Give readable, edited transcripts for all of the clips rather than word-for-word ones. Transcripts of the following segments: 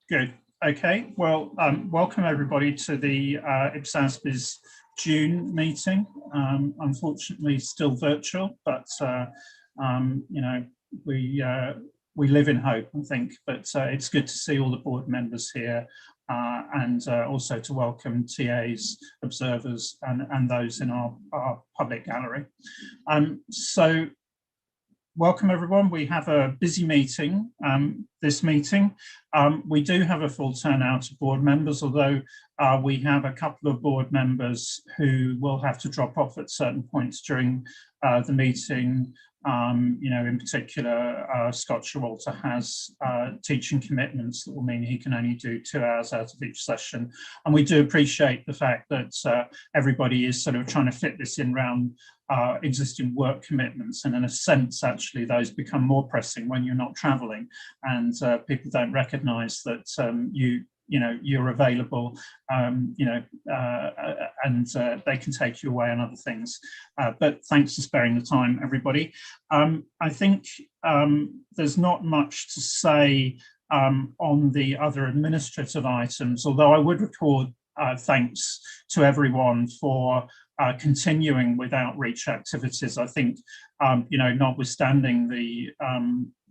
Good. Okay. Well, welcome everybody to the IPSASB's June meeting. Unfortunately, still virtual, but you know, we live in hope, I think. But it's good to see all the board members here, and also to welcome TAs, observers, and those in our public gallery. So. Welcome everyone. We have a busy meeting this meeting. We do have a full turnout of board members, although we have a couple of board members who will have to drop off at certain points during the meeting. You know, in particular, Scott Showalter has teaching commitments that will mean he can only do 2 hours out of each session. And we do appreciate the fact that everybody is sort of trying to fit this in around existing work commitments, and in a sense actually those become more pressing when you're not traveling, and people don't recognize that you know you're available, you know, and they can take you away on other things, but thanks for sparing the time, everybody. I think there's not much to say on the other administrative items, although I would record thanks to everyone for continuing with outreach activities. I think, you know, notwithstanding the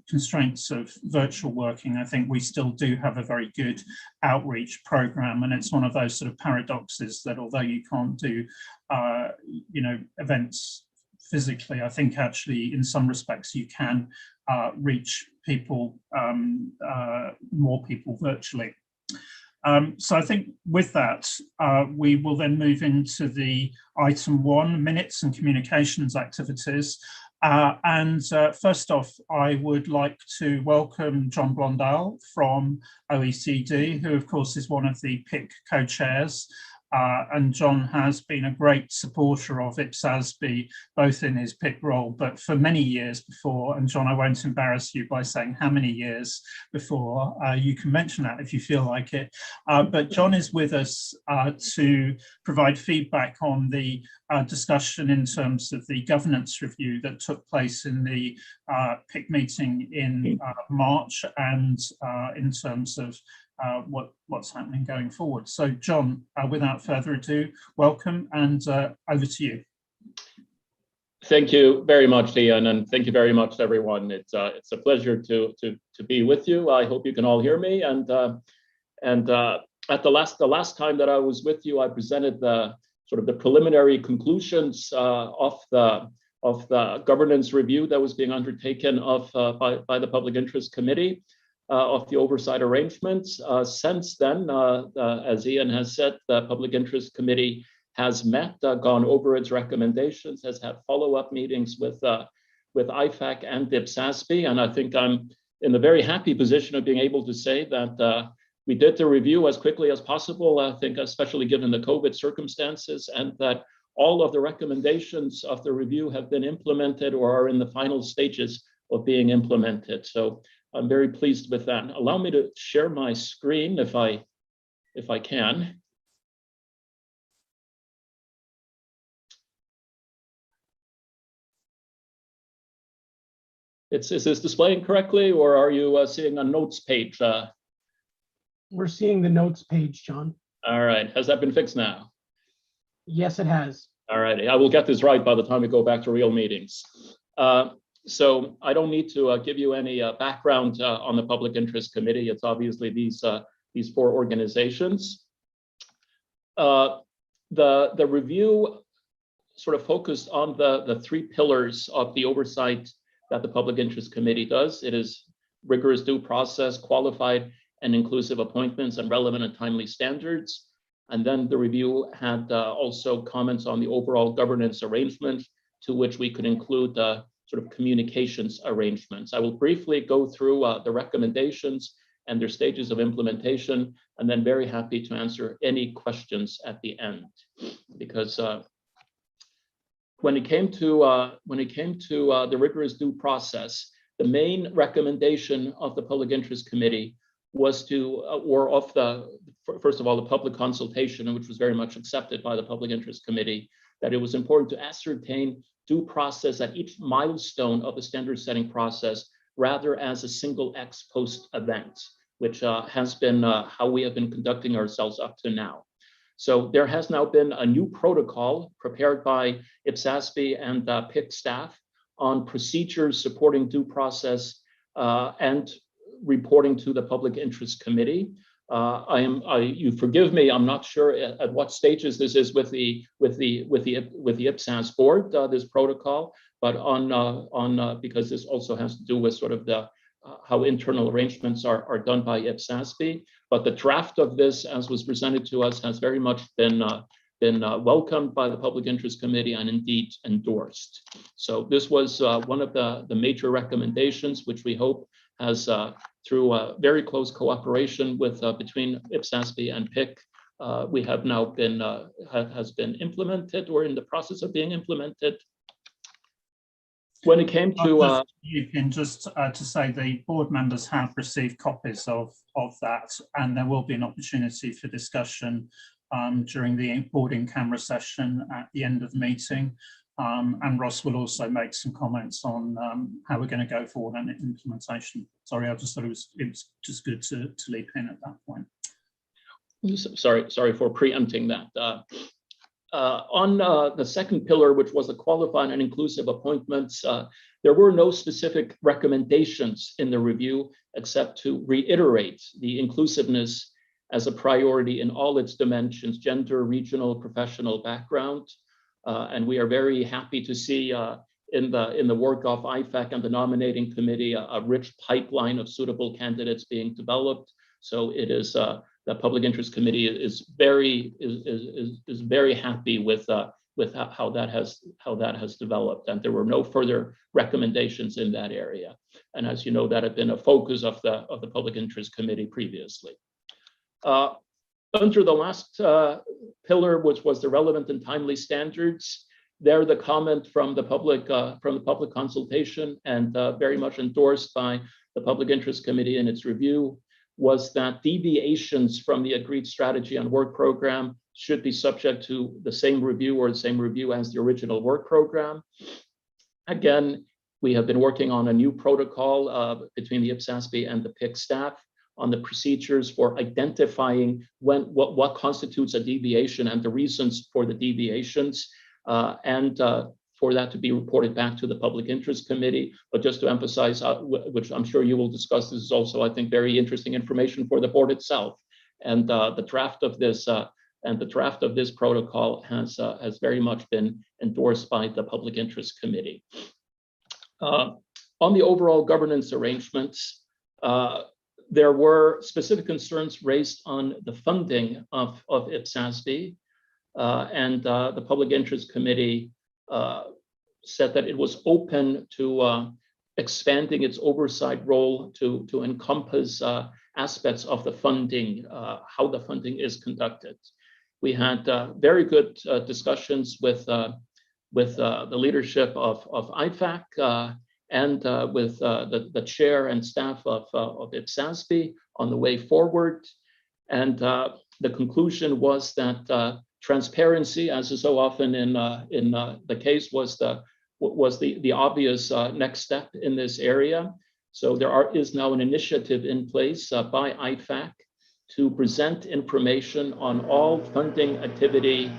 constraints of virtual working, I think we still do have a very good outreach program, and it's one of those sort of paradoxes that although you can't do, you know, events physically, I think actually in some respects you can reach people, more people virtually. So I think with that, we will then move into the item 1, minutes and communications activities. First off, I would like to welcome John Blondell from OECD, who of course is one of the PIC co-chairs. And John has been a great supporter of IPSASB, both in his PIC role, but for many years before. And John, I won't embarrass you by saying how many years before. You can mention that if you feel like it. But John is with us to provide feedback on the discussion in terms of the governance review that took place in the PIC meeting in March, and in terms of what's happening going forward. So John, without further ado, welcome, and over to you. Thank you very much, Ian, and thank you very much, everyone. It's a pleasure to be with you. I hope you can all hear me. And at the last time that I was with you, I presented the sort of the preliminary conclusions of the governance review that was being undertaken by the Public Interest Committee. Of the oversight arrangements. Since then, as Ian has said, the Public Interest Committee has met, gone over its recommendations, has had follow-up meetings with IFAC and IPSASB, and I think I'm in the very happy position of being able to say that we did the review as quickly as possible, I think especially given the COVID circumstances, and that all of the recommendations of the review have been implemented or are in the final stages of being implemented. So I'm very pleased with that. Allow me to share my screen if I can. Is this displaying correctly, or are you seeing a notes page? We're seeing the notes page, John. All right, has that been fixed now? Yes, it has. All righty, I will get this right by the time we go back to real meetings. So I don't need to give you any background on the Public Interest Committee. It's obviously these 4 organizations. The review sort of focused on the 3 pillars of the oversight that the Public Interest Committee does. It is rigorous due process, qualified and inclusive appointments, and relevant and timely standards. And then the review had also comments on the overall governance arrangement, to which we could include sort of communications arrangements. I will briefly go through the recommendations and their stages of implementation, and then very happy to answer any questions at the end. Because when it came to the rigorous due process, the main recommendation of the Public Interest Committee was first of all, the public consultation, which was very much accepted by the Public Interest Committee, that it was important to ascertain due process at each milestone of the standard setting process, rather as a single ex post event. which has been how we have been conducting ourselves up to now. So there has now been a new protocol prepared by IPSASB and PIC staff on procedures supporting due process and reporting to the Public Interest Committee. You forgive me, I'm not sure at what stages this is with the IPSAS board, this protocol, but because this also has to do with sort of the how internal arrangements are done by IPSASB. But the draft of this, as was presented to us, has very much been welcomed by the Public Interest Committee and indeed endorsed. So this was one of the major recommendations, which we hope has, through a very close cooperation with between IPSASB and PIC, we have now been has been implemented or in the process of being implemented. When it came to you can just to say the board members have received copies of that, and there will be an opportunity for discussion during the board in camera session at the end of the meeting. And Ross will also make some comments on how we're going to go forward on implementation. Sorry, I just thought it was just good to leap in at that point. Sorry for preempting that. On the second pillar, which was the qualified and inclusive appointments, there were no specific recommendations in the review except to reiterate the inclusiveness as a priority in all its dimensions: gender, regional, professional background. And we are very happy to see in the work of IFAC and the nominating committee a rich pipeline of suitable candidates being developed. So it is the Public Interest Committee is very happy with how that has developed, and there were no further recommendations in that area. And as you know, that had been a focus of the Public Interest Committee previously. Under the last pillar, which was the relevant and timely standards, there the comment from the public consultation and very much endorsed by the Public Interest Committee in its review was that deviations from the agreed strategy and work program should be subject to the same review or the same review as the original work program. Again, we have been working on a new protocol between the IPSASB and the PIC staff on the procedures for identifying what constitutes a deviation and the reasons for the deviations, and for that to be reported back to the Public Interest Committee. But just to emphasize, which I'm sure you will discuss, this is also, I think, very interesting information for the board itself. And the draft of this protocol has very much been endorsed by the Public Interest Committee. On the overall governance arrangements, there were specific concerns raised on the funding of IPSASB, and the Public Interest Committee said that it was open to expanding its oversight role to encompass aspects of the funding, how the funding is conducted. We had very good discussions with the leadership of IFAC and with the chair and staff of IPSASB on the way forward. And the conclusion was that transparency, as is so often in the case, was the obvious next step in this area. So there is now an initiative in place by IFAC to present information on all funding activity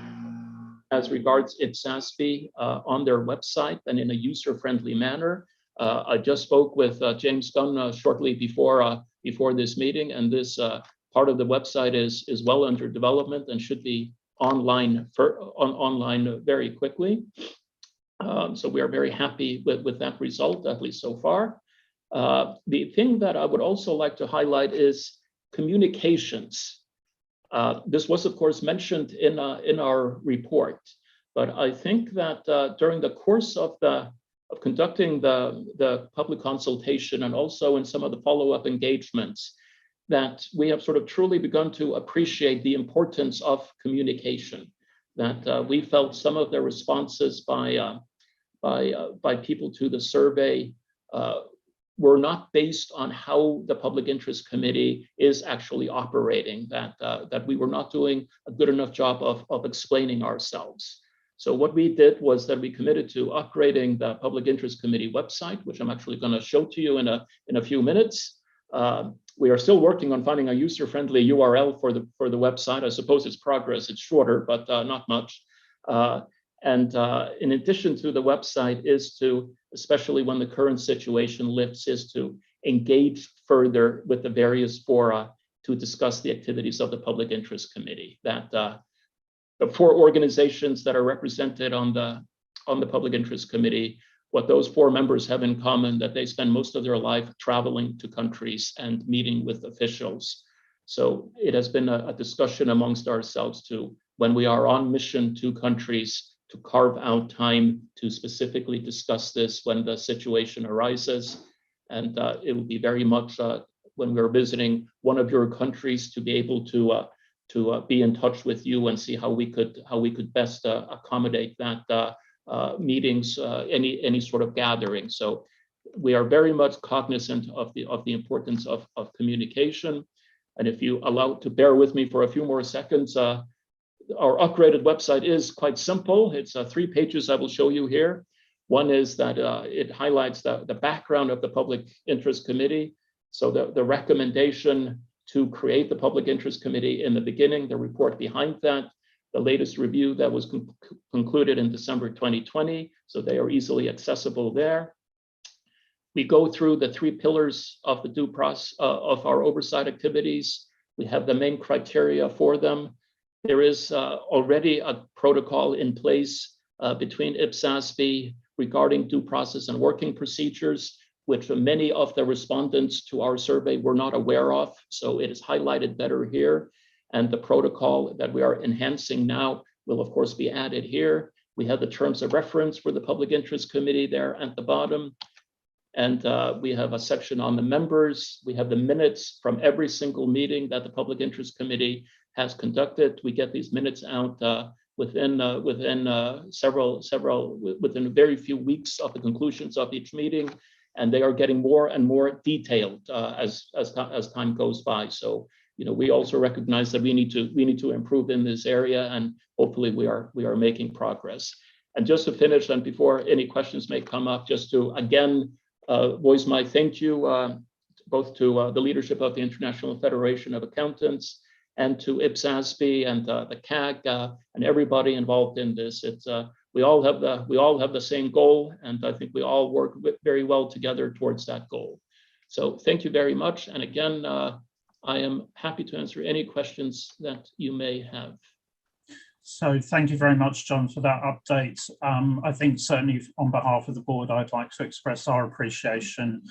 as regards IPSASB on their website and in a user-friendly manner. I just spoke with James Gunn shortly before this meeting, and this part of the website is well under development and should be online very quickly. So we are very happy with that result, at least so far. The thing that I would also like to highlight is communications. This was, of course, mentioned in our report, but I think that during the course of conducting the public consultation and also in some of the follow-up engagements, that we have sort of truly begun to appreciate the importance of communication. That we felt some of the responses by people to the survey were not based on how the Public Interest Committee is actually operating, that we were not doing a good enough job of explaining ourselves. So what we did was that we committed to upgrading the Public Interest Committee website, which I'm actually going to show to you in a few minutes. we are still working on finding a user-friendly URL for the website. I suppose it's progress. It's shorter, but not much. In addition to the website is to, especially when the current situation lifts, is to engage further with the various fora to discuss the activities of the Public Interest Committee. That the 4 organizations that are represented on the Public Interest Committee, what those 4 members have in common, that they spend most of their life traveling to countries and meeting with officials. So it has been a discussion amongst ourselves to, when we are on mission to countries, to carve out time to specifically discuss this when the situation arises. And it will be very much when we're visiting one of your countries to be able to be in touch with you and see how we could best accommodate that meetings, any sort of gathering. So we are very much cognizant of the importance of communication. And if you allow to bear with me for a few more seconds, our upgraded website is quite simple. It's 3 pages I will show you here. One is that it highlights the background of the Public Interest Committee. So the recommendation to create the Public Interest Committee in the beginning, the report behind that, the latest review that was concluded in December 2020. So they are easily accessible there. We go through the 3 pillars of the due process of our oversight activities. We have the main criteria for them. There is already a protocol in place between IPSASB regarding due process and working procedures, which many of the respondents to our survey were not aware of. So it is highlighted better here. And the protocol that we are enhancing now will, of course, be added here. We have the terms of reference for the Public Interest Committee there at the bottom. And we have a section on the members. We have the minutes from every single meeting that the Public Interest Committee has conducted. We get these minutes out within very few weeks of the conclusions of each meeting, and they are getting more and more detailed as time goes by. So, we also recognize that we need to improve in this area, and hopefully we are making progress. And just to finish, and before any questions may come up, just to again voice my thank you both to the leadership of the International Federation of Accountants and to IPSASB and the CAG and everybody involved in this. It's we all have the same goal, and I think we all work very well together towards that goal. So thank you very much, and again, I am happy to answer any questions that you may have. So thank you very much, John, for that update. I think certainly on behalf of the board, I'd like to express our appreciation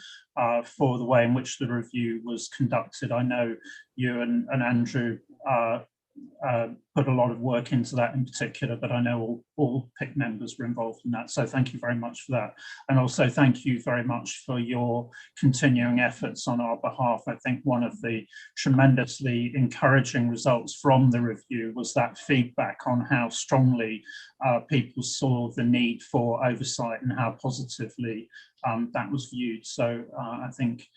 for the way in which the review was conducted. I know you and Andrew put a lot of work into that in particular, but I know all PIC members were involved in that. So thank you very much for that. And also thank you very much for your continuing efforts on our behalf. I think one of the tremendously encouraging results from the review was that feedback on how strongly people saw the need for oversight and how positively that was viewed. So I think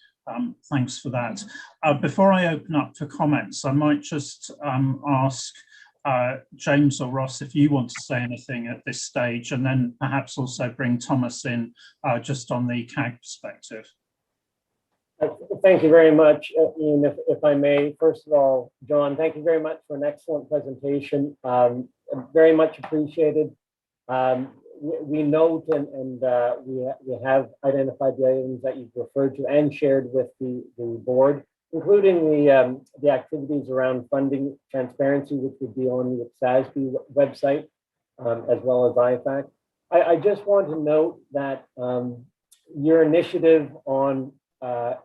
thanks for that. Before I open up for comments, I might just ask James or Ross if you want to say anything at this stage, and then perhaps also bring Thomas in just on the CAG perspective. Thank you very much, Ian, if I may. First of all, John, thank you very much for an excellent presentation. Very much appreciated. We note and we have identified the items that you've referred to and shared with the board, including the activities around funding transparency, which would be on the IPSASB website, as well as IFAC. I just want to note that your initiative on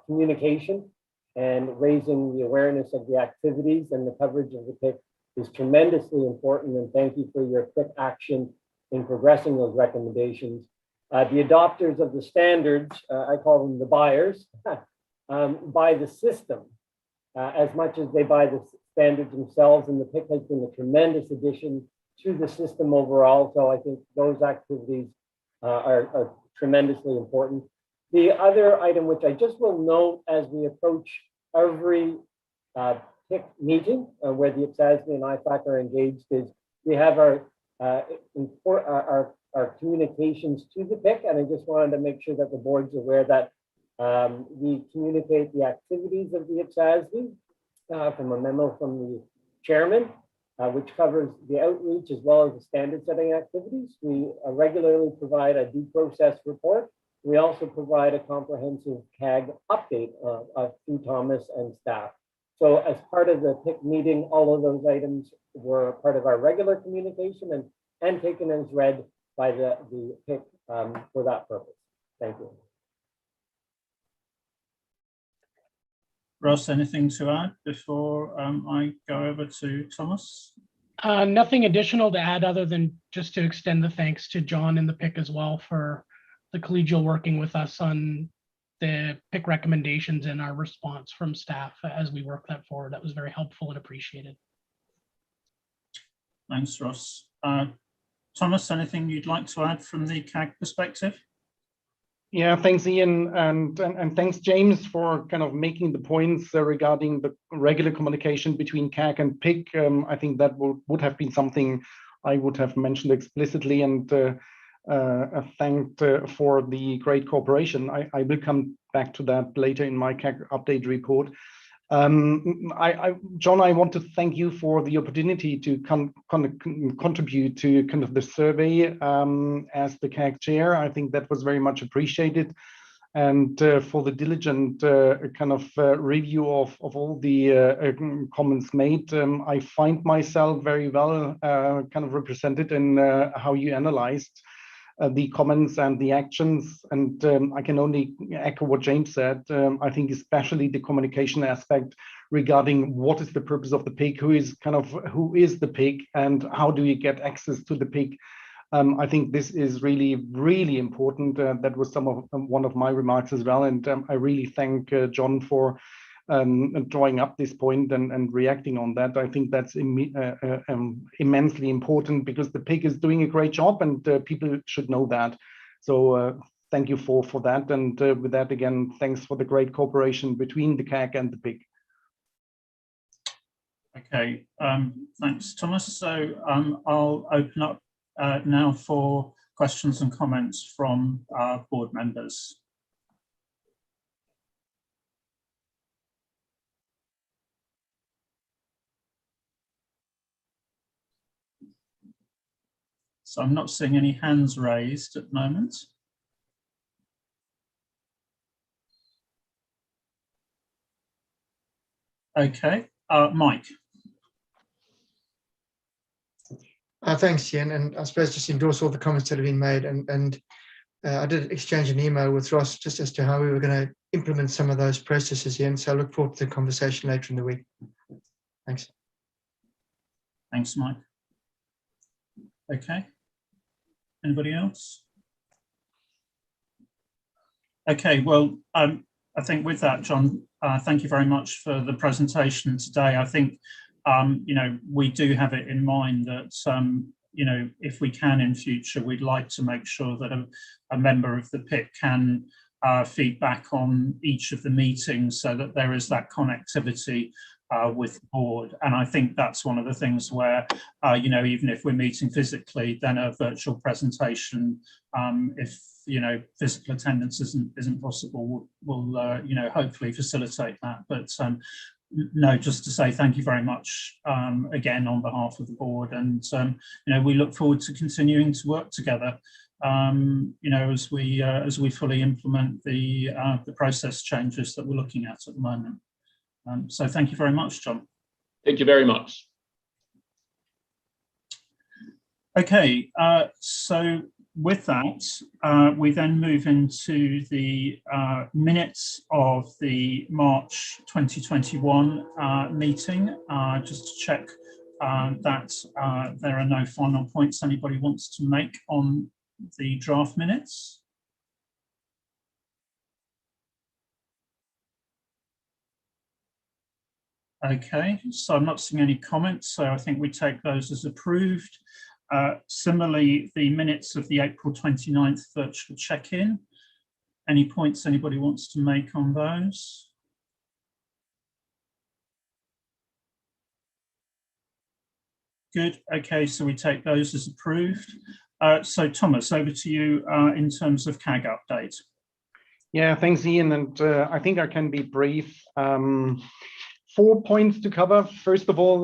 communication and raising the awareness of the activities and the coverage of the PIC is tremendously important, and thank you for your quick action in progressing those recommendations. The adopters of the standards, I call them the buyers, buy the system as much as they buy the standards themselves, and the PIC has been a tremendous addition to the system overall. So I think those activities are tremendously important. The other item, which I just will note as we approach every PIC meeting where the IPSASB and IFAC are engaged, is we have our communications to the PIC, and I just wanted to make sure that the board's aware that We communicate the activities of the IPSASB from a memo from the chairman, which covers the outreach as well as the standard setting activities. We regularly provide a due process report. We also provide a comprehensive CAG update through Thomas and staff. So as part of the PIC meeting, all of those items were part of our regular communication and taken as read by the PIC for that purpose. Thank you. Ross, anything to add before I go over to Thomas? Nothing additional to add other than just to extend the thanks to John and the PIC as well for the collegial working with us on the PIC recommendations and our response from staff as we work that forward. That was very helpful and appreciated. Thanks, Ross. Thomas, anything you'd like to add from the CAG perspective? Yeah, thanks, Ian, and thanks, James, for kind of making the points regarding the regular communication between CAG and PIC. I think that would have been something I would have mentioned explicitly and thanked for the great cooperation. I will come back to that later in my CAG update report. John, I want to thank you for the opportunity to contribute to kind of the survey as the CAG chair. I think that was very much appreciated. And for the diligent kind of review of all the comments made, I find myself very well kind of represented in how you analyzed the comments and the actions, and I can only echo what James said. I think especially the communication aspect regarding what is the purpose of the PIC, who is the PIC, and how do you get access to the PIC. I think this is really, really important. That was one of my remarks as well, and I really thank John for drawing up this point and reacting on that. I think that's immensely important because the PIC is doing a great job and people should know that. So thank you for that. And with that, again, thanks for the great cooperation between the CAG and the PIC. Okay, thanks, Thomas. So I'll open up now for questions and comments from our board members. So I'm not seeing any hands raised at the moment. Okay, Mike. Thanks, Ian, and I suppose just endorse all the comments that have been made. And I did exchange an email with Ross just as to how we were going to implement some of those processes, Ian. So I look forward to the conversation later in the week. Thanks. Thanks, Mike. Okay. Anybody else? Okay, well, I think with that, John, thank you very much for the presentation today. I think, you know, we do have it in mind that, you know, if we can in future, we'd like to make sure that a member of the PIC can feed back on each of the meetings so that there is that connectivity with the board. And I think that's one of the things where, you know, even if we're meeting physically, then a virtual presentation, if, you know, physical attendance isn't possible, will you know, hopefully facilitate that. But no, just to say thank you very much again on behalf of the board. And, you know, we look forward to continuing to work together, you know, as we fully implement the process changes that we're looking at the moment. So thank you very much, John. Thank you very much. Okay, so with that, we then move into the minutes of the March 2021 meeting, just to check that there are no final points anybody wants to make on the draft minutes. Okay, so I'm not seeing any comments, so I think we take those as approved. Similarly, the minutes of the April 29th virtual check-in. Any points anybody wants to make on those? Good, okay, so we take those as approved. So Thomas, over to you in terms of CAG update. Yeah, thanks, Ian. And I think I can be brief. 4 points to cover. First of all,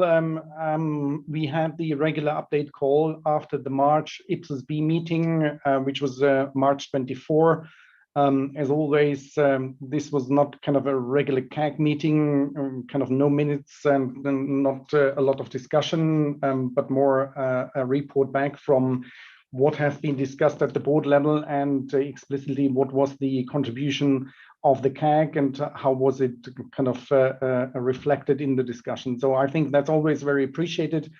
we had the regular update call after the March IPSASB meeting, which was March 24. As always, this was not kind of a regular CAG meeting, kind of no minutes and not a lot of discussion, but more a report back from what has been discussed at the board level and explicitly what was the contribution of the CAG and how was it kind of reflected in the discussion. So I think that's always very appreciated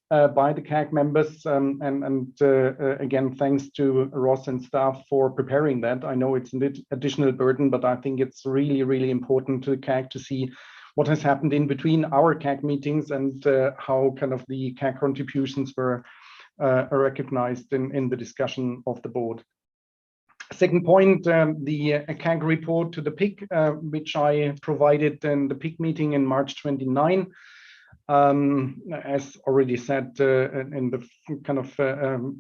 by the CAG members. Again, thanks to Ross and staff for preparing that. I know it's an additional burden, but I think it's really, really important to the CAG to see what has happened in between our CAG meetings and how kind of the CAG contributions were recognized in the discussion of the board. Second point, the CAG report to the PIC, which I provided in the PIC meeting in March 29. As already said in the kind of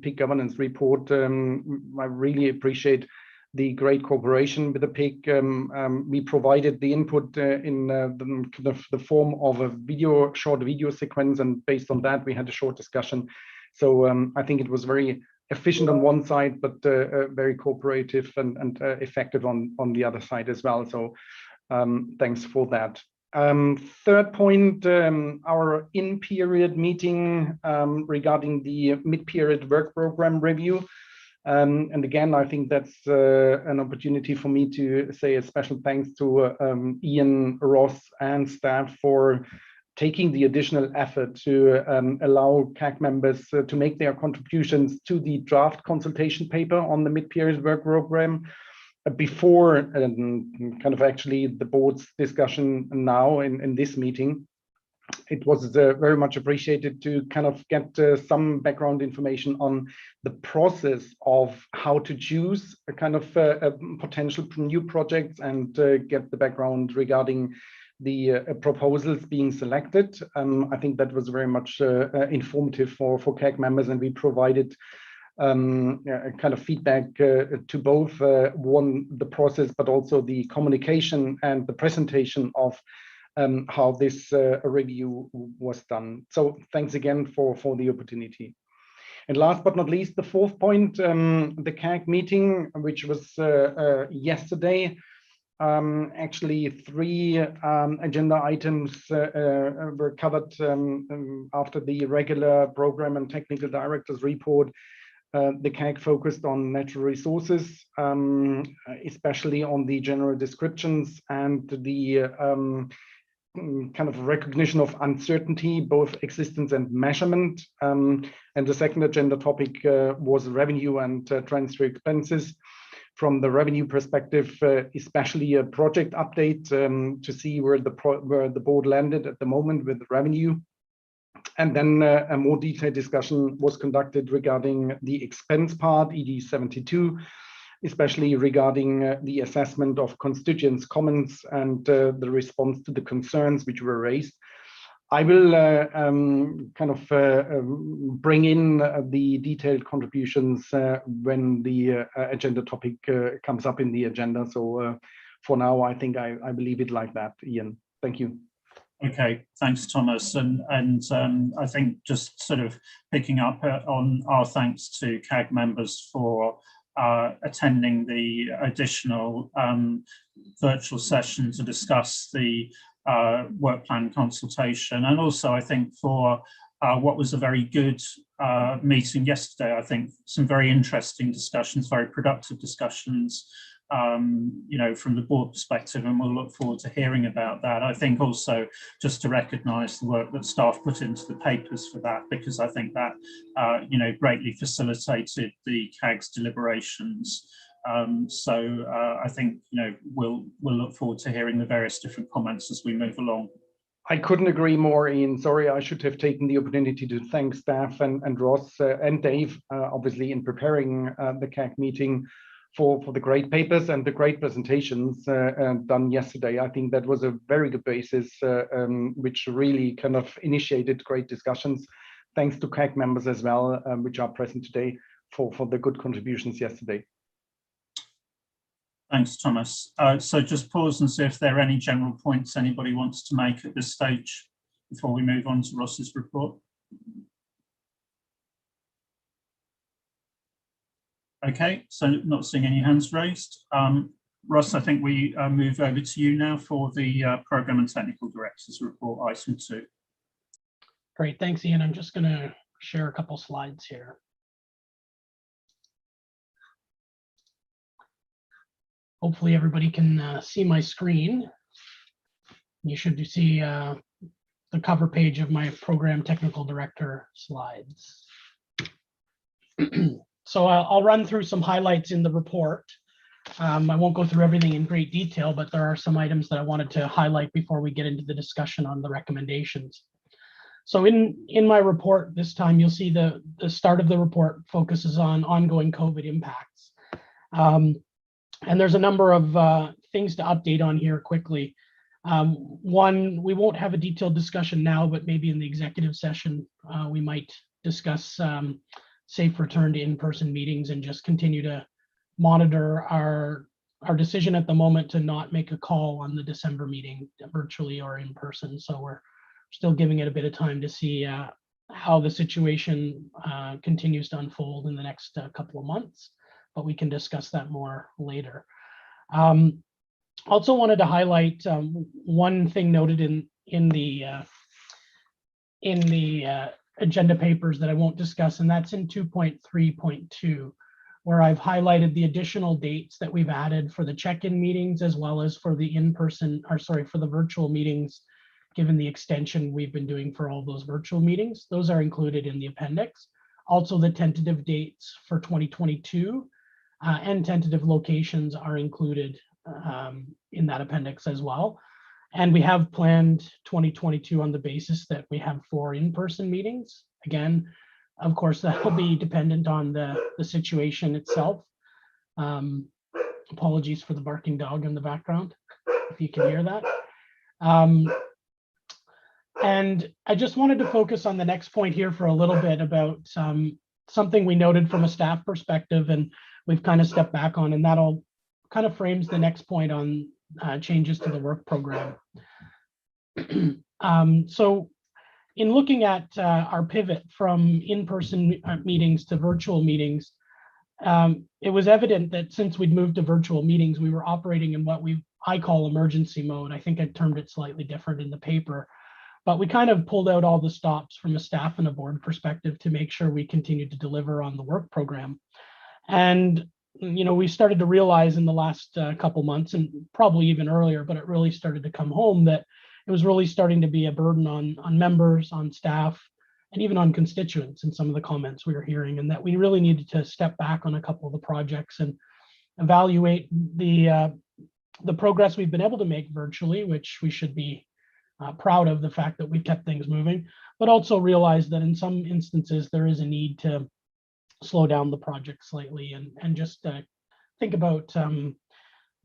PIC governance report, I really appreciate the great cooperation with the PIC. We provided the input in the form of a short video sequence, and based on that, we had a short discussion. So I think it was very efficient on one side, but very cooperative and effective on the other side as well. So thanks for that. Third point, our in-period meeting regarding the mid-period work program review. And again, I think that's an opportunity for me to say a special thanks to Ian, Ross, and staff for taking the additional effort to allow CAG members to make their contributions to the draft consultation paper on the mid-period work program before kind of actually the board's discussion now in this meeting. It was very much appreciated to kind of get some background information on the process of how to choose a kind of potential new projects and get the background regarding the proposals being selected. I think that was very much informative for CAG members, and we provided kind of feedback to both the process, but also the communication and the presentation of how this review was done. So thanks again for the opportunity. And last but not least, the fourth point, the CAG meeting, which was yesterday. Actually, 3 agenda items were covered after the regular program and technical directors report. The CAG focused on natural resources, especially on the general descriptions and the kind of recognition of uncertainty, both existence and measurement. And the second agenda topic was revenue and transfer expenses. From the revenue perspective, especially a project update to see where the board landed at the moment with revenue. And then a more detailed discussion was conducted regarding the expense part, ED 72, especially regarding the assessment of constituents' comments and the response to the concerns which were raised. I will kind of bring in the detailed contributions when the agenda topic comes up in the agenda. So for now, I think I believe it like that, Ian. Thank you. Okay, thanks, Thomas. And I think just sort of picking up on our thanks to CAG members for attending the additional virtual session to discuss the work plan consultation, and also I think for what was a very good meeting yesterday. I think some very interesting discussions, very productive discussions, you know, from the board perspective, and we'll look forward to hearing about that. I think also just to recognise the work that staff put into the papers for that, because I think that you know, greatly facilitated the CAG's deliberations. So I think, you know, we'll look forward to hearing the various different comments as we move along. I couldn't agree more, Ian. Sorry, I should have taken the opportunity to thank staff and Ross and Dave, obviously, in preparing the CAG meeting for the great papers and the great presentations done yesterday. I think that was a very good basis, which really kind of initiated great discussions. Thanks to CAG members as well, which are present today for the good contributions yesterday. Thanks, Thomas. So just pause and see if there are any general points anybody wants to make at this stage before we move on to Ross's report. Okay, so not seeing any hands raised. Ross, I think we move over to you now for the Programme and Technical Directors report, item 2. Great, thanks, Ian. I'm just going to share a couple slides here. Hopefully everybody can see my screen. You should see the cover page of my Program Technical Director slides. So I'll run through some highlights in the report. I won't go through everything in great detail, but there are some items that I wanted to highlight before we get into the discussion on the recommendations. So in my report this time, you'll see the start of the report focuses on ongoing COVID impacts. And there's a number of things to update on here quickly. One, we won't have a detailed discussion now, but maybe in the executive session, we might discuss safe return to in-person meetings and just continue to monitor our decision at the moment to not make a call on the December meeting virtually or in person. So we're still giving it a bit of time to see how the situation continues to unfold in the next couple of months, but we can discuss that more later. Also wanted to highlight one thing noted in the agenda papers that I won't discuss, and that's in 2.3.2, where I've highlighted the additional dates that we've added for the check-in meetings as well as for the for the virtual meetings, given the extension we've been doing for all those virtual meetings. Those are included in the appendix. Also, the tentative dates for 2022 and tentative locations are included in that appendix as well. And we have planned 2022 on the basis that we have 4 in-person meetings. Again, of course, that will be dependent on the situation itself. Apologies for the barking dog in the background, if you can hear that. And I just wanted to focus on the next point here for a little bit about something we noted from a staff perspective, and we've kind of stepped back on, and that'll kind of frames the next point on changes to the work program. So in looking at our pivot from in-person meetings to virtual meetings, it was evident that since we'd moved to virtual meetings, we were operating in what I call emergency mode. I think I termed it slightly different in the paper, but we kind of pulled out all the stops from a staff and a board perspective to make sure we continued to deliver on the work program. And we started to realize in the last couple months, and probably even earlier, but it really started to come home that it was really starting to be a burden on members, on staff, and even on constituents in some of the comments we were hearing, and that we really needed to step back on a couple of the projects and evaluate the progress we've been able to make virtually, which we should be proud of the fact that we've kept things moving, but also realize that in some instances there is a need to slow down the project slightly and just think about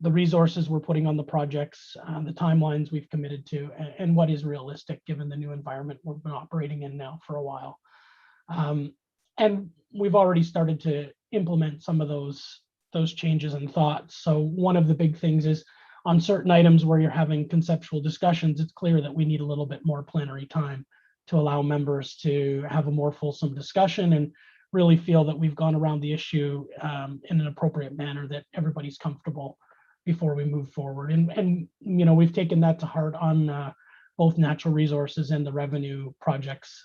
the resources we're putting on the projects, the timelines we've committed to, and what is realistic given the new environment we've been operating in now for a while. And we've already started to implement some of those changes and thoughts. So one of the big things is on certain items where you're having conceptual discussions, it's clear that we need a little bit more plenary time to allow members to have a more fulsome discussion and really feel that we've gone around the issue in an appropriate manner, that everybody's comfortable before we move forward. And we've taken that to heart on both natural resources and the revenue projects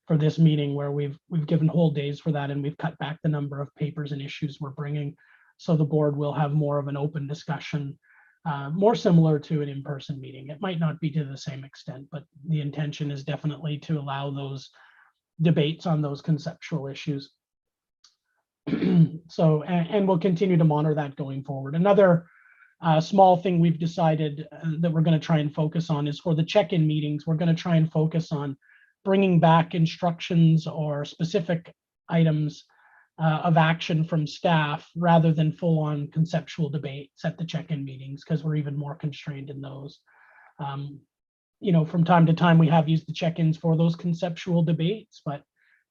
for this meeting, where we've given whole days for that, and we've cut back the number of papers and issues we're bringing, so the board will have more of an open discussion, more similar to an in-person meeting. It might not be to the same extent, but the intention is definitely to allow those debates on those conceptual issues. So, and we'll continue to monitor that going forward. Another small thing we've decided that we're going to try and focus on is for the check-in meetings, we're going to try and focus on bringing back instructions or specific items of action from staff rather than full-on conceptual debates at the check-in meetings, because we're even more constrained in those. From time to time, we have used the check-ins for those conceptual debates, but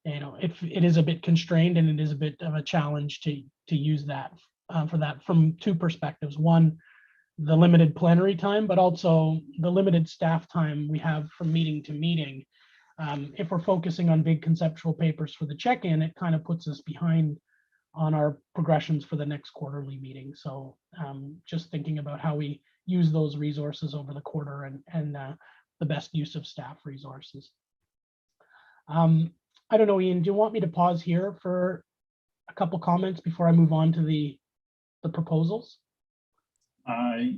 if it is a bit constrained and it is a bit of a challenge to use that for that from two perspectives. One, the limited plenary time, but also the limited staff time we have from meeting to meeting. If we're focusing on big conceptual papers for the check-in, it kind of puts us behind on our progressions for the next quarterly meeting. So just thinking about how we use those resources over the quarter and the best use of staff resources. I don't know, Ian, do you want me to pause here for a couple comments before I move on to the proposals?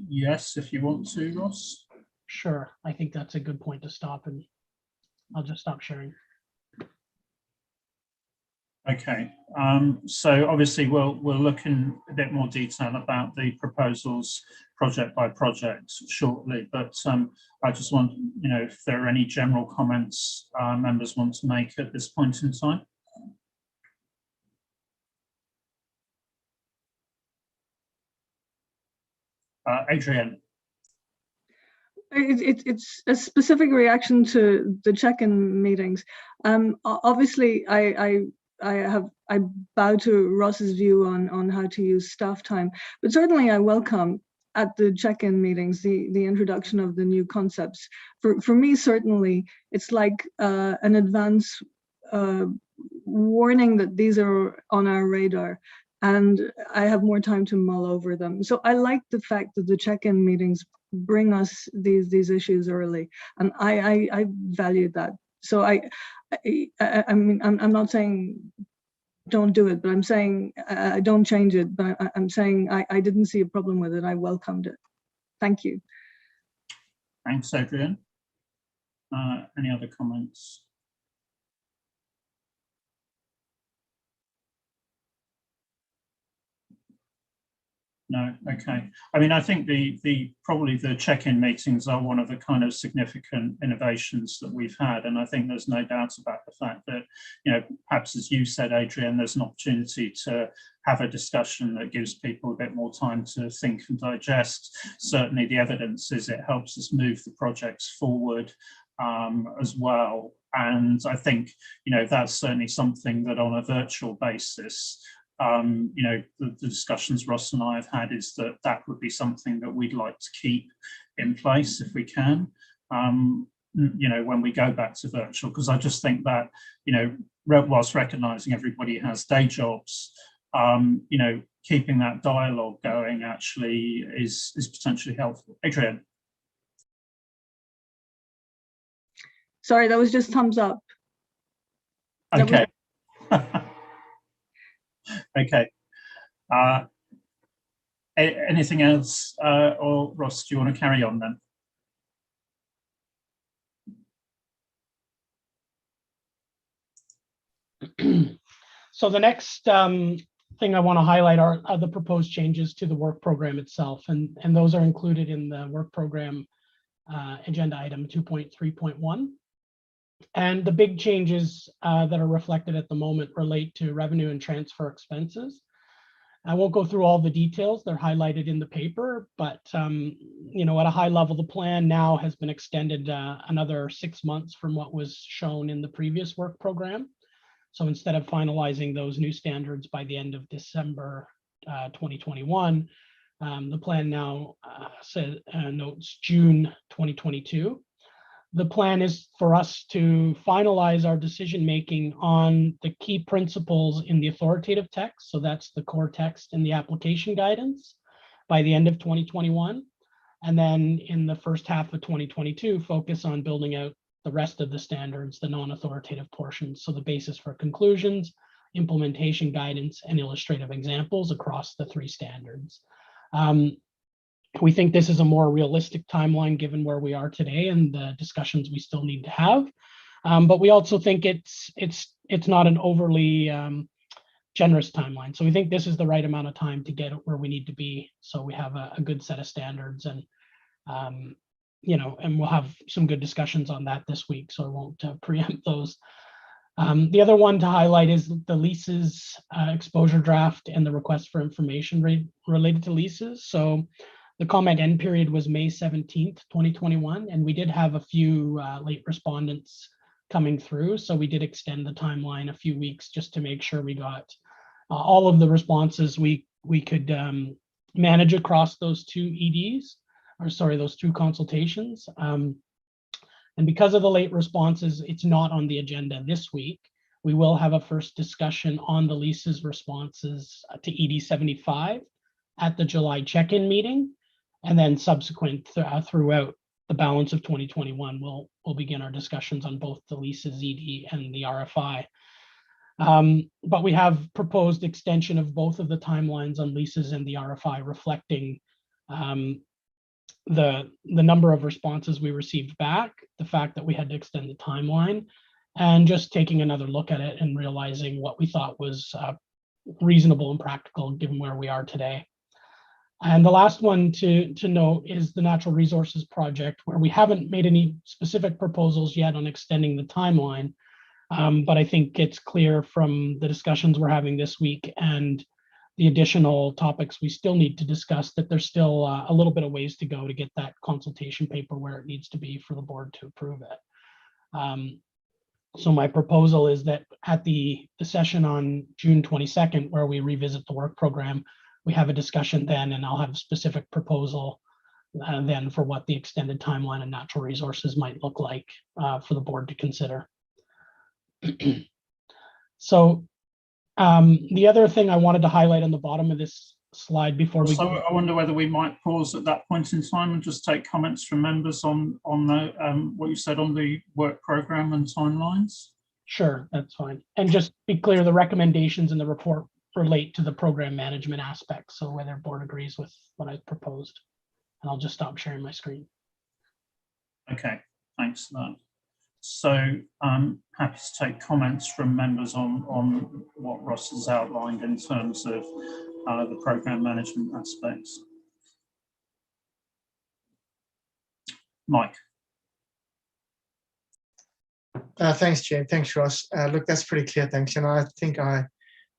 Yes, if you want to, Ross. Sure, I think that's a good point to stop, and I'll just stop sharing. Okay, so obviously we'll look in a bit more detail about the proposals project by project shortly, but I just want, if there are any general comments members want to make at this point in time. Adrienne. It's a specific reaction to the check-in meetings. Obviously, I bow to Ross's view on how to use staff time, but certainly I welcome at the check-in meetings the introduction of the new concepts. For me, certainly, it's like an advance warning that these are on our radar, and I have more time to mull over them. So I like the fact that the check-in meetings bring us these issues early, and I value that. So I mean, I'm not saying don't do it, but I'm saying don't change it. But I'm saying I didn't see a problem with it. I welcomed it. Thank you. Thanks, Adrienne. Any other comments? No, okay. I mean, I think probably the check-in meetings are one of the kind of significant innovations that we've had, and I think there's no doubt about the fact that, perhaps as you said, Adrienne, there's an opportunity to have a discussion that gives people a bit more time to think and digest. Certainly, the evidence is it helps us move the projects forward as well, and I think that's certainly something that on a virtual basis. The discussions Ross and I have had is that would be something that we'd like to keep in place if we can, when we go back to virtual, because I just think that, whilst recognizing everybody has day jobs, keeping that dialogue going actually is potentially helpful. Adrienne. Sorry, that was just thumbs up. Okay. Okay. Anything else, or Ross, do you want to carry on then? So the next thing I want to highlight are the proposed changes to the work program itself, and those are included in the work program agenda item 2.3.1. And the big changes that are reflected at the moment relate to revenue and transfer expenses. I won't go through all the details, they're highlighted in the paper, but at a high level, the plan now has been extended another 6 months from what was shown in the previous work program. So instead of finalizing those new standards by the end of December 2021, the plan now notes June 2022. The plan is for us to finalize our decision-making on the key principles in the authoritative text. So that's the core text in the application guidance by the end of 2021. And then in the first half of 2022, focus on building out the rest of the standards, the non-authoritative portions. So the basis for conclusions, implementation guidance, and illustrative examples across the 3 standards. We think this is a more realistic timeline given where we are today and the discussions we still need to have. But we also think it's not an overly generous timeline. So we think this is the right amount of time to get where we need to be. So we have a good set of standards, and and we'll have some good discussions on that this week. So I won't preempt those. The other one to highlight is the leases exposure draft and the request for information related to leases. So the comment end period was May 17th, 2021, and we did have a few late respondents coming through. So we did extend the timeline a few weeks just to make sure we got all of the responses we we could manage across those two EDs, or sorry, those two consultations. And because of the late responses, it's not on the agenda this week. We will have a first discussion on the leases responses to ED 75 at the July check-in meeting, and then subsequent throughout the balance of 2021, we'll begin our discussions on both the leases ED and the RFI. But we have proposed extension of both of the timelines on leases and the RFI, reflecting the number of responses we received back, the fact that we had to extend the timeline, and just taking another look at it and realizing what we thought was reasonable and practical given where we are today. And the last one to note is the natural resources project, where we haven't made any specific proposals yet on extending the timeline. But I think it's clear from the discussions we're having this week and the additional topics we still need to discuss that there's still a little bit of ways to go to get that consultation paper where it needs to be for the board to approve it. So my proposal is that at the session on June 22nd, where we revisit the work program, we have a discussion then, and I'll have a specific proposal then for what the extended timeline and natural resources might look like for the board to consider. So the other thing I wanted to highlight on the bottom of this slide before we. So I wonder whether we might pause at that point in time and just take comments from members on the what you said on the work program and timelines. Sure, that's fine. And just be clear, the recommendations in the report relate to the program management aspect. So whether board agrees with what I proposed, and I'll just stop sharing my screen. Okay, thanks for that. So I'm happy to take comments from members on what Ross has outlined in terms of the program management aspects. Mike. Thanks, Jen. Thanks, Ross. Look, that's pretty clear, thanks. And I think I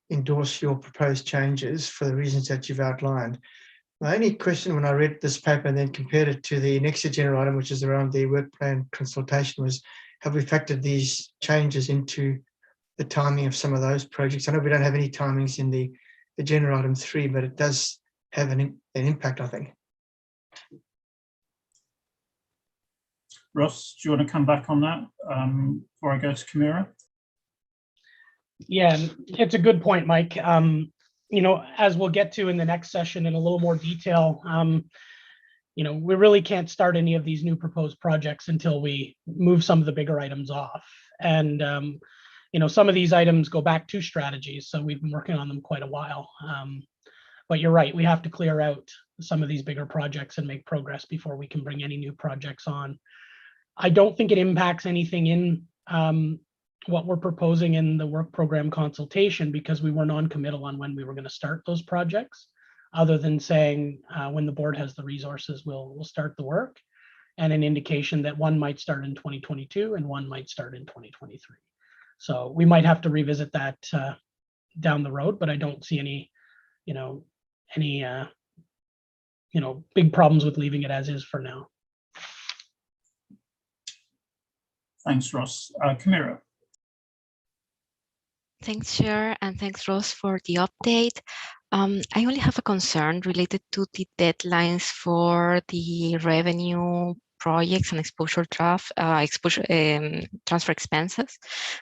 endorse your proposed changes for the reasons that you've outlined. My only question when I read this paper and then compared it to the next agenda item, which is around the work plan consultation, was have we factored these changes into the timing of some of those projects? I know we don't have any timings in the agenda item 3, but it does have an impact, I think. Ross, do you want to come back on that before I go to Camira? Yeah, it's a good point, Mike. You know, as we'll get to in the next session in a little more detail, you know, we really can't start any of these new proposed projects until we move some of the bigger items off. And, you know, some of these items go back to strategies, so we've been working on them quite a while. But you're right, we have to clear out some of these bigger projects and make progress before we can bring any new projects on. I don't think it impacts anything in what we're proposing in the work program consultation, because we were non-committal on when we were going to start those projects, other than saying when the board has the resources, we'll start the work, and an indication that one might start in 2022 and one might start in 2023. So we might have to revisit that down the road, but I don't see any, you know, big problems with leaving it as is for now. Thanks, Ross. Camira. Thanks, Chair, and thanks, Ross, for the update. I only have a concern related to the deadlines for the revenue projects and exposure transfer expenses,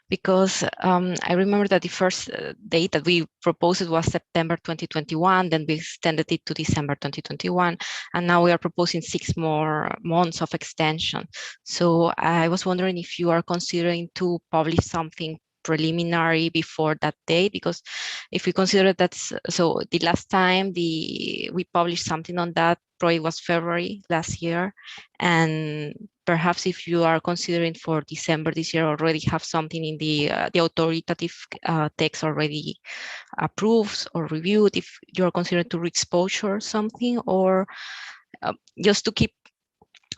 because I remember that the first date that we proposed was September 2021, then we extended it to December 2021, and now we are proposing 6 more months of extension. So I was wondering if you are considering to publish something preliminary before that date, because if we consider that's so the last time we published something on that project was February last year, and perhaps if you are considering for December this year already have something in the authoritative text already approved or reviewed, if you're considering to re-exposure something, or just to keep,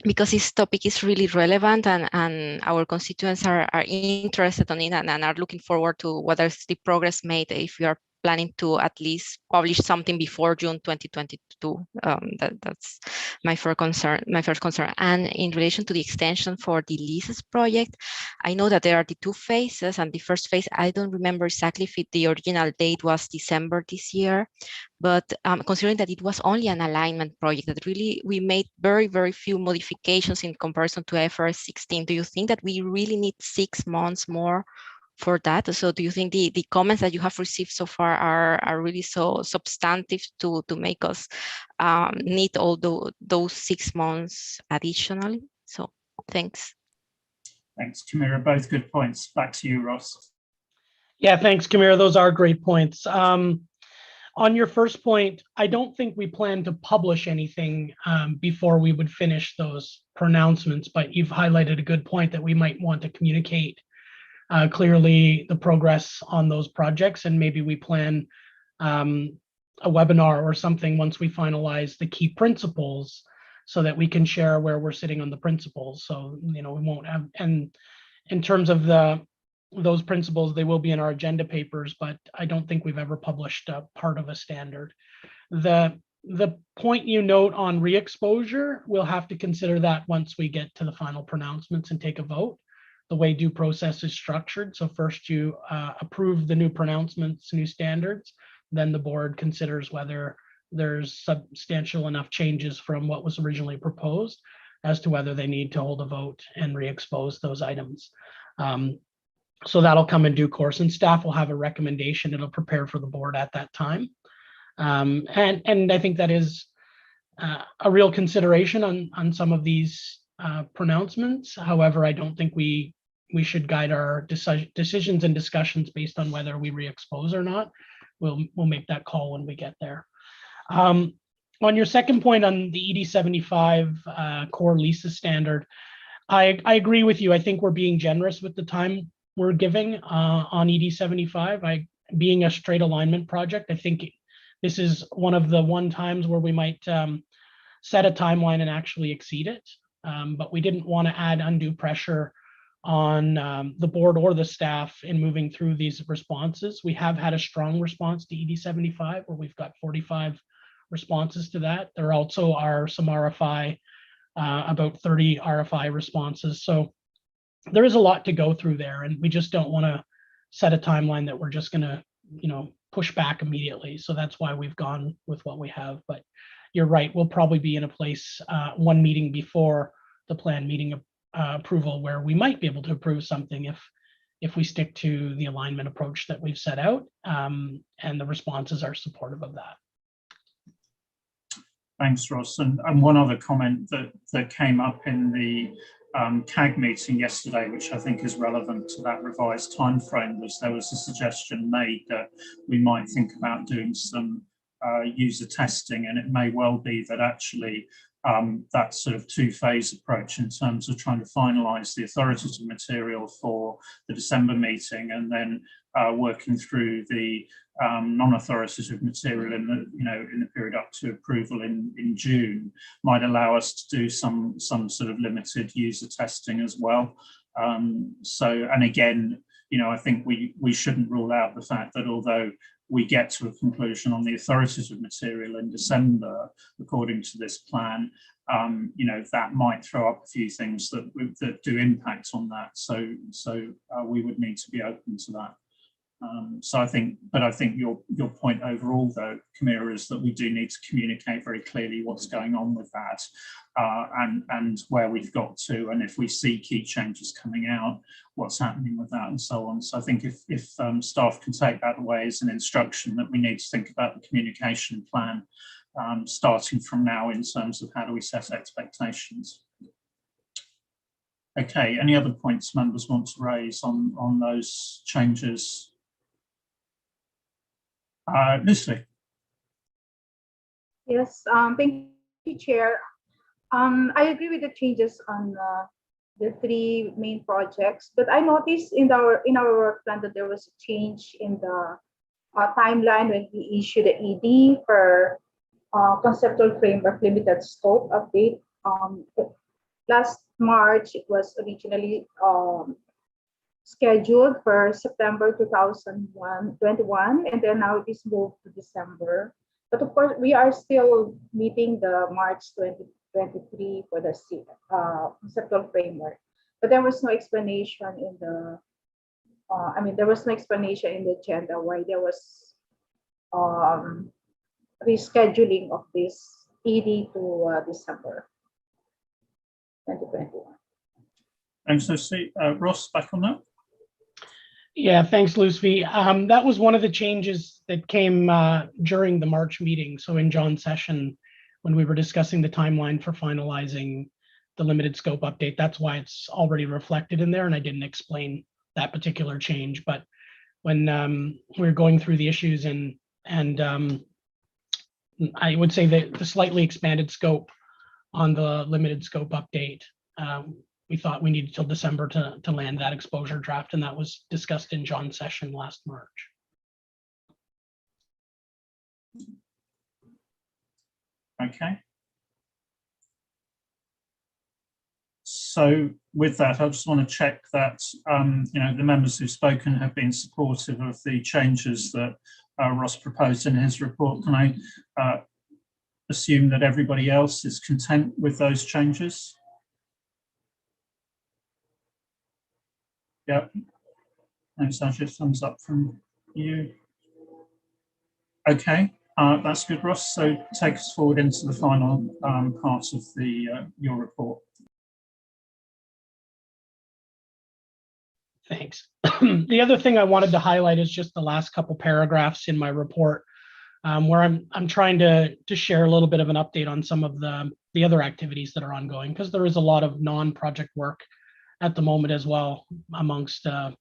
because this topic is really relevant and our constituents are interested in it and are looking forward to what is the progress made if we are planning to at least publish something before June 2022. That's my first concern. And in relation to the extension for the Leases project, I know that there are the two phases, and the first phase, I don't remember exactly if the original date was December this year, but considering that it was only an alignment project, that really we made very, very few modifications in comparison to IFRS 16, do you think that we really need 6 months more for that? So do you think the comments that you have received so far are really so substantive to make us need all those 6 months additionally? So thanks. Thanks, Camira. Both good points. Back to you, Ross. Yeah, thanks, Camira. Those are great points. On your first point, I don't think we plan to publish anything before we would finish those pronouncements, but you've highlighted a good point that we might want to communicate clearly the progress on those projects, and maybe we plan a webinar or something once we finalize the key principles so that we can share where we're sitting on the principles. So, we won't have, and in terms of those principles, they will be in our agenda papers, but I don't think we've ever published a part of a standard. The point you note on re-exposure, we'll have to consider that once we get to the final pronouncements and take a vote. The way due process is structured. So first you approve the new pronouncements, new standards, then the board considers whether there's substantial enough changes from what was originally proposed as to whether they need to hold a vote and re-expose those items. So that'll come in due course, and staff will have a recommendation it'll prepare for the board at that time. And I think that is a real consideration on some of these pronouncements. However, I don't think we should guide our decisions and discussions based on whether we re-expose or not. We'll make that call when we get there. On your second point on the ED75 core Leases standard, I agree with you. I think we're being generous with the time we're giving on ED75. Being a straight alignment project, I think this is one of the times where we might set a timeline and actually exceed it. But we didn't want to add undue pressure on the board or the staff in moving through these responses. We have had a strong response to ED75, where we've got 45 responses to that. There also are some RFI, about 30 RFI responses. So there is a lot to go through there, and we just don't want to set a timeline that we're just going to, push back immediately. So that's why we've gone with what we have. But you're right, we'll probably be in a place one meeting before the planned meeting approval where we might be able to approve something if we stick to the alignment approach that we've set out, and the responses are supportive of that. Thanks, Ross. And one other comment that came up in the CAG meeting yesterday, which I think is relevant to that revised timeframe, was there was a suggestion made that we might think about doing some user testing, and it may well be that actually that sort of two-phase approach in terms of trying to finalise the authoritative material for the December meeting, and then working through the non-authoritative material in the period up to approval in June, might allow us to do some sort of limited user testing as well. So, and again, I think we shouldn't rule out the fact that although we get to a conclusion on the authoritative material in December, according to this plan, that might throw up a few things that do impact on that. So we would need to be open to that. So I think your point overall, though, Camira, is that we do need to communicate very clearly what's going on with that, and where we've got to, and if we see key changes coming out, what's happening with that, and so on. So I think if staff can take that away as an instruction, that we need to think about the communication plan starting from now in terms of how do we set expectations. Okay, any other points members want to raise on those changes? Lucy. Yes, thank you, Chair. I agree with the changes on the 3 main projects, but I noticed in our work plan that there was a change in the timeline when we issued the ED for conceptual framework limited scope update. Last March, it was originally scheduled for September 2021, and then now it is moved to December. But of course, we are still meeting the March 2023 for the conceptual framework. But there was no explanation in the, there was no explanation in the agenda why there was rescheduling of this ED to December 2021. Thanks, Lucy. Ross, back on that. Yeah, thanks, Lucy. That was one of the changes that came during the March meeting. So in John's session, when we were discussing the timeline for finalizing the limited scope update, that's why it's already reflected in there. And I didn't explain that particular change. But when we were going through the issues and I would say that the slightly expanded scope on the limited scope update, we thought we needed till December to land that exposure draft, and that was discussed in John's session last March. Okay. So with that, I just want to check that the members who've spoken have been supportive of the changes that Ross proposed in his report. Can I assume that everybody else is content with those changes? Yeah. Thanks, Ajit. Thumbs up from you. Okay, that's good, Ross. So take us forward into the final part of your report. Thanks. The other thing I wanted to highlight is just the last couple paragraphs in my report, where I'm trying to share a little bit of an update on some of the other activities that are ongoing, because there is a lot of non-project work at the moment as well amongst the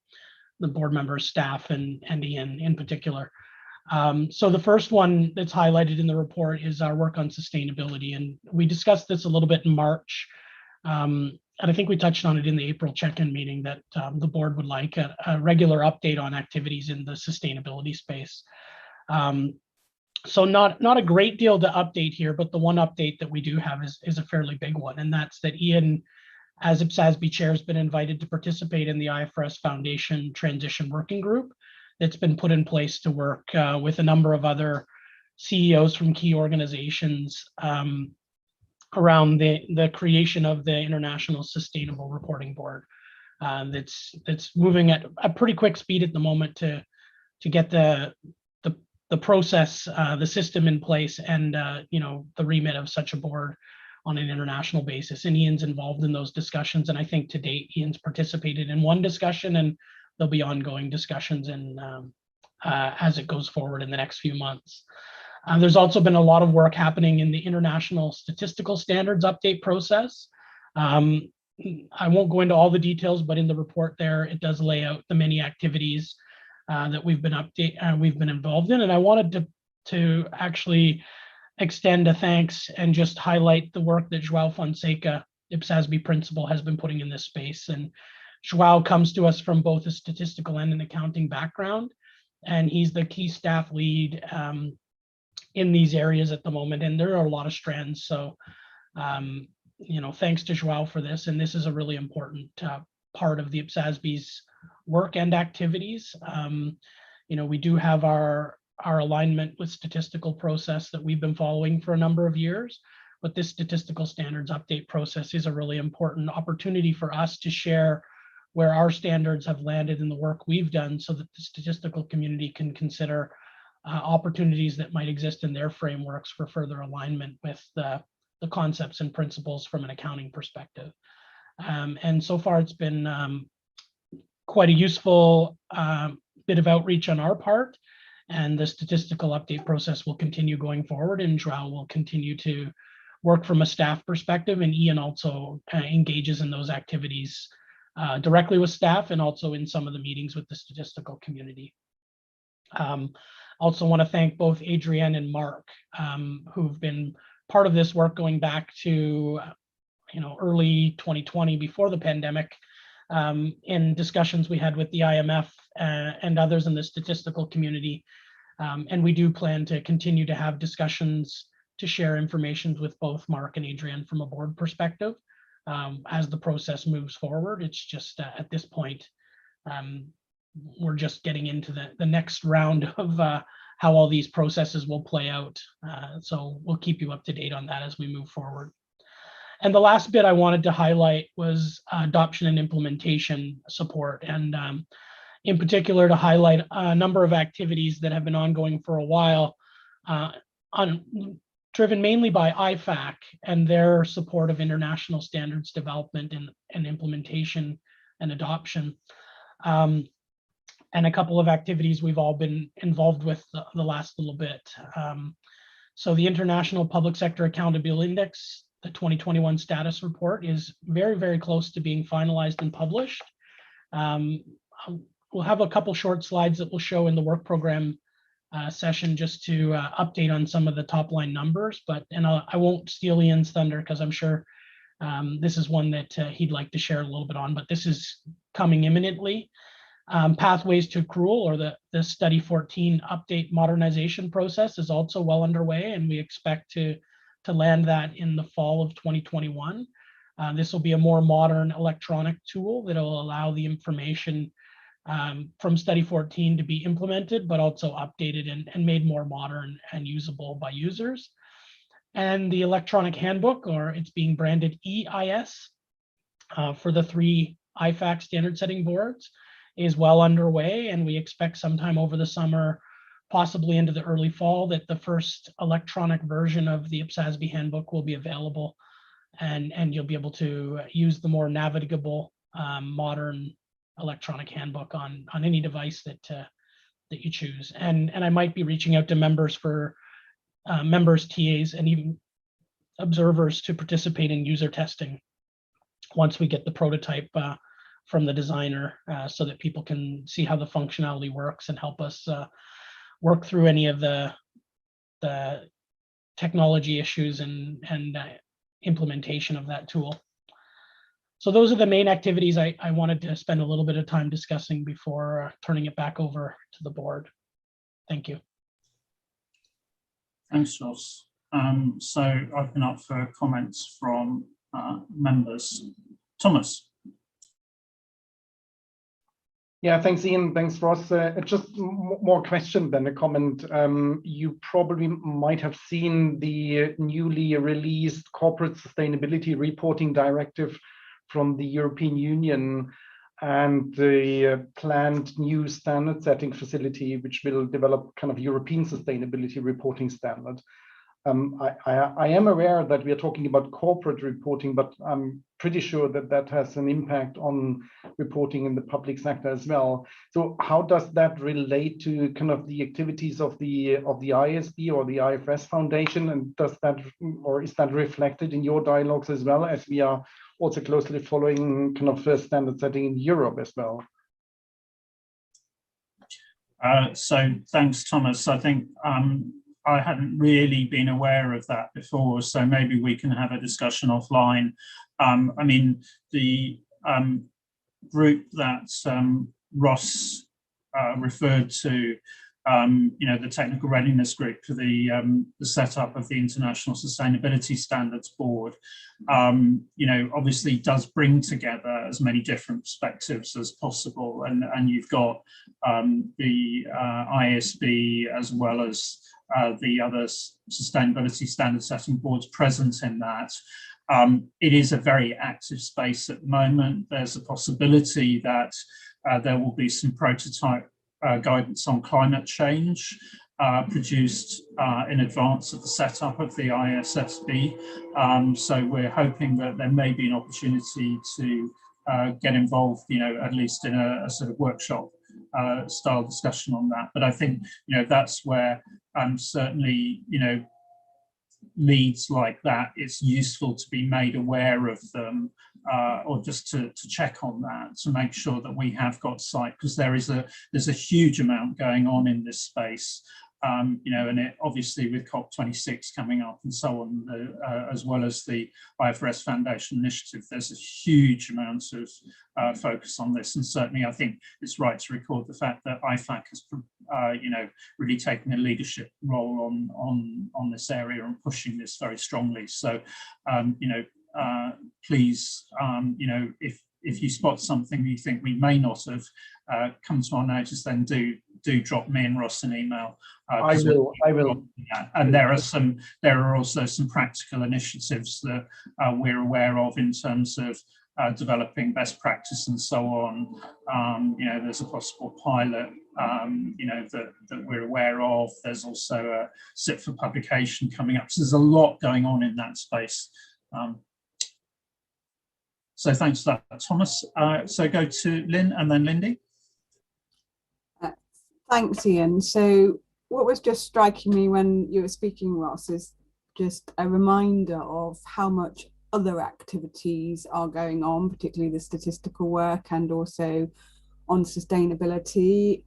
board members, staff, and Ian in particular. So the first one that's highlighted in the report is our work on sustainability, and we discussed this a little bit in March. And I think we touched on it in the April check-in meeting that the board would like a regular update on activities in the sustainability space. So not a great deal to update here, but the one update that we do have is a fairly big one, and that's that Ian, as IPSASB chair, has been invited to participate in the Ifrs Foundation Transition Working Group that's been put in place to work with a number of other CEOs from key organizations around the creation of the International Sustainable Reporting Board. That's moving at a pretty quick speed at the moment to get the process, the system in place, and the remit of such a board on an international basis. And Ian's involved in those discussions, and I think to date Ian's participated in one discussion, and there'll be ongoing discussions as it goes forward in the next few months. There's also been a lot of work happening in the International Statistical Standards update process. I won't go into all the details, but in the report there, it does lay out the many activities that we've been involved in. And I wanted to actually extend a thanks and just highlight the work that Joao Fonseca, IPSASB principal, has been putting in this space. And Joao comes to us from both a statistical and an accounting background, and he's the key staff lead in these areas at the moment, and there are a lot of strands. So, thanks to Joao for this, and this is a really important part of the IPSASB's work and activities. We do have our alignment with statistical process that we've been following for a number of years, but this statistical standards update process is a really important opportunity for us to share where our standards have landed in the work we've done, so that the statistical community can consider opportunities that might exist in their frameworks for further alignment with the concepts and principles from an accounting perspective. And so far it's been quite a useful bit of outreach on our part, and the statistical update process will continue going forward, and Joao will continue to work from a staff perspective, and Ian also engages in those activities directly with staff and also in some of the meetings with the statistical community. Also want to thank both Adrienne and Mark, who've been part of this work going back to early 2020, before the pandemic, in discussions we had with the IMF and others in the statistical community. And we do plan to continue to have discussions to share information with both Mark and Adrienne from a board perspective as the process moves forward. It's just at this point, we're just getting into the next round of how all these processes will play out. So we'll keep you up to date on that as we move forward. And the last bit I wanted to highlight was adoption and implementation support, and in particular to highlight a number of activities that have been ongoing for a while, driven mainly by IFAC and their support of international standards development and implementation and adoption. And a couple of activities we've all been involved with the last little bit. So the International Public Sector Accountability Index, the 2021 status report, is very, very close to being finalized and published. We'll have a couple short slides that we'll show in the work program session just to update on some of the top line numbers, and I won't steal Ian's thunder because I'm sure this is one that he'd like to share a little bit on, but this is coming imminently. Pathways to accrual, or the Study 14 update modernization process, is also well underway, and we expect to land that in the fall of 2021. This will be a more modern electronic tool that will allow the information from Study 14 to be implemented, but also updated and made more modern and usable by users. And the electronic handbook, or it's being branded EIS, for the 3 IFAC standard setting boards, is well underway, and we expect sometime over the summer, possibly into the early fall, that the first electronic version of the IPSASB handbook will be available, and you'll be able to use the more navigable, modern electronic handbook on any device that you choose. And I might be reaching out to members for members, TAs, and even observers to participate in user testing once we get the prototype from the designer, so that people can see how the functionality works and help us work through any of the technology issues and implementation of that tool. So those are the main activities I wanted to spend a little bit of time discussing before turning it back over to the board. Thank you. Thanks, Ross. So I've been up for comments from members. Thomas. Yeah, thanks, Ian. Thanks, Ross. Just more question than a comment. You probably might have seen the newly released Corporate Sustainability Reporting Directive from the European Union and the planned new standard setting facility, which will develop kind of European sustainability reporting standard. I am aware that we are talking about corporate reporting, but I'm pretty sure that that has an impact on reporting in the public sector as well. So how does that relate to kind of the activities of the ISB or the Ifrs Foundation, and does that, or is that reflected in your dialogues as well, as we are also closely following kind of standard setting in Europe as well? So thanks, Thomas. I think I hadn't really been aware of that before, so maybe we can have a discussion offline. I mean, the group that Ross referred to, you know, the technical readiness group for the setup of the International Sustainability Standards Board, you know, obviously does bring together as many different perspectives as possible, and you've got the ISB as well as the other sustainability standard setting boards present in that. It is a very active space at the moment. There's a possibility that there will be some prototype guidance on climate change produced in advance of the setup of the IPSASB. So we're hoping that there may be an opportunity to get involved, you know, at least in a sort of workshop style discussion on that. But I think, you know, that's where certainly, you know, leads like that, it's useful to be made aware of them, or just to check on that, to make sure that we have got sight, because there's a huge amount going on in this space, you know, and it obviously with COP26 coming up and so on, as well as the IFRS Foundation initiative, there's a huge amount of focus on this, and certainly I think it's right to record the fact that IFAC has, you know, really taken a leadership role on this area and pushing this very strongly. So, you know, please, you know, if if you spot something you think we may not have come to our notice, then do drop me and Ross an email. I will. And there are also some practical initiatives that we're aware of in terms of developing best practice and so on. There's a possible pilot, that we're aware of. There's also a sit for publication coming up. So there's a lot going on in that space. So thanks for that, Thomas. So go to Lynn and then Lindy. Thanks, Ian. So what was just striking me when you were speaking, Ross, is just a reminder of how much other activities are going on, particularly the statistical work and also on sustainability.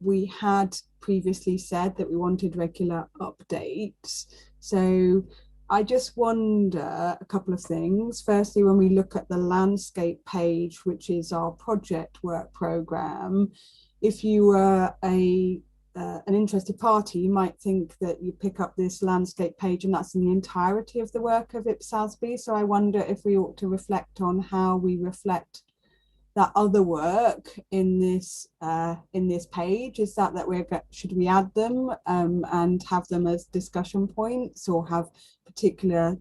We had previously said that we wanted regular updates. So I just wonder a couple of things. Firstly, when we look at the landscape page, which is our project work program, if you were an interested party, you might think that you pick up this landscape page and that's in the entirety of the work of IPSASB. So I wonder if we ought to reflect on how we reflect that other work in this page. Is that should we add them and have them as discussion points, or have particular,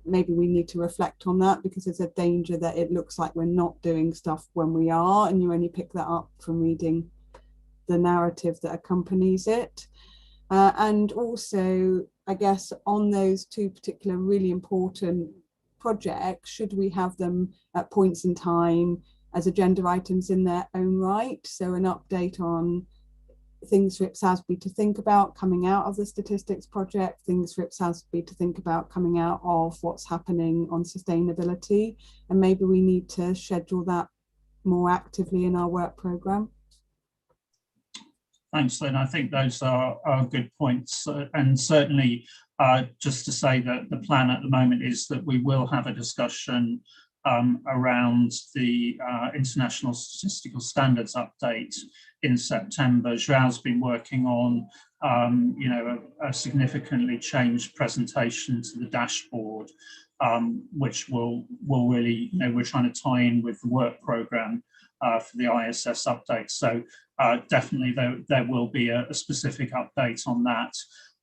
maybe we need to reflect on that, because there's a danger that it looks like we're not doing stuff when we are, and you only pick that up from reading the narrative that accompanies it. And also, I guess, on those two particular really important projects, should we have them at points in time as agenda items in their own right? So an update on things for IPSASB to think about coming out of the statistics project, things for IPSASB to think about coming out of what's happening on sustainability, and maybe we need to schedule that more actively in our work programme. Thanks, Lynn. I think those are good points. And certainly, just to say that the plan at the moment is that we will have a discussion around the International Statistical Standards update in September. Joao's been working on, a significantly changed presentation to the dashboard, which will really, we're trying to tie in with the work programme for the ISS update. So definitely there will be a specific update on that.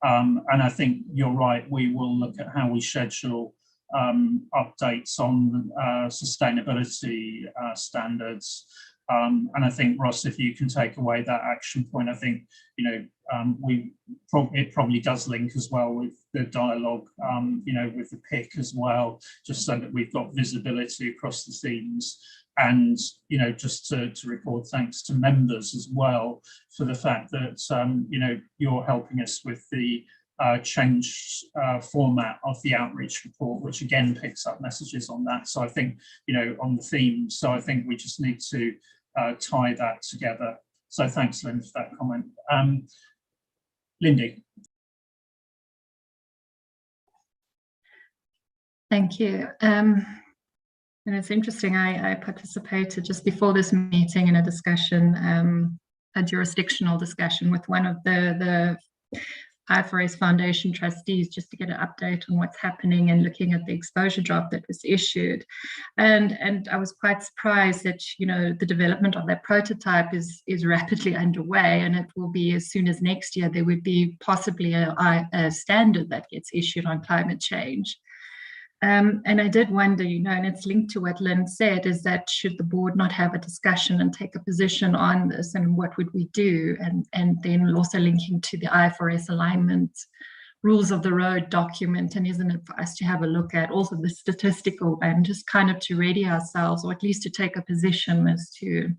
And I think you're right, we will look at how we schedule updates on sustainability standards. And I think, Ross, if you can take away that action point, I think, it probably does link as well with the dialogue, with the PIC as well, just so that we've got visibility across the themes. And, just to record thanks to members as well for the fact that, you're helping us with the changed format of the outreach report, which again picks up messages on that. So I think, on the theme. So I think we just need to tie that together. So thanks, Lynn, for that comment. Lindy. Thank you. And it's interesting, I participated just before this meeting in a discussion, a jurisdictional discussion with one of the Ifrs Foundation trustees, just to get an update on what's happening and looking at the exposure draft that was issued. And I was quite surprised that, the development of that prototype is rapidly underway, and it will be as soon as next year there would be possibly a standard that gets issued on climate change. And I did wonder, and it's linked to what Lynn said, is that should the board not have a discussion and take a position on this, and what would we do? And then also linking to the IFRS alignment rules of the road document, and isn't it for us to have a look at also the statistical and just kind of to ready ourselves, or at least to take a position as to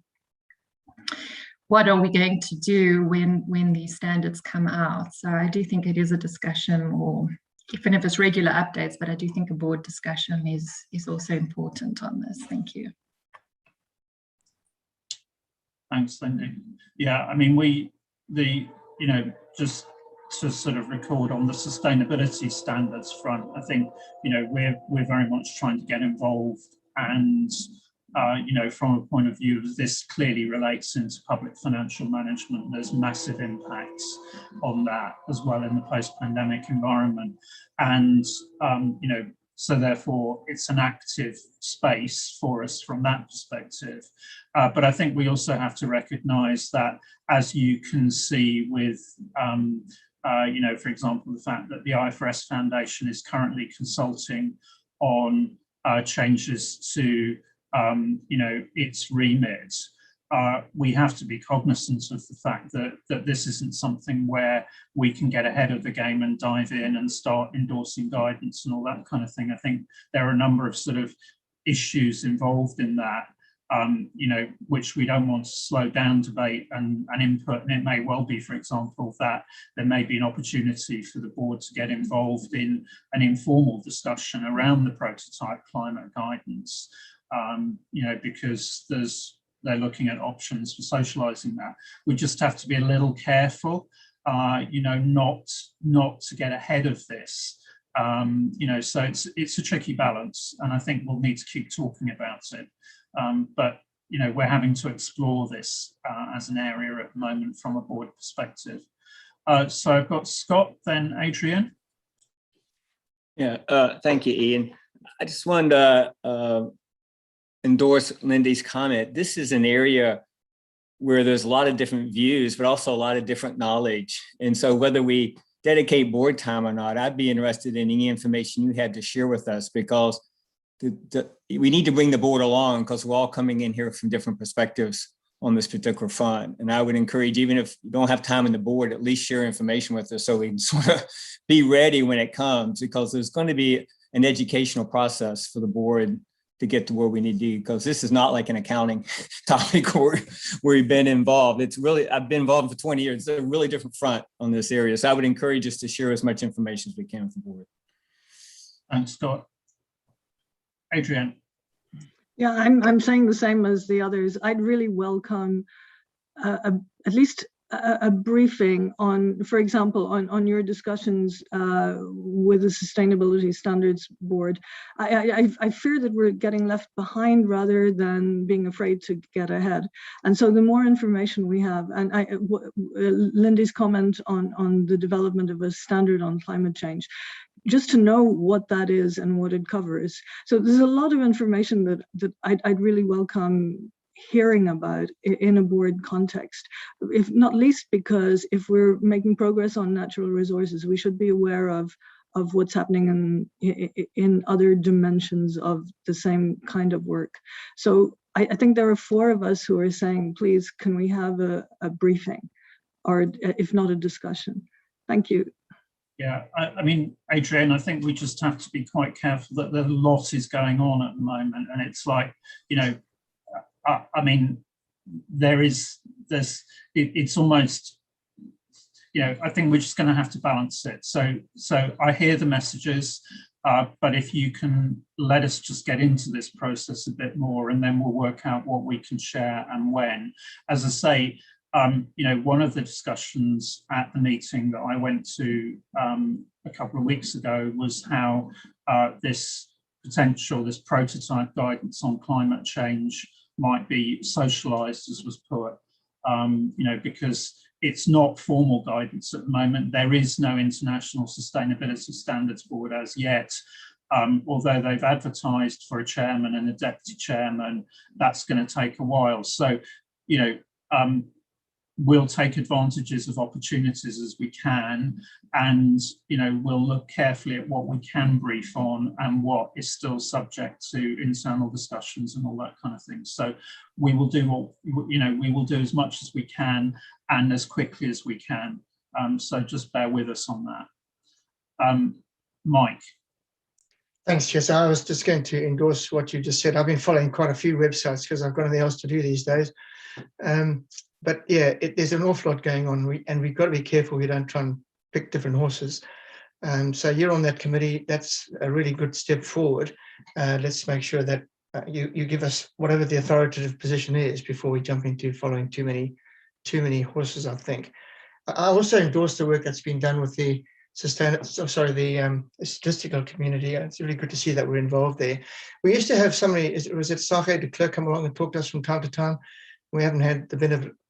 what are we going to do when these standards come out. So I do think it is a discussion, or even if it's regular updates, but I do think a board discussion is also important on this. Thank you. Thanks, Lindy. Yeah, I mean, just to sort of record on the sustainability standards front, I think, we're very much trying to get involved, and, from a point of view, this clearly relates into public financial management. There's massive impacts on that as well in the post-pandemic environment. And, So therefore, it's an active space for us from that perspective. But I think we also have to recognise that, as you can see with, you know, for example, the fact that the Ifrs Foundation is currently consulting on changes to, you know, its remit. We have to be cognizant of the fact that this isn't something where we can get ahead of the game and dive in and start endorsing guidance and all that kind of thing. I think there are a number of sort of issues involved in that, you know, which we don't want to slow down debate and input. And it may well be, for example, that there may be an opportunity for the board to get involved in an informal discussion around the prototype climate guidance, you know, because they're looking at options for socializing that. We just have to be a little careful, you know, not to get ahead of this. You know, so it's a tricky balance, and I think we'll need to keep talking about it. But, you know, we're having to explore this as an area at the moment from a board perspective. So I've got Scott, then Adrian. Yeah, thank you, Ian. I just wanted to endorse Lindy's comment. This is an area where there's a lot of different views, but also a lot of different knowledge. And so whether we dedicate board time or not, I'd be interested in any information you had to share with us, because we need to bring the board along, because we're all coming in here from different perspectives on this particular fund. And I would encourage, even if you don't have time in the board, at least share information with us so we can sort of be ready when it comes, because there's going to be an educational process for the board to get to where we need to be, because this is not like an accounting topic where we've been involved. It's really, I've been involved for 20 years. It's a really different front on this area. So I would encourage us to share as much information as we can with the board. Thanks, Scott. Adrian. Yeah, I'm saying the same as the others. I'd really welcome at least a briefing on, for example, on your discussions with the Sustainability Standards Board. I fear that we're getting left behind rather than being afraid to get ahead. And so the more information we have, and Lindy's comment on the development of a standard on climate change, just to know what that is and what it covers. So there's a lot of information that I'd really welcome hearing about in a board context, if not least because if we're making progress on natural resources, we should be aware of what's happening in other dimensions of the same kind of work. So I think there are 4 of us who are saying, please, can we have a briefing, or if not a discussion? Thank you. Yeah, I mean, Adrian, I think we just have to be quite careful that a lot is going on at the moment, and it's like, you know, I mean, it's almost, you know, I think we're just going to have to balance it. So I hear the messages, but if you can let us just get into this process a bit more, and then we'll work out what we can share and when. As I say, you know, one of the discussions at the meeting that I went to a couple of weeks ago was how this prototype guidance on climate change might be socialized, as was put, you know, because it's not formal guidance at the moment. There is no International Sustainability Standards Board as yet, although they've advertised for a chairman and a deputy chairman. That's going to take a while. So, you know, we'll take advantages of opportunities as we can, and, you know, we'll look carefully at what we can brief on and what is still subject to internal discussions and all that kind of thing. So we will do what, you know, we will do as much as we can and as quickly as we can. So just bear with us on that. Mike. Thanks, Jess. I was just going to endorse what you just said. I've been following quite a few websites because I've got nothing else to do these days. But yeah, there's an awful lot going on, and we've got to be careful we don't try and pick different horses. So you're on that committee. That's a really good step forward. Let's make sure that you give us whatever the authoritative position is before we jump into following too many horses, I think. I also endorse the work that's been done with the statistical community. It's really good to see that we're involved there. We used to have somebody, was it Sache de Klerk, come along and talk to us from time to time. We haven't had the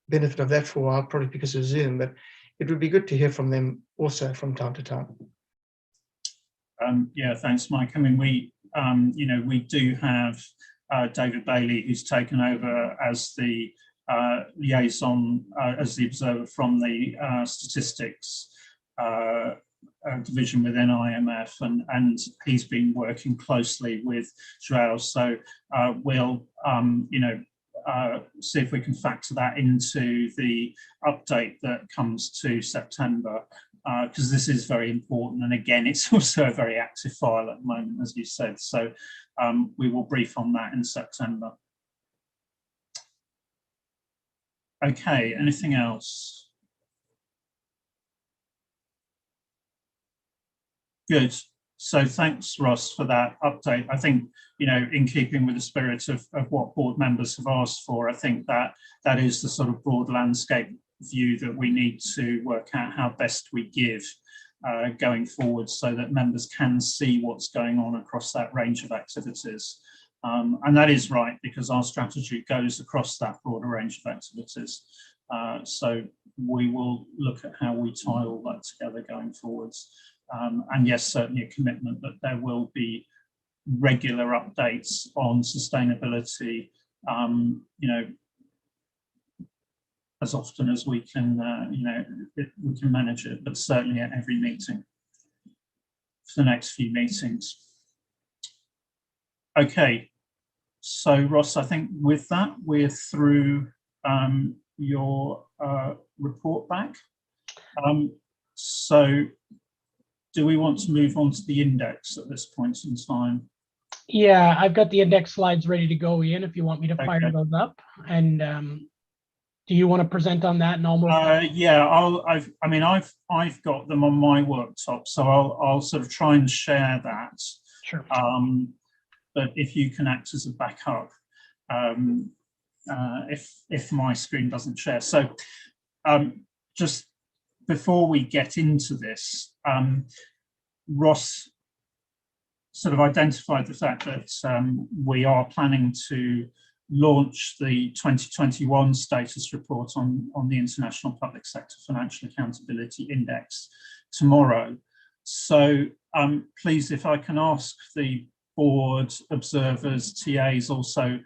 benefit of that for a while, probably because of Zoom, but it would be good to hear from them also from time to time. Yeah, thanks, Mike. I mean, we do have David Bailey, who's taken over as the liaison, as the observer from the statistics division within IMF, and he's been working closely with Joao. So we'll, see if we can factor that into the update that comes to September, because this is very important. And again, it's also a very active file at the moment, as you said. So we will brief on that in September. Okay, anything else? Good. So thanks, Ross, for that update. I think, in keeping with the spirit of what board members have asked for, I think that is the sort of broad landscape view that we need to work out how best we give going forward, so that members can see what's going on across that range of activities. And that is right, because our strategy goes across that broader range of activities. So we will look at how we tie all that together going forwards. And yes, certainly a commitment that there will be regular updates on sustainability, as often as we can, we can manage it, but certainly at every meeting for the next few meetings. Okay, so Ross, I think with that, we're through your report back. So do we want to move on to the index at this point in time? Yeah, I've got the index slides ready to go, Ian, if you want me to fire those up. And do you want to present on that? And almost yeah, I've got them on my worktop, so I'll sort of try and share that. Sure. But if you can act as a backup, if my screen doesn't share. So just before we get into this, Ross sort of identified the fact that we are planning to launch the 2021 status report on the International Public Sector Financial Accountability Index tomorrow. So please, if I can ask the board, observers, TAs, also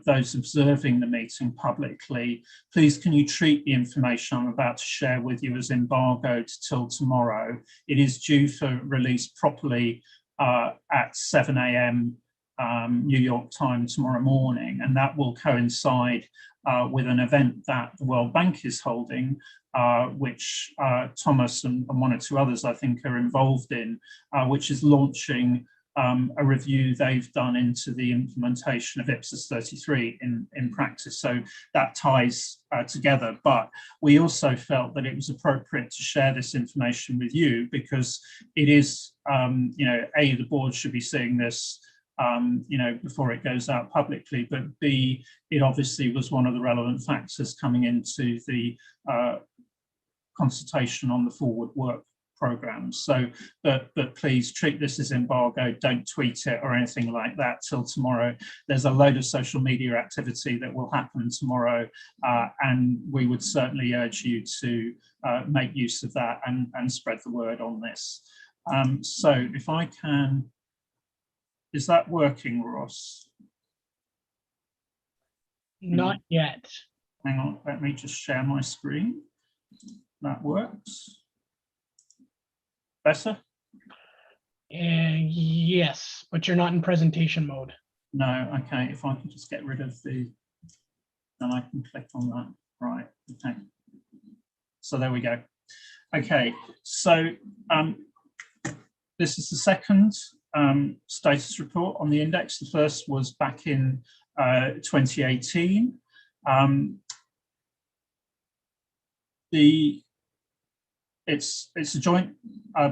those observing the meeting publicly, please can you treat the information I'm about to share with you as embargoed till tomorrow. It is due for release properly at 7 AM New York time tomorrow morning, and that will coincide with an event that the World Bank is holding, which Thomas and one or two others I think are involved in, which is launching a review they've done into the implementation of IPSASB 33 in practice. So that ties together, but we also felt that it was appropriate to share this information with you because it is, A, the board should be seeing this before it goes out publicly, but B, it obviously was one of the relevant factors coming into the consultation on the forward work program. So, but please treat this as embargo, don't tweet it or anything like that till tomorrow. There's a load of social media activity that will happen tomorrow, and we would certainly urge you to make use of that and spread the word on this. So if I can, is that working, Ross? not yet. Hang on, let me just share my screen. That works. Better? Yes, but you're not in presentation mode. No, okay, if I can just get rid of the, then I can click on that. Right, okay. So there we go. Okay, so this is the second status report on the index. The first was back in 2018. It's a joint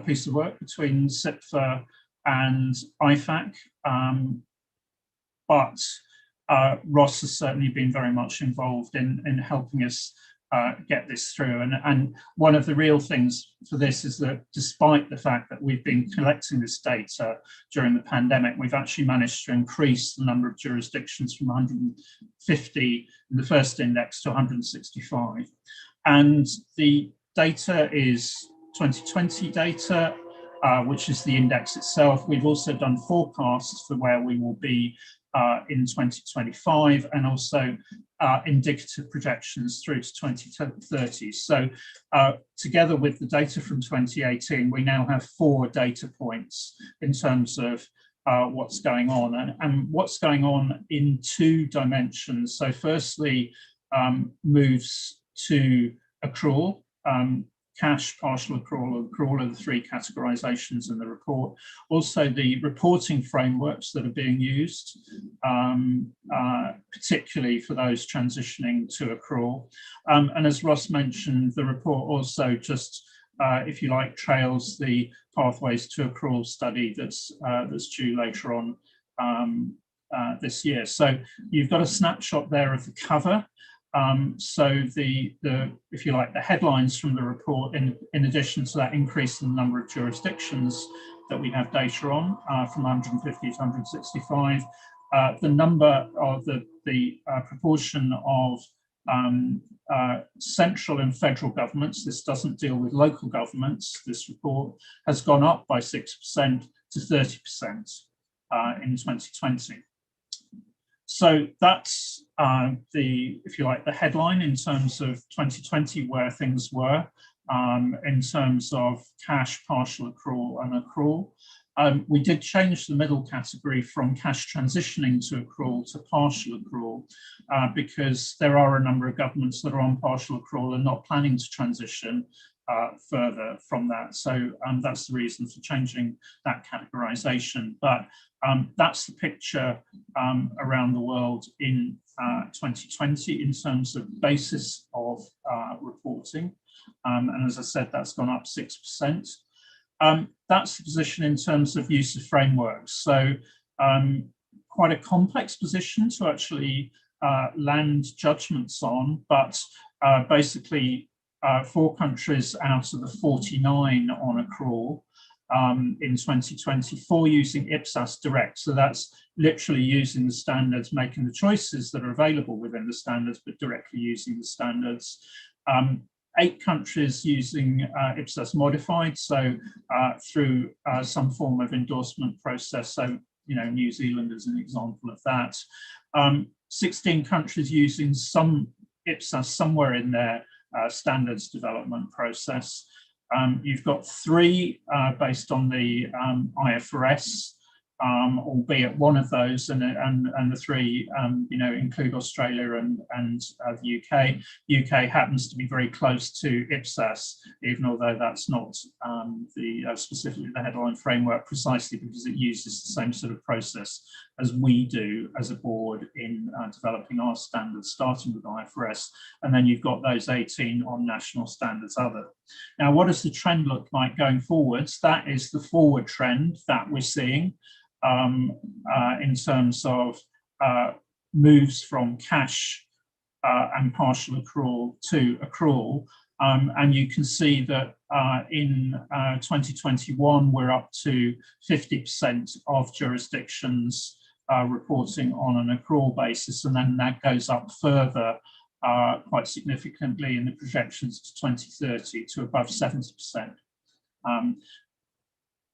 piece of work between SIPFA and IFAC, but Ross has certainly been very much involved in helping us get this through. And one of the real things for this is that despite the fact that we've been collecting this data during the pandemic, we've actually managed to increase the number of jurisdictions from 150 in the first index to 165. And the data is 2020 data. which is the index itself. We've also done forecasts for where we will be in 2025, and also indicative projections through to 2030. So together with the data from 2018, we now have 4 data points in terms of what's going on, and what's going on in 2 dimensions. So firstly, moves to accrual, cash, partial accrual, accrual are the 3 categorizations in the report. Also the reporting frameworks that are being used, particularly for those transitioning to accrual. And as Ross mentioned, the report also just, if you like, trails the pathways to accrual study that's due later on this year. So you've got a snapshot there of the cover. So the if you like, the headlines from the report, in addition to that increase in the number of jurisdictions that we have data on, from 150 to 165, the number of the proportion of central and federal governments, this doesn't deal with local governments, this report has gone up by 6% to 30% in 2020. So that's if you like, the headline in terms of 2020, where things were in terms of cash, partial accrual and accrual. We did change the middle category from cash transitioning to accrual to partial accrual because there are a number of governments that are on partial accrual and not planning to transition further from that. So that's the reason for changing that categorization. But that's the picture around the world in 2020 in terms of basis of reporting. And as I said, that's gone up 6%. That's the position in terms of use of frameworks. So quite a complex position to actually land judgments on, but basically 4 countries out of the 49 on accrual in 2024 using IPSAS direct. So that's literally using the standards, making the choices that are available within the standards, but directly using the standards. 8 countries using IPSAS modified, so through some form of endorsement process. So, you know, New Zealand is an example of that. 16 countries using some IPSAS somewhere in their standards development process. You've got 3 based on the Ifrs, albeit one of those, and the 3 you know, include Australia and the UK. UK happens to be very close to IPSAS, even although that's not specifically the headline framework, precisely because it uses the same sort of process as we do as a board in developing our standards, starting with Ifrs, and then you've got those 18 on national standards other. Now, what does the trend look like going forwards? That is the forward trend that we're seeing in terms of moves from cash and partial accrual to accrual. And you can see that in 2021, we're up to 50% of jurisdictions reporting on an accrual basis, and then that goes up further quite significantly in the projections to 2030 to above 70%.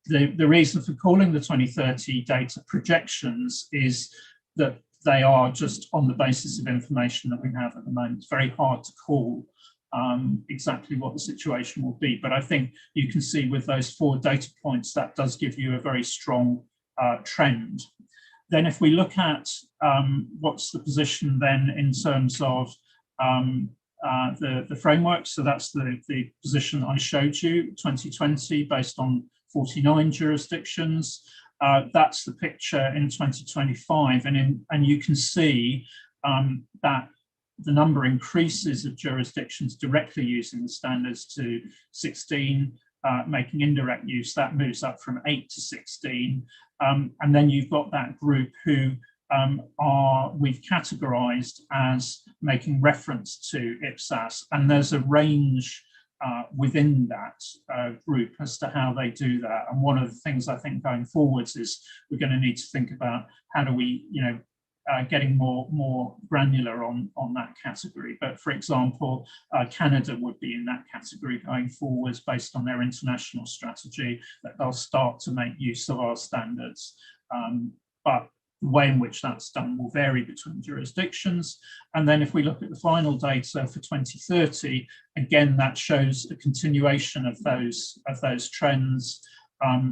The reason for calling the 2030 data projections is that they are just on the basis of information that we have at the moment. It's very hard to call exactly what the situation will be, but I think you can see with those 4 data points that does give you a very strong trend. Then if we look at what's the position then in terms of the framework, so that's the position I showed you, 2020 based on 49 jurisdictions. That's the picture in 2025, and you can see that the number increases of jurisdictions directly using the standards to 16, making indirect use, that moves up from 8 to 16. And then you've got that group who we've categorized as making reference to IPSAS, and there's a range within that group as to how they do that. And one of the things I think going forwards is we're going to need to think about how do we, you know, getting more granular on that category. But for example, Canada would be in that category going forwards based on their international strategy, that they'll start to make use of our standards. But the way in which that's done will vary between jurisdictions. And then if we look at the final data for 2030, again, that shows a continuation of those trends.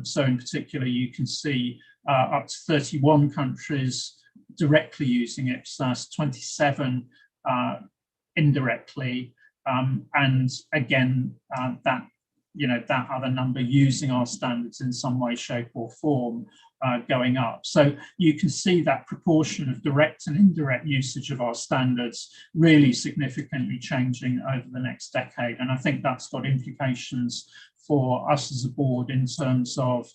So in particular, you can see up to 31 countries directly using IPSAS, 27 indirectly, and again, that other number using our standards in some way, shape or form going up. So you can see that proportion of direct and indirect usage of our standards really significantly changing over the next decade. And I think that's got implications for us as a board in terms of,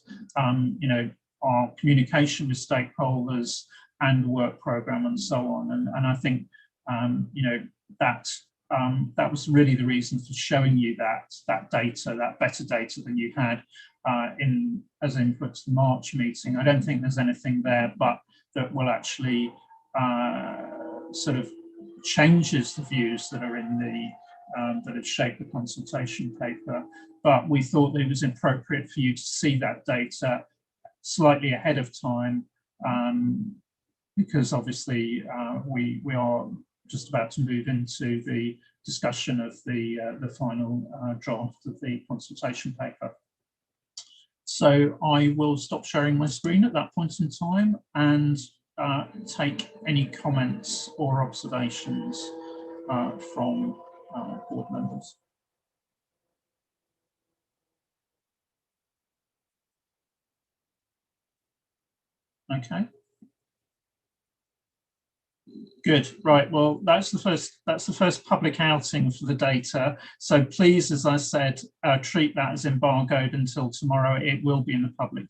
our communication with stakeholders and work program and so on. And I think, that was really the reason for showing you that data, that better data than you had as input to the March meeting. I don't think there's anything there, but that will actually sort of changes the views that are in the that have shaped the consultation paper. But we thought that it was appropriate for you to see that data slightly ahead of time, because obviously we are just about to move into the discussion of the final draft of the consultation paper. So I will stop sharing my screen at that point in time and take any comments or observations from board members. Okay. Good. Right. Well, that's the first public outing for the data. So please, as I said, treat that as embargoed until tomorrow. It will be in the public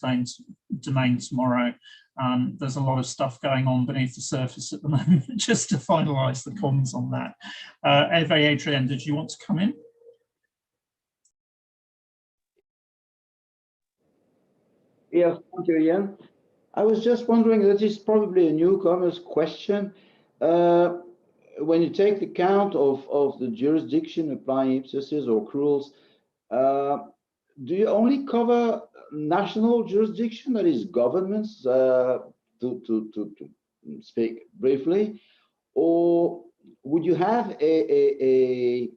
domain tomorrow. There's a lot of stuff going on beneath the surface at the moment, just to finalise the comms on that. Adrian, did you want to come in? Yes, thank you, Ian. I was just wondering, that is probably a newcomer's question. When you take the count of the jurisdiction applying IPSASs or accruals, do you only cover national jurisdiction, that is governments, to speak briefly, or would you have a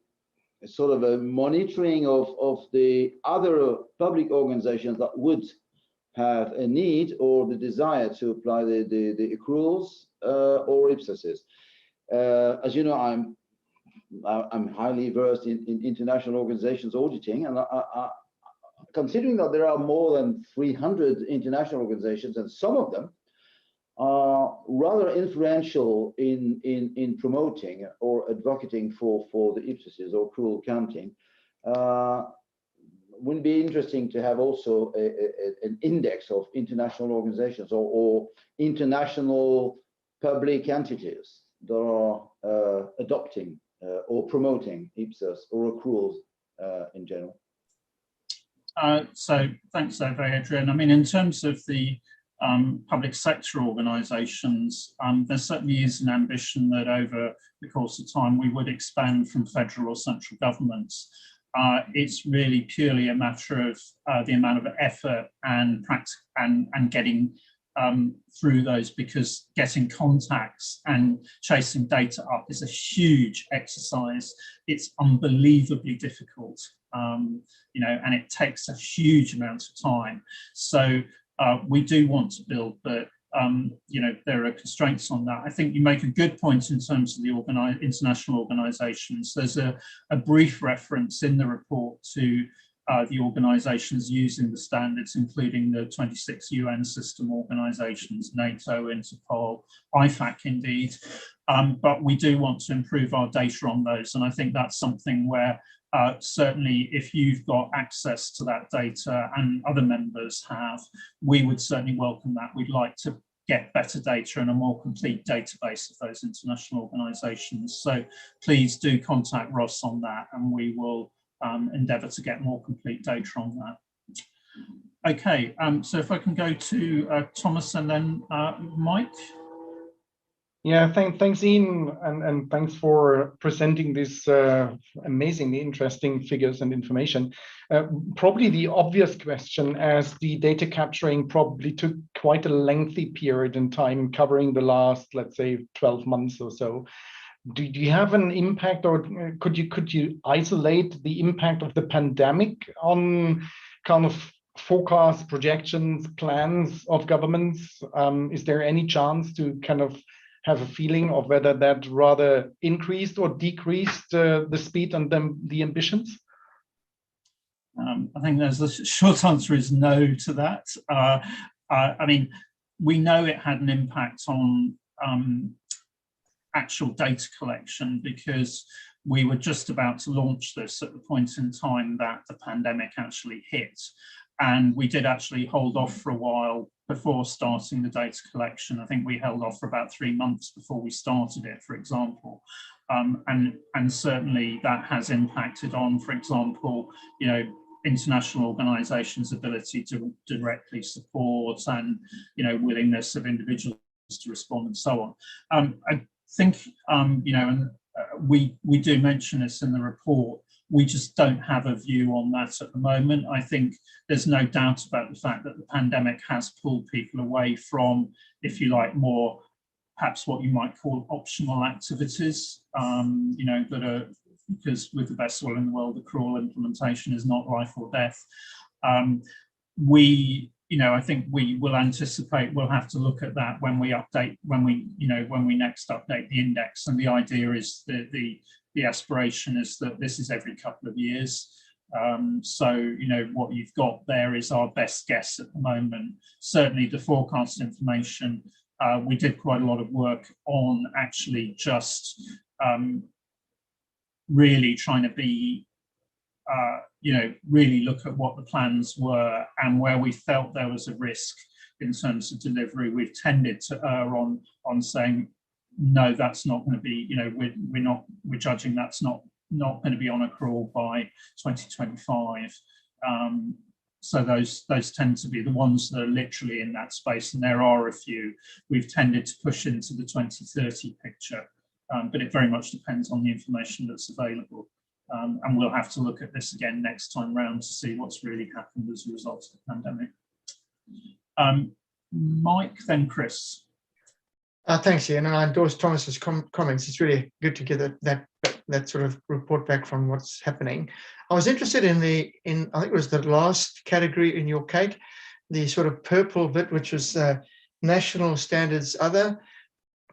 sort of a monitoring of the other public organizations that would have a need or the desire to apply the accruals or IPSASs? As you know, I'm highly versed in international organizations auditing, and considering that there are more than 300 international organizations, and some of them are rather influential in promoting or advocating for the IPSASs or accrual accounting, would be interesting to have also an index of international organizations or international public entities that are adopting or promoting IPSAS or accruals in general. So thanks, Adrian. I mean, in terms of the public sector organisations, there certainly is an ambition that over the course of time we would expand from federal or central governments. It's really purely a matter of the amount of effort and practice and getting through those, because getting contacts and chasing data up is a huge exercise. It's unbelievably difficult, and it takes a huge amount of time. So we do want to build, but there are constraints on that. I think you make a good point in terms of the international organisations. There's a brief reference in the report to the organisations using the standards, including the 26 UN system organisations, NATO, Interpol, IFAC indeed. But we do want to improve our data on those. And I think that's something where certainly if you've got access to that data and other members have, we would certainly welcome that. We'd like to get better data and a more complete database of those international organisations. So please do contact Ross on that, and we will endeavour to get more complete data on that. Okay, so if I can go to Thomas and then Mike. Yeah, thanks, Ian, and thanks for presenting this amazingly interesting figures and information. Probably the obvious question, as the data capturing probably took quite a lengthy period in time, covering the last, let's say, 12 months or so. Do you have an impact, or could you isolate the impact of the pandemic on kind of forecasts, projections, plans of governments? Is there any chance to kind of have a feeling of whether that rather increased or decreased the speed and the ambitions? I think there's the short answer is no to that. I mean, we know it had an impact on actual data collection because we were just about to launch this at the point in time that the pandemic actually hit. And we did actually hold off for a while before starting the data collection. I think we held off for about 3 months before we started it, for example. And certainly that has impacted on, for example, you know, international organizations' ability to directly support and, you know, willingness of individuals to respond and so on. I think, you know, and we do mention this in the report, we just don't have a view on that at the moment. I think there's no doubt about the fact that the pandemic has pulled people away from, if you like, more perhaps what you might call optional activities, you know, that are, because with the best will in the world, the cruel implementation is not life or death. You know, I think we will anticipate, we'll have to look at that when we update, when we next update the index. And the idea is that the aspiration is that this is every couple of years. So, you know, what you've got there is our best guess at the moment. Certainly the forecast information, we did quite a lot of work on actually just really trying to be, you know, really look at what the plans were and where we felt there was a risk in terms of delivery. We've tended to err on saying, no, that's not going to be, you know, we're judging that's not going to be on accrual by 2025. So those tend to be the ones that are literally in that space, and there are a few. We've tended to push into the 2030 picture, but it very much depends on the information that's available. And we'll have to look at this again next time round to see what's really happened as a result of the pandemic. Mike, then Chris. Thanks, Ian, and I endorse Thomas's comments. It's really good to get that sort of report back from what's happening. I was interested in I think it was the last category in your cake, the sort of purple bit, which was national standards other,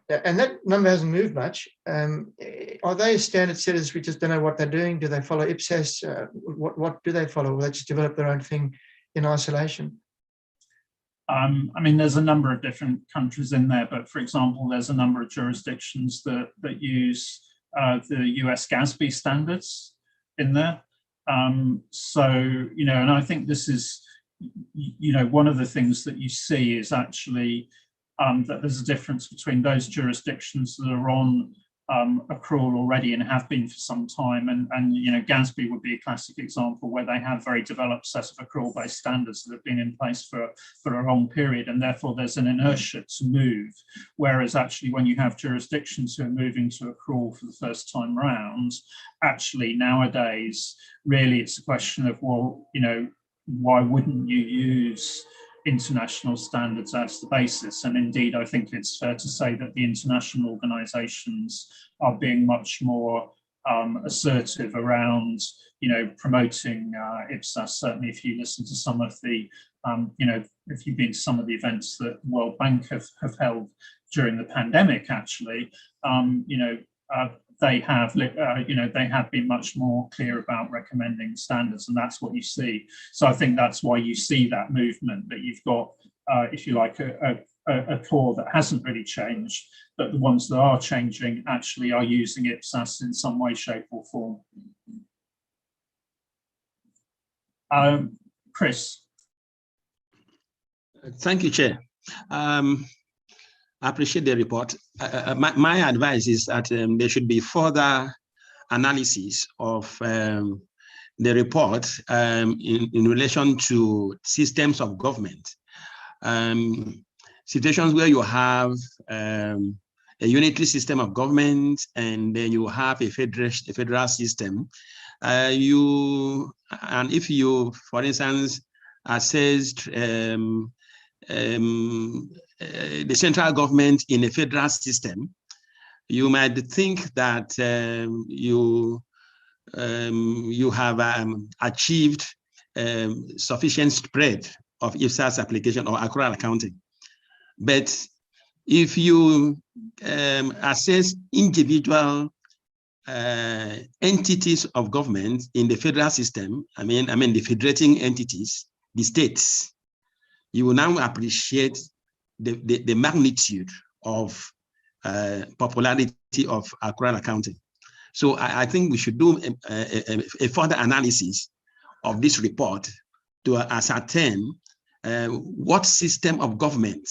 and that number hasn't moved much. Are they standard setters? We just don't know what they're doing. Do they follow IPSASB? What do they follow? Will they just develop their own thing in isolation? I mean, there's a number of different countries in there, but for example, there's a number of jurisdictions that use the US GASB standards in there. So, you know, and I think this is, you know, one of the things that you see is actually that there's a difference between those jurisdictions that are on accrual already and have been for some time, and you know, GASB would be a classic example where they have very developed set of accrual-based standards that have been in place for a long period, and therefore there's an inertia to move. Whereas actually, when you have jurisdictions who are moving to accrual for the first time round, actually nowadays, really it's a question of, well, you know, why wouldn't you use international standards as the basis? And indeed, I think it's fair to say that the international organizations are being much more assertive around, you know, promoting IPSAS. Certainly, if you listen to some of the, you know, if you've been to some of the events that World Bank have held during the pandemic, actually, you know, they have, you know, they have been much more clear about recommending standards, and that's what you see. So I think that's why you see that movement, that you've got, if you like, a core that hasn't really changed, but the ones that are changing actually are using IPSAS in some way, shape or form. Chris. Thank you, Chair. I appreciate the report. My advice is that there should be further analysis of the report in relation to systems of government. Situations where you have a unitary system of government, and then you have a federal system. And if you, for instance, assessed the central government in a federal system, you might think that you have achieved sufficient spread of IPSAS application or accrual accounting. But if you assess individual entities of government in the federal system, I mean the federating entities, the states, you will now appreciate the magnitude of popularity of accrual accounting. So I think we should do a further analysis of this report to ascertain what system of government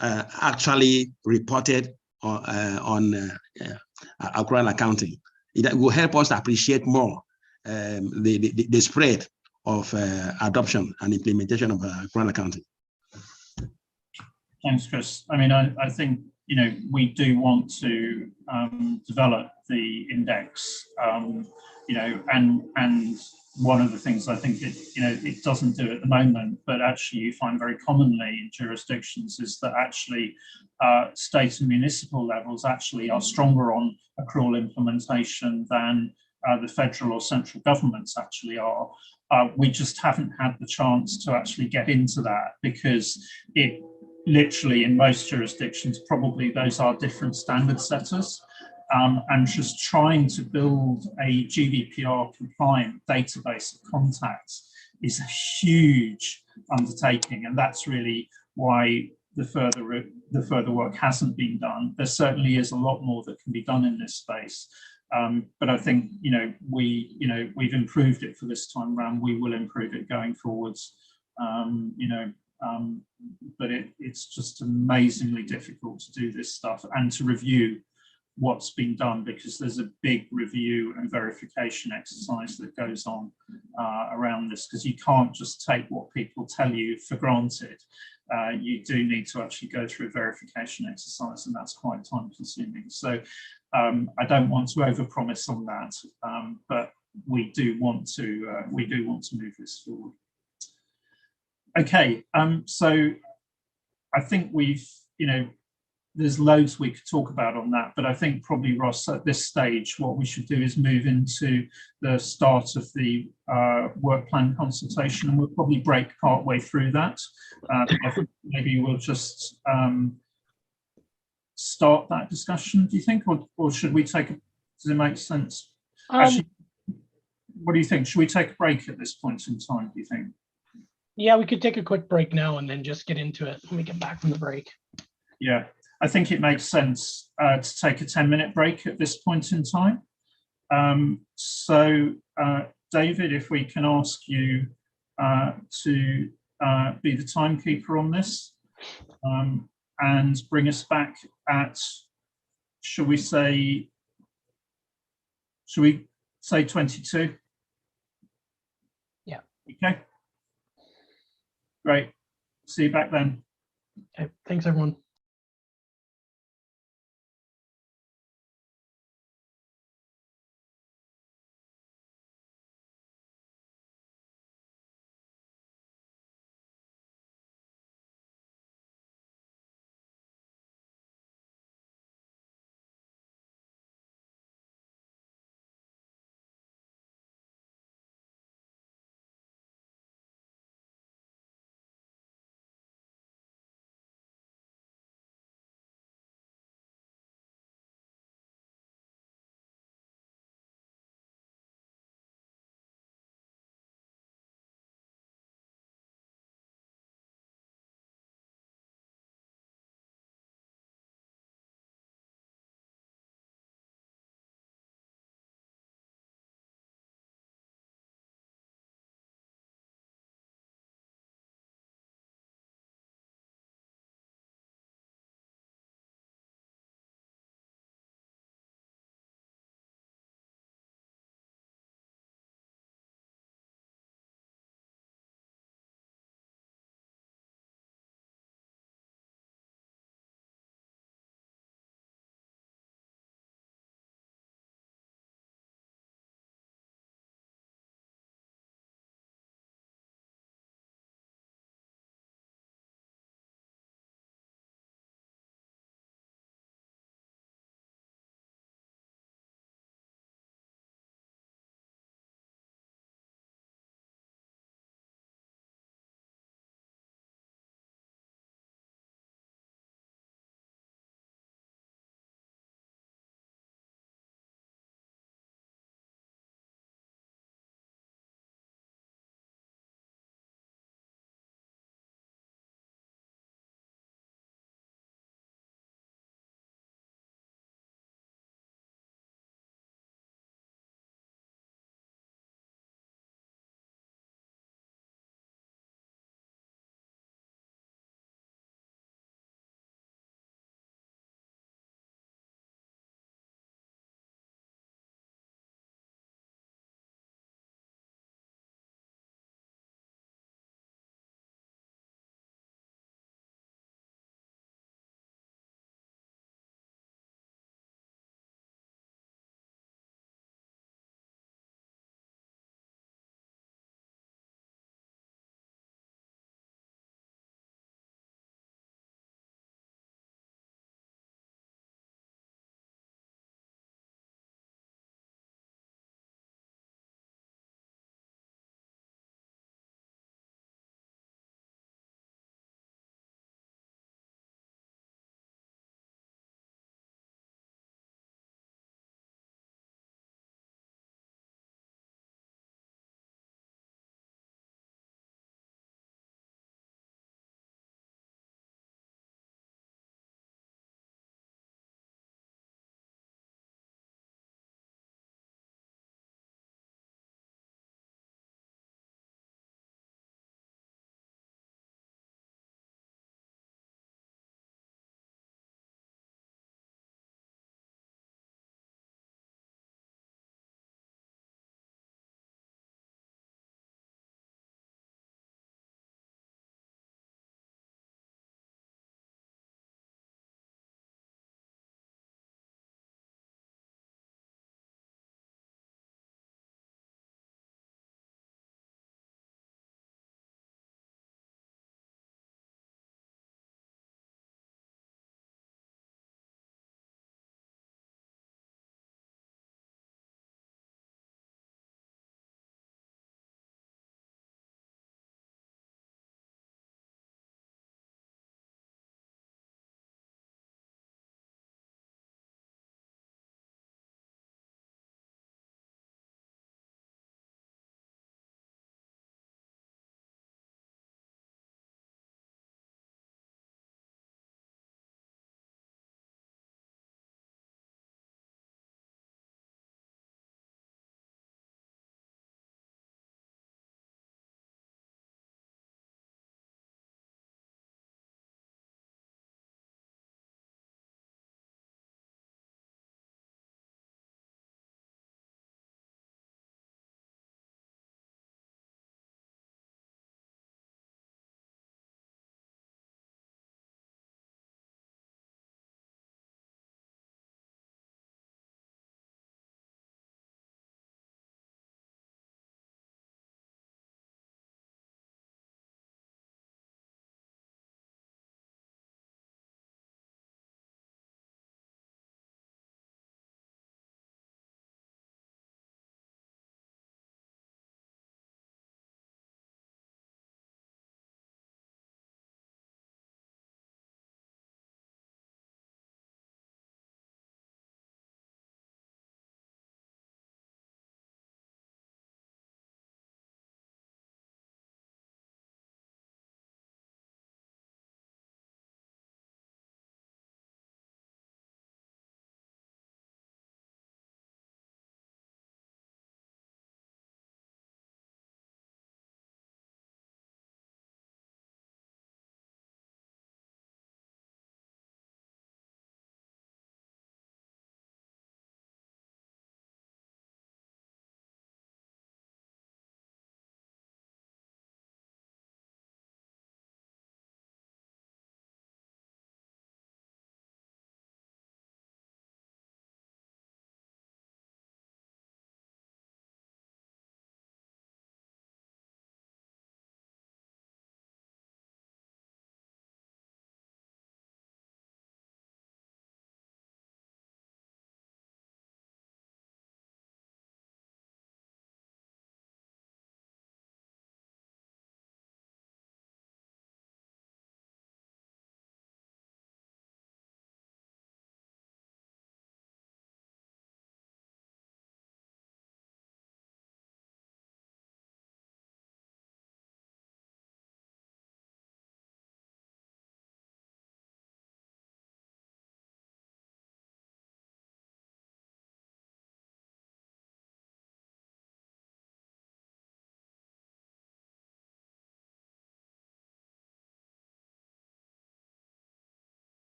actually reported on accrual accounting. It will help us appreciate more the spread of adoption and implementation of accrual accounting. Thanks, Chris. I mean, I think, you know, we do want to develop the index, you know, and one of the things I think it doesn't do at the moment, but actually you find very commonly in jurisdictions is that actually state and municipal levels actually are stronger on accrual implementation than the federal or central governments actually are. We just haven't had the chance to actually get into that because it literally in most jurisdictions, probably those are different standard setters. And just trying to build a GDPR compliant database of contacts is a huge undertaking. And that's really why the further work hasn't been done. There certainly is a lot more that can be done in this space. But I think, we've improved it for this time around. We will improve it going forwards. But it's just amazingly difficult to do this stuff and to review what's been done, because there's a big review and verification exercise that goes on around this, because you can't just take what people tell you for granted. You do need to actually go through a verification exercise, and that's quite time consuming. So I don't want to overpromise on that, but we do want to move this forward. Okay, so I think we've, there's loads we could talk about on that, but I think probably, Ross, at this stage, what we should do is move into the start of the work plan consultation, and we'll probably break part way through that. I think maybe we'll just start that discussion, do you think, or should we take does it make sense? Actually, what do you think? Should we take a break at this point in time, do you think? Yeah, we could take a quick break now and then just get into it when we get back from the break. Yeah, I think it makes sense to take a 10-minute break at this point in time. David, if we can ask you to be the timekeeper on this and bring us back at, should we say 22? Yeah. Okay. Great. See you back then. Okay. Thanks, everyone.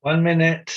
1 minute.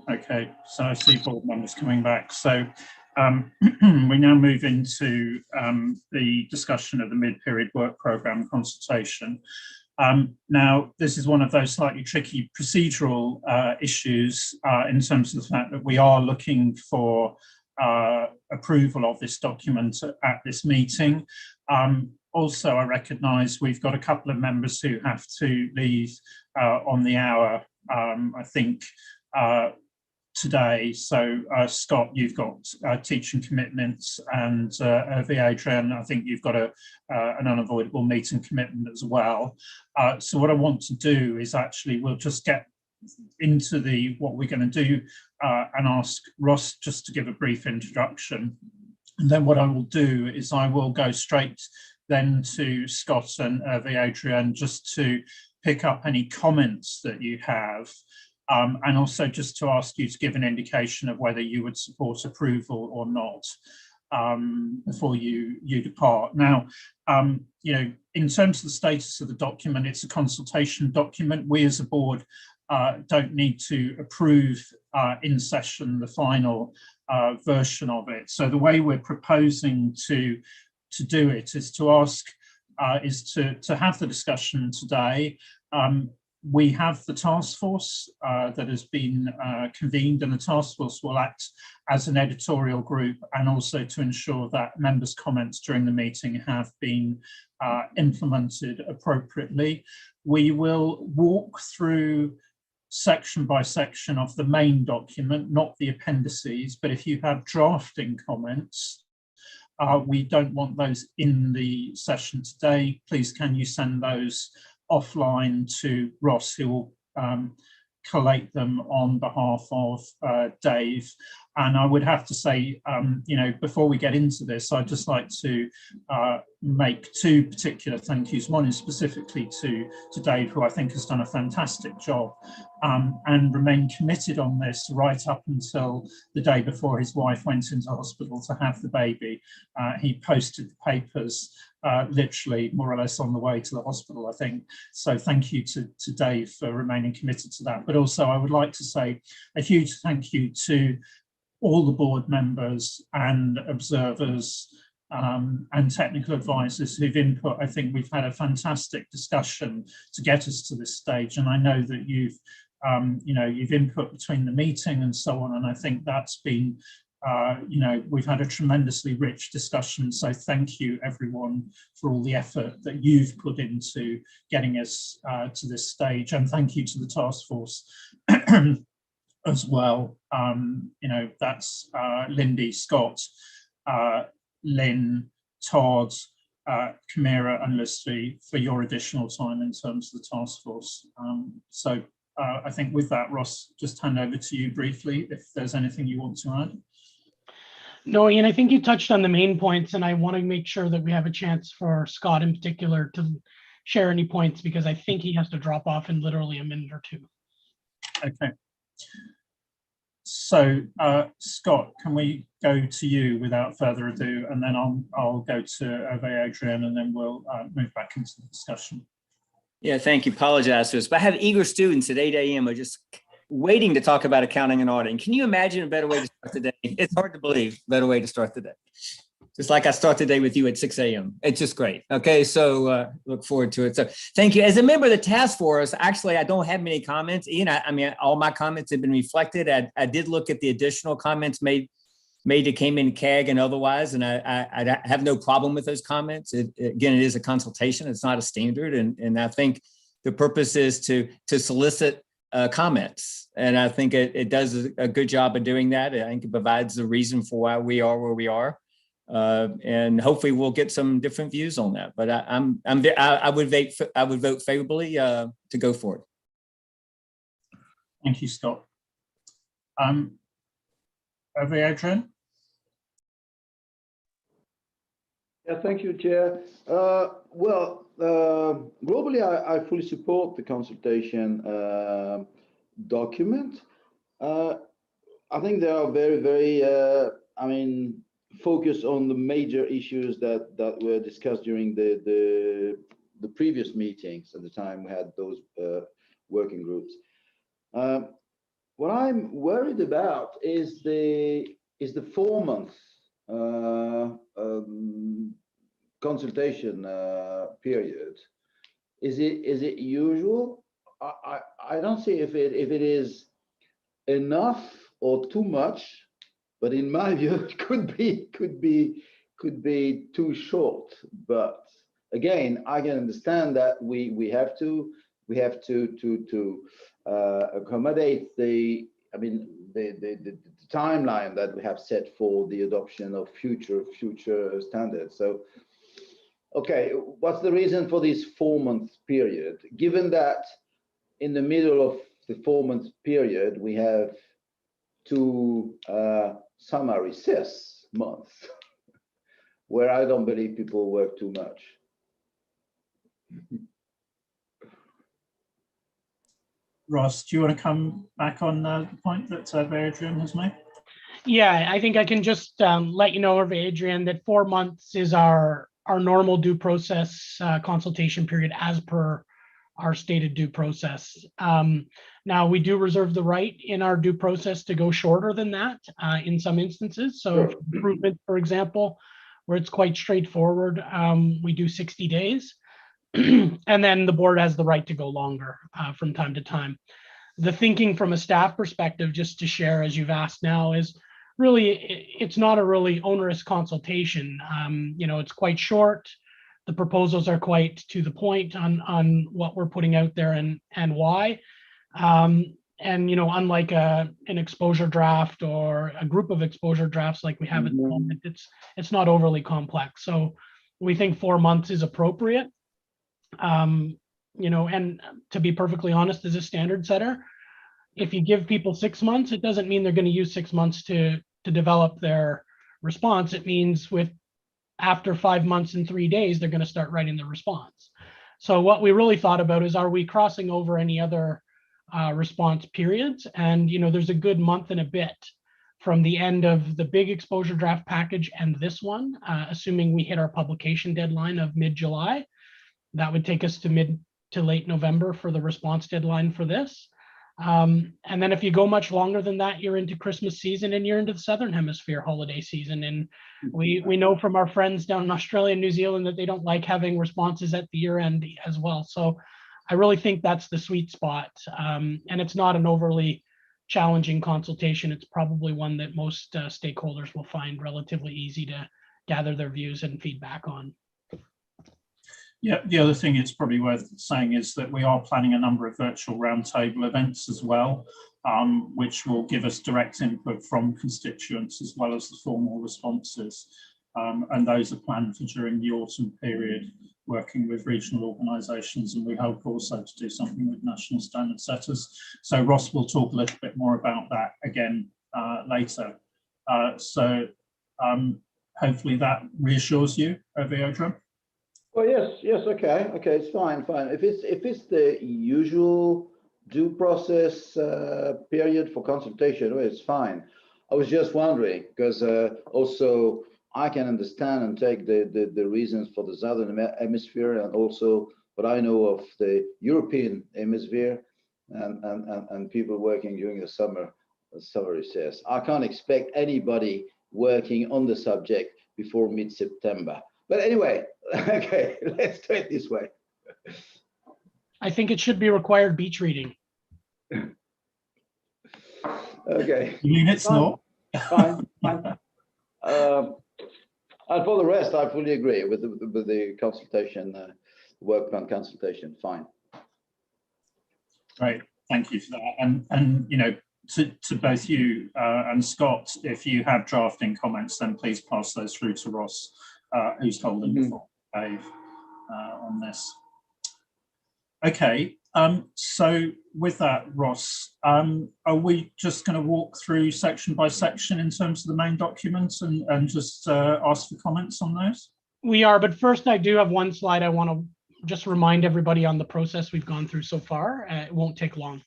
Okay, so I see board members coming back. So we now move into the discussion of the mid-period work programme consultation. Now, this is one of those slightly tricky procedural issues in terms of the fact that we are looking for approval of this document at this meeting. Also, I recognise we've got a couple of members who have to leave on the hour, I think, today. So Scott, you've got teaching commitments, and Adrian, I think you've got an unavoidable meeting commitment as well. So what I want to do is actually we'll just get into what we're going to do and ask Ross just to give a brief introduction. And then what I will do is I will go straight then to Scott and Adrian just to pick up any comments that you have. And also just to ask you to give an indication of whether you would support approval or not before you depart. Now, you know, in terms of the status of the document, it's a consultation document. We as a board don't need to approve in session the final version of it. So the way we're proposing to do it is to ask, to have the discussion today. We have the task force that has been convened, and the task force will act as an editorial group and also to ensure that members' comments during the meeting have been implemented appropriately. We will walk through section by section of the main document, not the appendices, but if you have drafting comments, we don't want those in the session today. Please can you send those offline to Ross, who will collate them on behalf of Dave. And I would have to say, you know, before we get into this, I'd just like to make two particular thank yous. One is specifically to Dave, who I think has done a fantastic job and remained committed on this right up until the day before his wife went into hospital to have the baby. He posted the papers literally more or less on the way to the hospital, I think. So thank you to Dave for remaining committed to that. But also I would like to say a huge thank you to all the board members and observers and technical advisors who've input. I think we've had a fantastic discussion to get us to this stage, and I know that you've you know, you've input between the meeting and so on, and I think that's been you know, we've had a tremendously rich discussion. So thank you everyone for all the effort that you've put into getting us to this stage, and thank you to the task force as well. You know, that's Lindy, Scott, Lynn, Todd, Camira and Lucy for your additional time in terms of the task force. So I think with that, Ross, just hand over to you briefly if there's anything you want to add. No, Ian, I think you touched on the main points, and I want to make sure that we have a chance for Scott in particular to share any points, because I think he has to drop off in literally a minute or two. Okay. So Scott, can we go to you without further ado, and then I'll go to Adrian, and then we'll move back into the discussion. Yeah, thank you. Apologize for this, but I have eager students at 8 a.m. are just waiting to talk about accounting and auditing. Can you imagine a better way to start the day? It's hard to believe a better way to start the day. Just like I start the day with you at 6 a.m. It's just great. Okay, so look forward to it. So thank you. As a member of the task force, actually, I don't have many comments. Ian, I mean, all my comments have been reflected. I did look at the additional comments made made to Cayman CAG and otherwise, and I have no problem with those comments. Again, it is a consultation; it's not a standard, and I think the purpose is to solicit comments, and I think it does a good job of doing that. I think it provides the reason for why we are where we are, and hopefully we'll get some different views on that. But I would vote favorably to go for it. Thank you, Scott. Over Adrian. Yeah, thank you, Chair. Well, globally, I fully support the consultation document. I think they are very, very, focused on the major issues that were discussed during the previous meetings at the time we had those working groups. What I'm worried about is the 4-month consultation period. Is it usual? I don't see if it is enough or too much, but in my view, it could be too short. But again, I can understand that we have to accommodate the timeline that we have set for the adoption of future standards. So, okay, what's the reason for this 4-month period? Given that in the middle of the 4-month period, we have 2 summer recess months, where I don't believe people work too much. Ross, do you want to come back on the point that Adrian has made? Yeah, I think I can just let you know, Adrian, that 4 months is our normal due process consultation period as per our stated due process. Now, we do reserve the right in our due process to go shorter than that in some instances. So Sure. improvement, for example, where it's quite straightforward, we do 60 days. And then the board has the right to go longer from time to time. The thinking from a staff perspective, just to share as you've asked now, is really, it's not a really onerous consultation. It's quite short. The proposals are quite to the point on what we're putting out there and why. Unlike an exposure draft or a group of exposure drafts like we have at the moment, it's not overly complex. So we think 4 months is appropriate. And to be perfectly honest, as a standard setter, if you give people 6 months, it doesn't mean they're going to use 6 months to develop their response. It means after 5 months and 3 days, they're going to start writing the response. So what we really thought about is, are we crossing over any other response periods? And there's a good month and a bit from the end of the big exposure draft package and this one, assuming we hit our publication deadline of mid-July. That would take us to mid to late November for the response deadline for this. And then if you go much longer than that, you're into Christmas season and you're into the Southern Hemisphere holiday season. And we know from our friends down in Australia and New Zealand that they don't like having responses at the year end as well. So I really think that's the sweet spot. And it's not an overly challenging consultation. It's probably one that most stakeholders will find relatively easy to gather their views and feedback on. Yeah, the other thing it's probably worth saying is that we are planning a number of virtual roundtable events as well, which will give us direct input from constituents as well as the formal responses. And those are planned for during the autumn period, working with regional organisations, and we hope also to do something with national standard setters. So Ross will talk a little bit more about that again later. Hopefully that reassures you, Adrian. Well, yes, okay, it's fine. If it's the usual due process period for consultation, well, it's fine. I was just wondering because also I can understand and take the reasons for the Southern Hemisphere and also what I know of the European Hemisphere and people working during the summer recess. I can't expect anybody working on the subject before mid-September. But anyway, okay, let's do it this way. I think it should be required beach reading. Okay. You mean it's not? Fine. And for the rest, I fully agree with the consultation, work plan consultation. Fine. Great, thank you for that. And you know, to both you and Scott, if you have drafting comments, then please pass those through to Ross, who's holding the fort on this. Okay, so with that, Ross, are we just going to walk through section by section in terms of the main documents and just ask for comments on those? We are, but first I do have one slide I want to just remind everybody on the process we've gone through so far. It won't take long,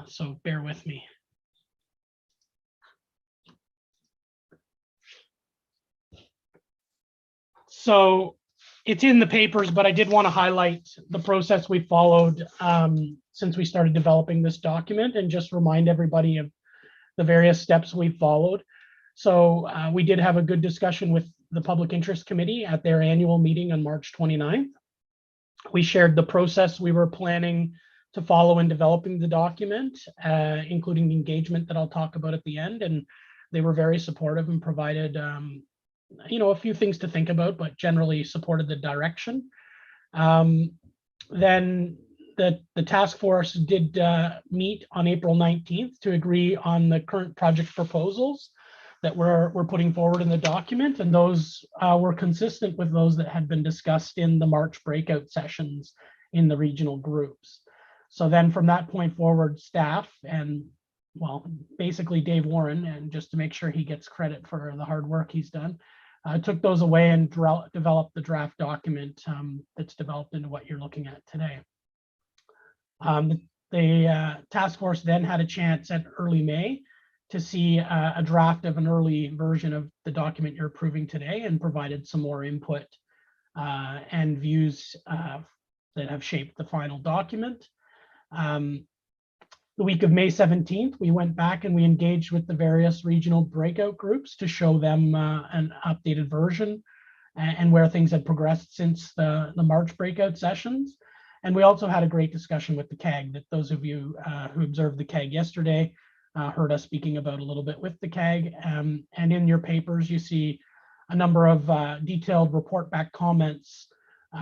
so bear with me. So it's in the papers, but I did want to highlight the process we followed since we started developing this document and just remind everybody of the various steps we followed. So we did have a good discussion with the Public Interest Committee at their annual meeting on March 29th. We shared the process we were planning to follow in developing the document, including the engagement that I'll talk about at the end. And they were very supportive and provided you know, a few things to think about, but generally supported the direction. Then the task force did meet on April 19th to agree on the current project proposals that we're putting forward in the document, and those were consistent with those that had been discussed in the March breakout sessions in the regional groups. So then from that point forward, staff and, well, basically Dave Warren, and just to make sure he gets credit for the hard work he's done, took those away and developed the draft document that's developed into what you're looking at today. The task force then had a chance at early May to see a draft of an early version of the document you're approving today and provided some more input and views that have shaped the final document. The week of May 17th, we went back and we engaged with the various regional breakout groups to show them an updated version and where things had progressed since the March breakout sessions. And we also had a great discussion with the CAG that those of you who observed the CAG yesterday heard us speaking about a little bit with the CAG. And in your papers, you see a number of detailed report back comments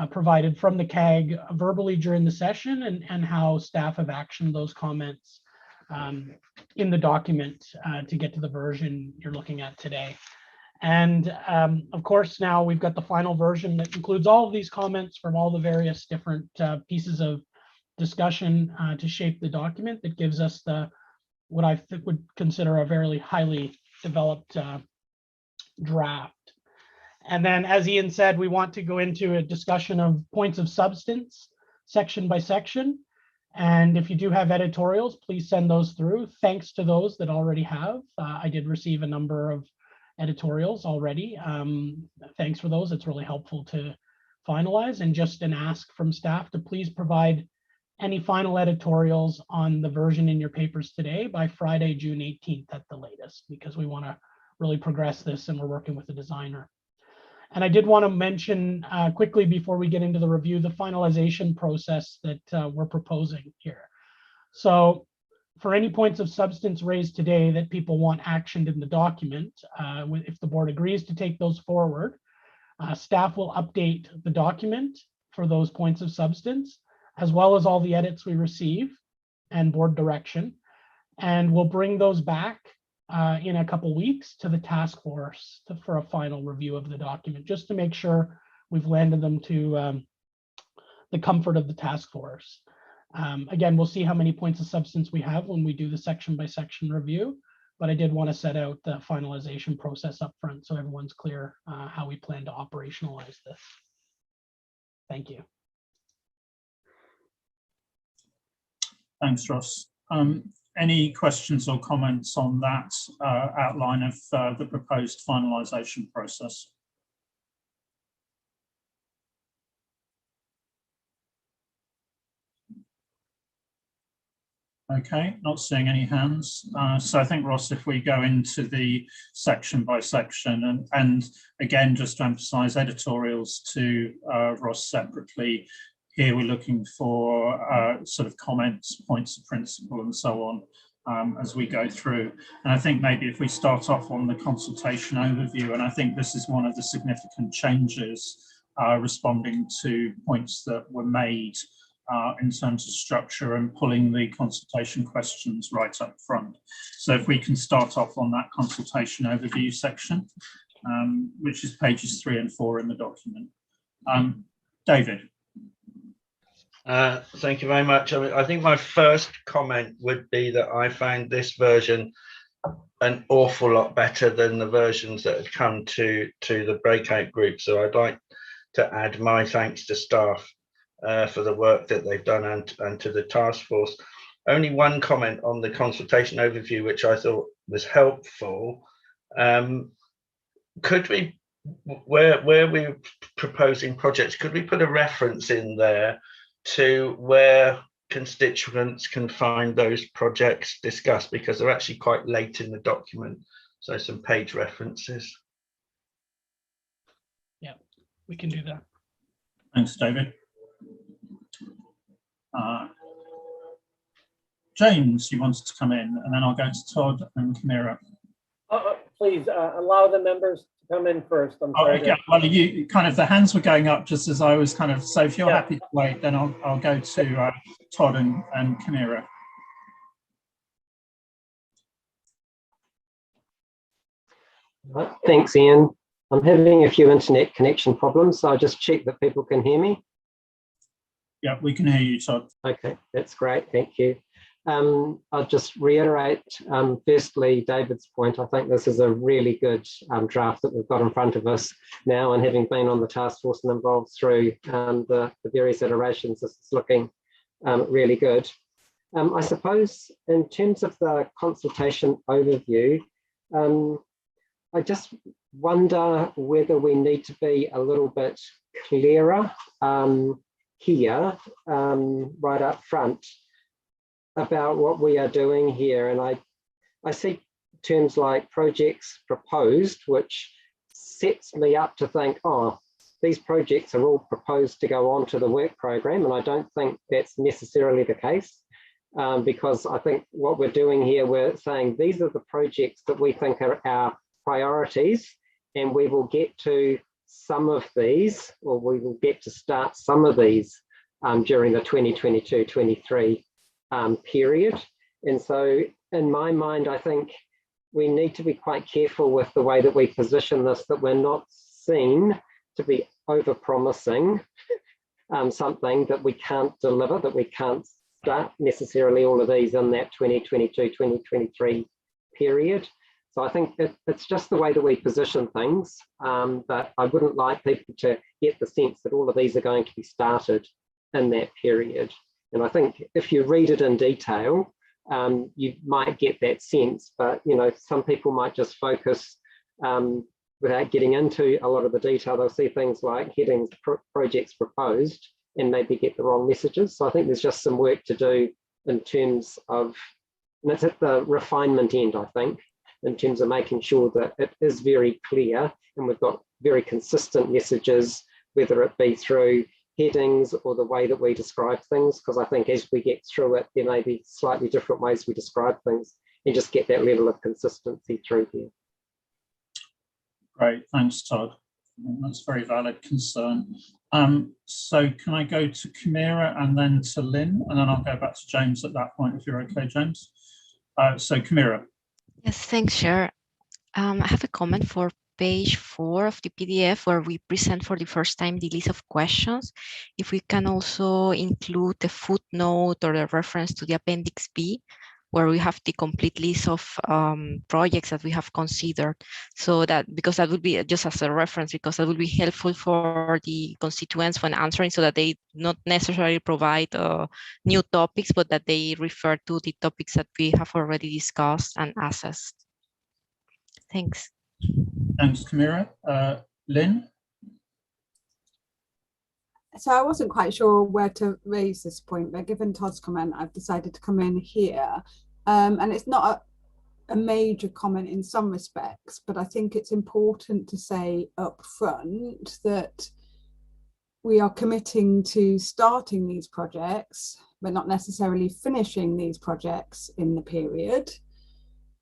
provided from the CAG verbally during the session and how staff have actioned those comments in the document to get to the version you're looking at today. And of course, now we've got the final version that includes all of these comments from all the various different pieces of discussion to shape the document that gives us what I would consider a very highly developed draft. And then, as Ian said, we want to go into a discussion of points of substance, section by section. And if you do have editorials, please send those through. Thanks to those that already have. I did receive a number of editorials already. Thanks for those. It's really helpful to finalize. And just an ask from staff to please provide any final editorials on the version in your papers today by Friday, June 18th at the latest, because we want to really progress this and we're working with the designer. And I did want to mention quickly before we get into the review, the finalization process that we're proposing here. So for any points of substance raised today that people want actioned in the document, if the board agrees to take those forward, staff will update the document for those points of substance, as well as all the edits we receive and board direction. And we'll bring those back in a couple weeks to the task force for a final review of the document, just to make sure we've landed them to the comfort of the task force. Again, we'll see how many points of substance we have when we do the section by section review, but I did want to set out the finalization process up front so everyone's clear how we plan to operationalize this. Thank you. Thanks, Ross. Any questions or comments on that outline of the proposed finalization process? Okay, not seeing any hands. So I think, Ross, if we go into the section by section and again, just to emphasize editorials to Ross separately, here we're looking for sort of comments, points of principle and so on as we go through. And I think maybe if we start off on the consultation overview, and I think this is one of the significant changes responding to points that were made in terms of structure and pulling the consultation questions right up front. So if we can start off on that consultation overview section, which is pages 3 and 4 in the document. David. Thank you very much. I think my first comment would be that I found this version an awful lot better than the versions that had come to the breakout group. So I'd like to add my thanks to staff for the work that they've done and to the task force. Only one comment on the consultation overview, which I thought was helpful. Could we, where we're proposing projects, could we put a reference in there to where constituents can find those projects discussed, because they're actually quite late in the document, so some page references. Yeah, we can do that. Thanks, David. James, you wanted to come in, and then I'll go to Todd and Camira. Please allow the members to come in first. I'm sorry. Yeah, well, you kind of, the hands were going up just as I was kind of, so if you're happy to wait, then I'll go to Todd and Camira. Thanks, Ian. I'm having a few internet connection problems, so I'll just check that people can hear me. Yeah, we can hear you, Todd. Okay, that's great, thank you. I'll just reiterate, firstly, David's point. I think this is a really good draft that we've got in front of us now, and having been on the task force and involved through the various iterations, this is looking really good. I suppose in terms of the consultation overview, I just wonder whether we need to be a little bit clearer here, right up front, about what we are doing here. And I see terms like projects proposed, which sets me up to think, oh, these projects are all proposed to go on to the work program. And I don't think that's necessarily the case, because I think what we're doing here, we're saying these are the projects that we think are our priorities, and we will get to some of these, or we will get to start some of these during the 2022-23 period. And so in my mind, I think we need to be quite careful with the way that we position this, that we're not seen to be over-promising something that we can't deliver, that we can't start necessarily all of these in that 2022-2023 period. So I think it's just the way that we position things, but I wouldn't like people to get the sense that all of these are going to be started in that period. And I think if you read it in detail, you might get that sense, but some people might just focus without getting into a lot of the detail. They'll see things like headings, projects proposed, and maybe get the wrong messages. So I think there's just some work to do in terms of, and it's at the refinement end, I think, in terms of making sure that it is very clear and we've got very consistent messages, whether it be through headings or the way that we describe things, because I think as we get through it, there may be slightly different ways we describe things, and just get that level of consistency through here. Great, thanks, Todd. That's a very valid concern. So can I go to Camira and then to Lynn, and then I'll go back to James at that point, if you're okay, James. So Camira. Yes, thanks, Chair. I have a comment for page 4 of the PDF, where we present for the first time the list of questions. If we can also include the footnote or the reference to the Appendix B, where we have the complete list of projects that we have considered. So that, because that would be just as a reference, because that would be helpful for the constituents when answering, so that they not necessarily provide new topics, but that they refer to the topics that we have already discussed and assessed. Thanks. Thanks, Camira. Lynn? So I wasn't quite sure where to raise this point, but given Todd's comment, I've decided to come in here. And it's not a major comment in some respects, but I think it's important to say up front that we are committing to starting these projects but not necessarily finishing these projects in the period.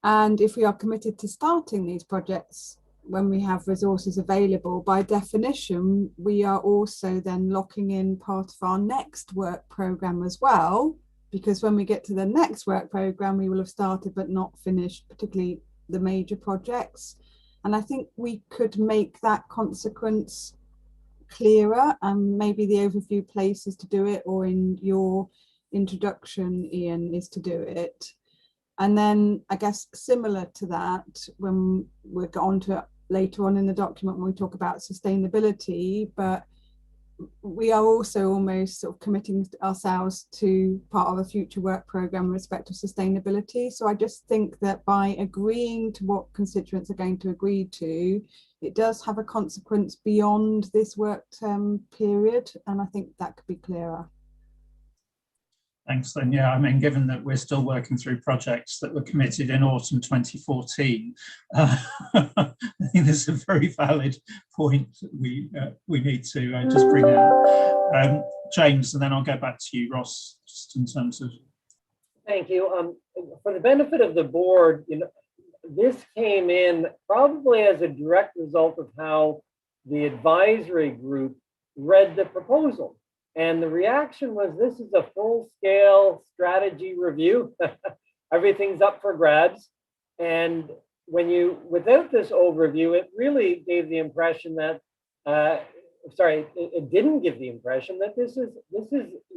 And if we are committed to starting these projects when we have resources available, by definition, we are also then locking in part of our next work programme as well, because when we get to the next work programme, we will have started but not finished, particularly the major projects. And I think we could make that consequence clearer, and maybe the overview place is to do it, or in your introduction, Ian, is to do it. And then I guess similar to that, when we'll get on to it later on in the document when we talk about sustainability, but we are also almost sort of committing ourselves to part of a future work programme with respect to sustainability. So I just think that by agreeing to what constituents are going to agree to, it does have a consequence beyond this work period, and I think that could be clearer. Thanks, then. Yeah, I mean, given that we're still working through projects that were committed in autumn 2014, I think this is a very valid point that we need to just bring out. James, and then I'll go back to you, Ross, just in terms of. Thank you. For the benefit of the board, this came in probably as a direct result of how the advisory group read the proposal. And the reaction was, this is a full-scale strategy review. Everything's up for grabs. And without this overview, it really gave the impression that, it didn't give the impression that this is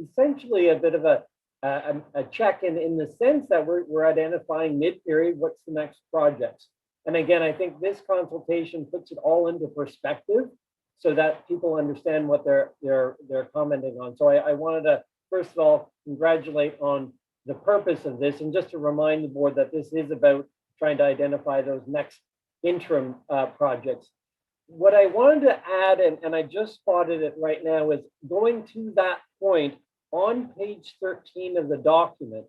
essentially a bit of a check-in, in the sense that we're identifying mid-period, what's the next project. And again, I think this consultation puts it all into perspective, so that people understand what they're commenting on. So I wanted to, first of all, congratulate on the purpose of this, and just to remind the board that this is about trying to identify those next interim projects. What I wanted to add, and I just spotted it right now, is going to that point on page 13 of the document,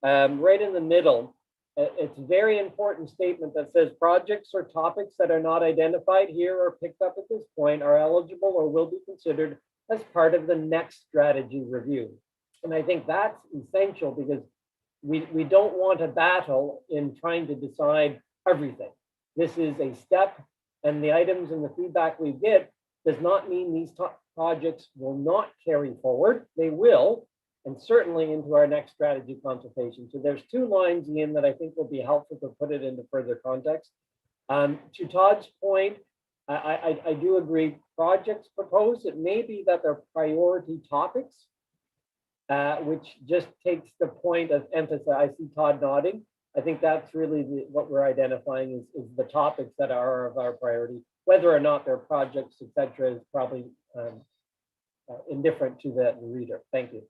right in the middle. It's a very important statement that says projects or topics that are not identified here or picked up at this point are eligible or will be considered as part of the next strategy review. And I think that's essential, because we don't want a battle in trying to decide everything. This is a step, and the items and the feedback we get does not mean these projects will not carry forward. They will, and certainly into our next strategy consultation. So there's two lines, Ian, that I think will be helpful to put it into further context. To Todd's point, I do agree, projects proposed, it may be that they're priority topics, which just takes the point of emphasis. I see Todd nodding. I think that's really what we're identifying is the topics that are of our priority. Whether or not they're projects, etc., is probably indifferent to the reader. Thank you.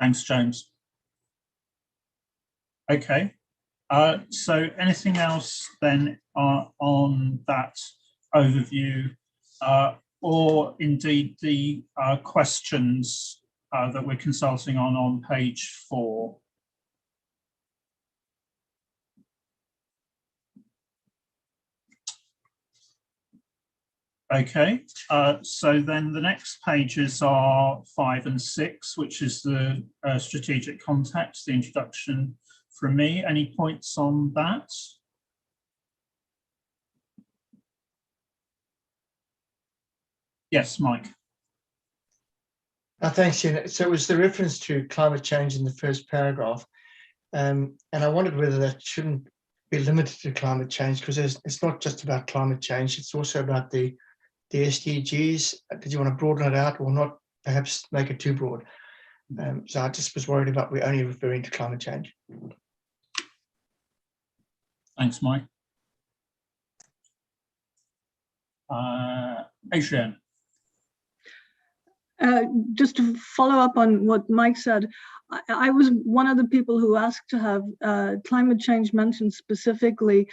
Thanks, James. Okay, so anything else then on that overview, or indeed the questions that we're consulting on page 4? Okay, so then the next pages are 5 and 6, which is the strategic context, the introduction from me. Any points on that? Yes, Mike. Thanks, Ian. So it was the reference to climate change in the first paragraph. And I wondered whether that shouldn't be limited to climate change, because it's not just about climate change, it's also about the SDGs. Did you want to broaden it out, or not perhaps make it too broad? So I just was worried about we're only referring to climate change. Thanks, Mike. Adrienne. Just to follow up on what Mike said, I was one of the people who asked to have climate change mentioned specifically,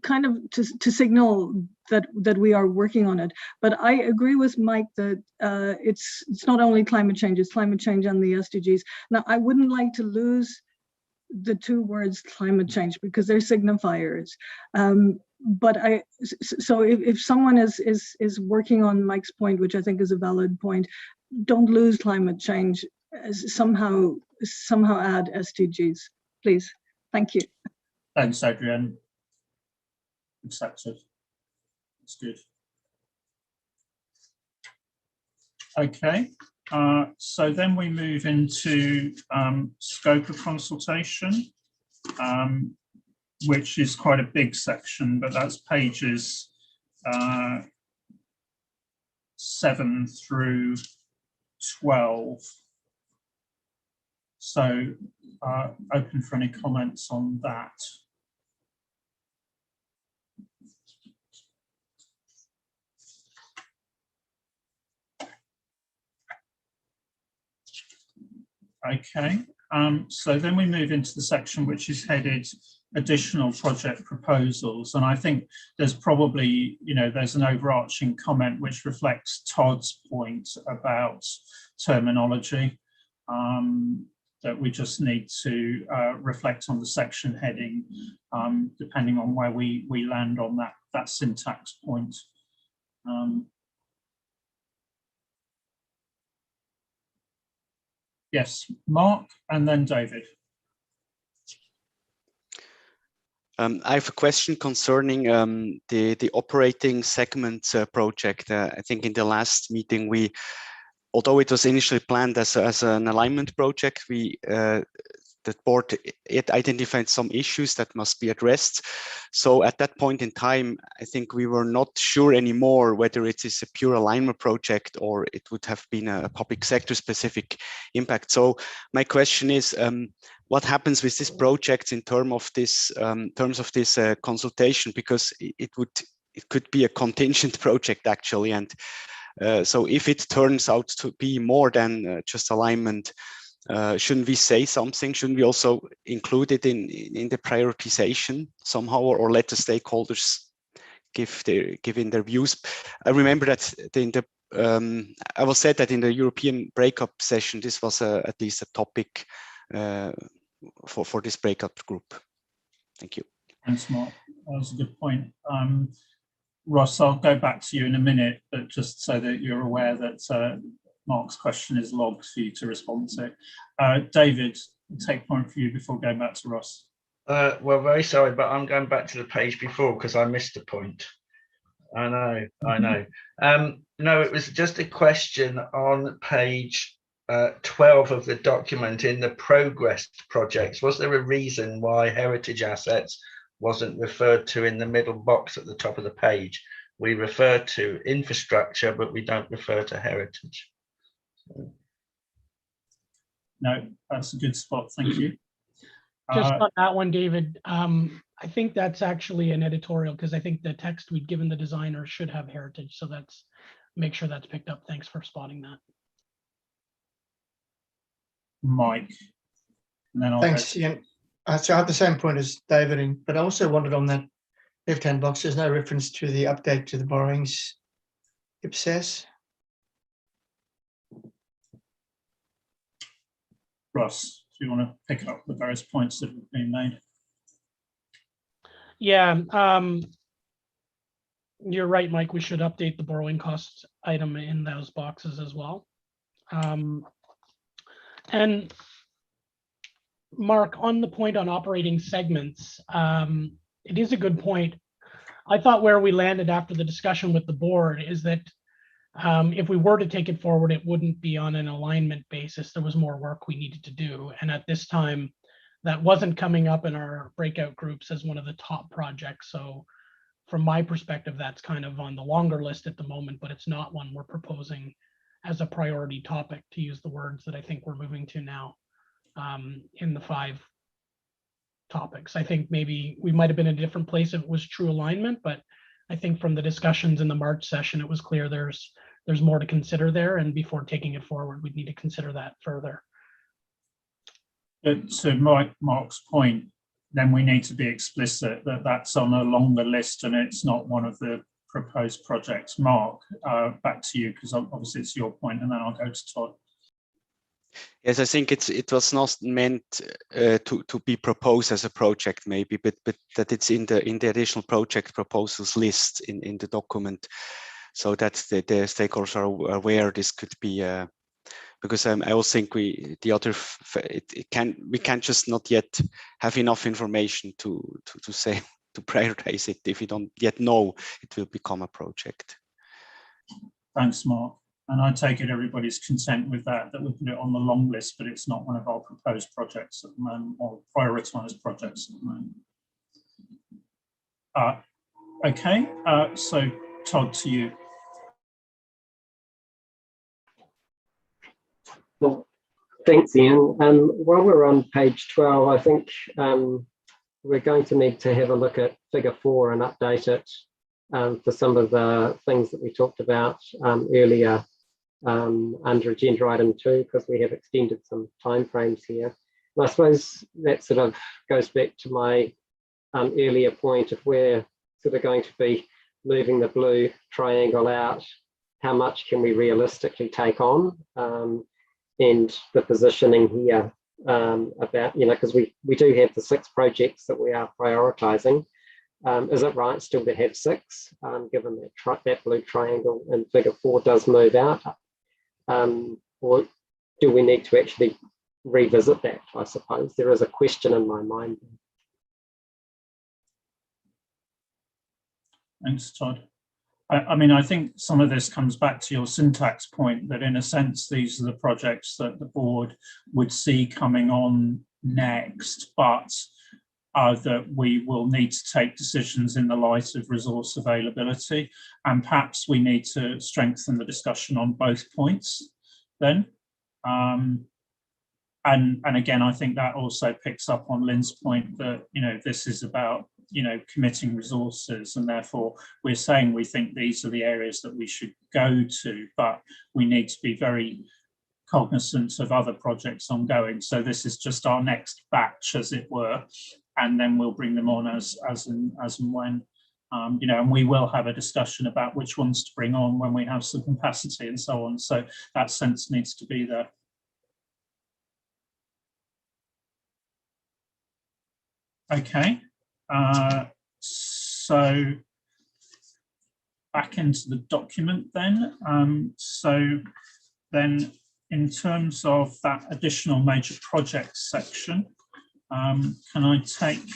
kind of to signal that we are working on it. But I agree with Mike that it's not only climate change, it's climate change and the SDGs. Now, I wouldn't like to lose the two words climate change, because they're signifiers. But so if someone is working on Mike's point, which I think is a valid point, don't lose climate change. Somehow add SDGs, please. Thank you. Thanks, Adrienne. Accepted. That's good. Okay, so then we move into scope of consultation, which is quite a big section, but that's pages 7 through 12. So open for any comments on that. Okay, so then we move into the section which is headed additional project proposals, and I think there's probably, there's an overarching comment which reflects Todd's point about terminology, that we just need to reflect on the section heading, depending on where we land on that syntax point. Yes, Mark, and then David. I have a question concerning the operating segment project. I think in the last meeting, although it was initially planned as an alignment project, the board identified some issues that must be addressed. So at that point in time, I think we were not sure anymore whether it is a pure alignment project or it would have been a public sector specific impact. So my question is, what happens with this project in terms of this consultation? Because it could be a contingent project actually, and so if it turns out to be more than just alignment, shouldn't we say something? Shouldn't we also include it in the prioritization somehow, or let the stakeholders give in their views? I remember that I was said that in the European breakup session, this was at least a topic for this breakup group. Thank you. Thanks, Mark. That was a good point. Ross, I'll go back to you in a minute, but just so that you're aware that Mark's question is logged for you to respond to. David, take point for you before going back to Ross. Well, very sorry, but I'm going back to the page before because I missed the point. I know. No, it was just a question on page 12 of the document in the progress projects. Was there a reason why heritage assets wasn't referred to in the middle box at the top of the page? We refer to infrastructure, but we don't refer to heritage. No, that's a good spot. Thank you. Just on that one, David, I think that's actually an editorial because I think the text we'd given the designer should have heritage. So make sure that's picked up. Thanks for spotting that. Mike. And then Thanks, Ian. So I had the same point as David, but I also wanted on that left-hand box, there's no reference to the update to the borrowings IPSASB. Ross, do you want to pick up the various points that have been made? Yeah, you're right, Mike. We should update the borrowing cost item in those boxes as well. And Mark, on the point on operating segments, it is a good point. I thought where we landed after the discussion with the board is that if we were to take it forward, it wouldn't be on an alignment basis. There was more work we needed to do. And at this time, that wasn't coming up in our breakout groups as one of the top projects. So from my perspective, that's kind of on the longer list at the moment, but it's not one we're proposing as a priority topic, to use the words that I think we're moving to now in the 5 topics. I think maybe we might have been in a different place if it was true alignment, but I think from the discussions in the March session, it was clear there's more to consider there, and before taking it forward, we'd need to consider that further. But to Mark's point, then we need to be explicit that that's on a longer list and it's not one of the proposed projects. Mark, back to you, because obviously it's your point, and then I'll go to Todd. Yes, I think it was not meant to be proposed as a project, maybe, but that it's in the additional project proposals list in the document, so that the stakeholders are aware this could be because I also think we can't just not yet have enough information to say to prioritize it if we don't yet know it will become a project. Thanks, Mark. And I take it everybody's content with that we put it on the long list, but it's not one of our proposed projects at the moment or prioritized projects at the moment. Okay, so Todd, to you. Well, thanks, Ian. While we're on page 12, I think we're going to need to have a look at figure 4 and update it for some of the things that we talked about earlier under agenda item 2, because we have extended some timeframes here. And I suppose that sort of goes back to my earlier point. If we're sort of going to be moving the blue triangle out, how much can we realistically take on? And the positioning here about, because we do have the 6 projects that we are prioritizing. Is it right still to have 6, given that that blue triangle in figure 4 does move out? Or do we need to actually revisit that? I suppose there is a question in my mind. Thanks, Todd. I mean, I think some of this comes back to your syntax point that in a sense, these are the projects that the board would see coming on next, but that we will need to take decisions in the light of resource availability. And perhaps we need to strengthen the discussion on both points then. And again, I think that also picks up on Lynn's point that, this is about, committing resources, and therefore we're saying we think these are the areas that we should go to, but we need to be very cognizant of other projects ongoing. So this is just our next batch, as it were, and then we'll bring them on as and when, and we will have a discussion about which ones to bring on when we have some capacity and so on. So that sense needs to be there. Okay, so back into the document then. So then in terms of that additional major projects section, can I take,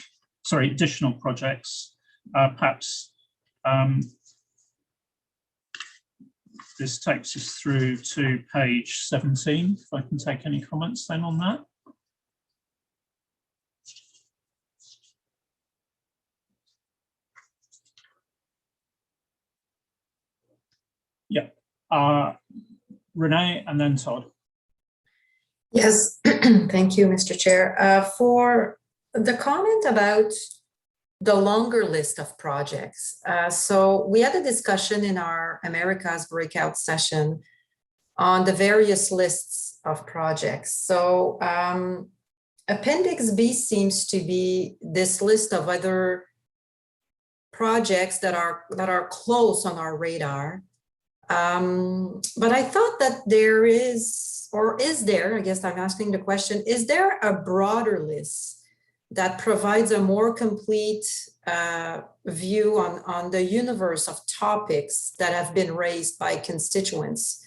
sorry, additional projects, perhaps this takes us through to page 17, if I can take any comments then on that. Yeah, Renee and then Todd. Yes, thank you, Mr. Chair. For the comment about the longer list of projects. So we had a discussion in our Americas breakout session on the various lists of projects. So Appendix B seems to be this list of other projects that are close on our radar. But I thought that there is, or is there, I guess I'm asking the question, is there a broader list that provides a more complete view on the universe of topics that have been raised by constituents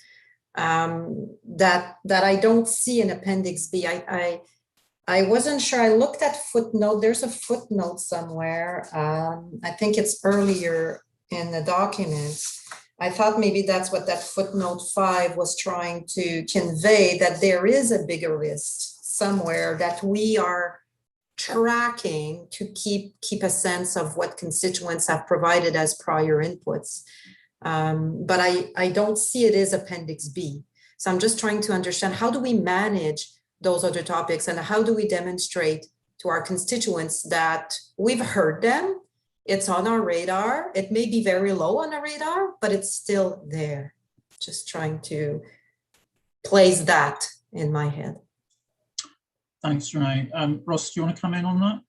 that I don't see in Appendix B? I wasn't sure. I looked at footnote. There's a footnote somewhere. I think it's earlier in the document. I thought maybe that's what that footnote 5 was trying to convey, that there is a bigger list somewhere that we are tracking to keep a sense of what constituents have provided as prior inputs. But I don't see it as Appendix B. So I'm just trying to understand, how do we manage those other topics, and how do we demonstrate to our constituents that we've heard them? It's on our radar. It may be very low on our radar, but it's still there. Just trying to place that in my head. Thanks, Renee. Ross, do you want to come in on that?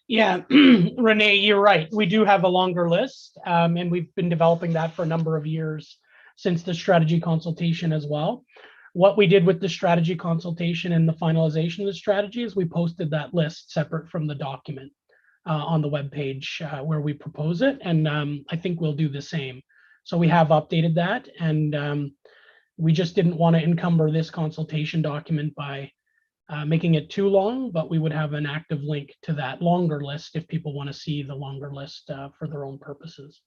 Yeah, Renee, you're right. We do have a longer list, and we've been developing that for a number of years since the strategy consultation as well. What we did with the strategy consultation and the finalization of the strategy is we posted that list separate from the document on the webpage where we propose it, and I think we'll do the same. So we have updated that, and We just didn't want to encumber this consultation document by making it too long, but we would have an active link to that longer list if people want to see the longer list for their own purposes.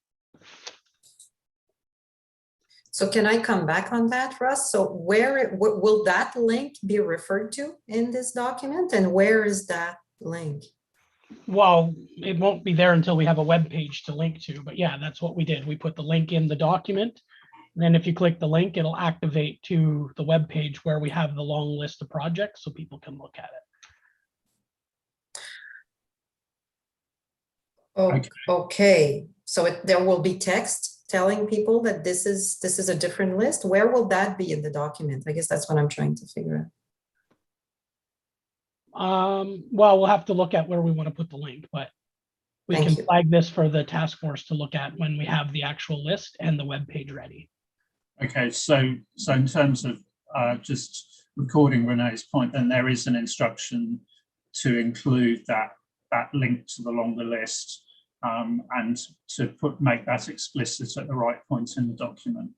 So can I come back on that, Russ? So where will that link be referred to in this document, and where is that link? Well, it won't be there until we have a web page to link to, but yeah, that's what we did. We put the link in the document. And then if you click the link, it'll activate to the web page where we have the long list of projects so people can look at it. Okay. So there will be text telling people that this is a different list. Where will that be in the document? I guess that's what I'm trying to figure out. Well, we'll have to look at where we want to put the link, but we can flag this for the task force to look at when we have the actual list and the web page ready. Okay, so in terms of just recording Renee's point, then there is an instruction to include that link to the longer list and to make that explicit at the right point in the document.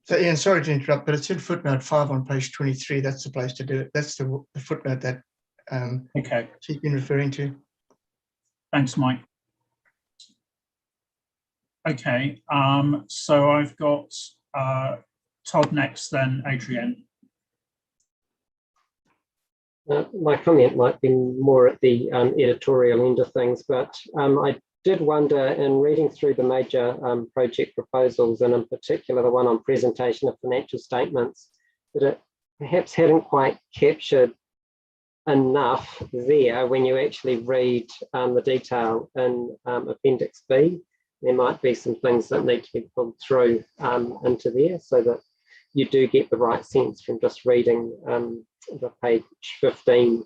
So Ian, sorry to interrupt, but it's in footnote 5 on page 23. That's the place to do it. That's the footnote that she's been referring to. Thanks, Mike. Okay, so I've got Todd next, then Adrienne. My comment might be more at the editorial end of things, but I did wonder in reading through the major project proposals, and in particular the one on presentation of financial statements, that it perhaps hadn't quite captured enough there when you actually read the detail in Appendix B. There might be some things that need to be pulled through into there so that you do get the right sense from just reading the page 15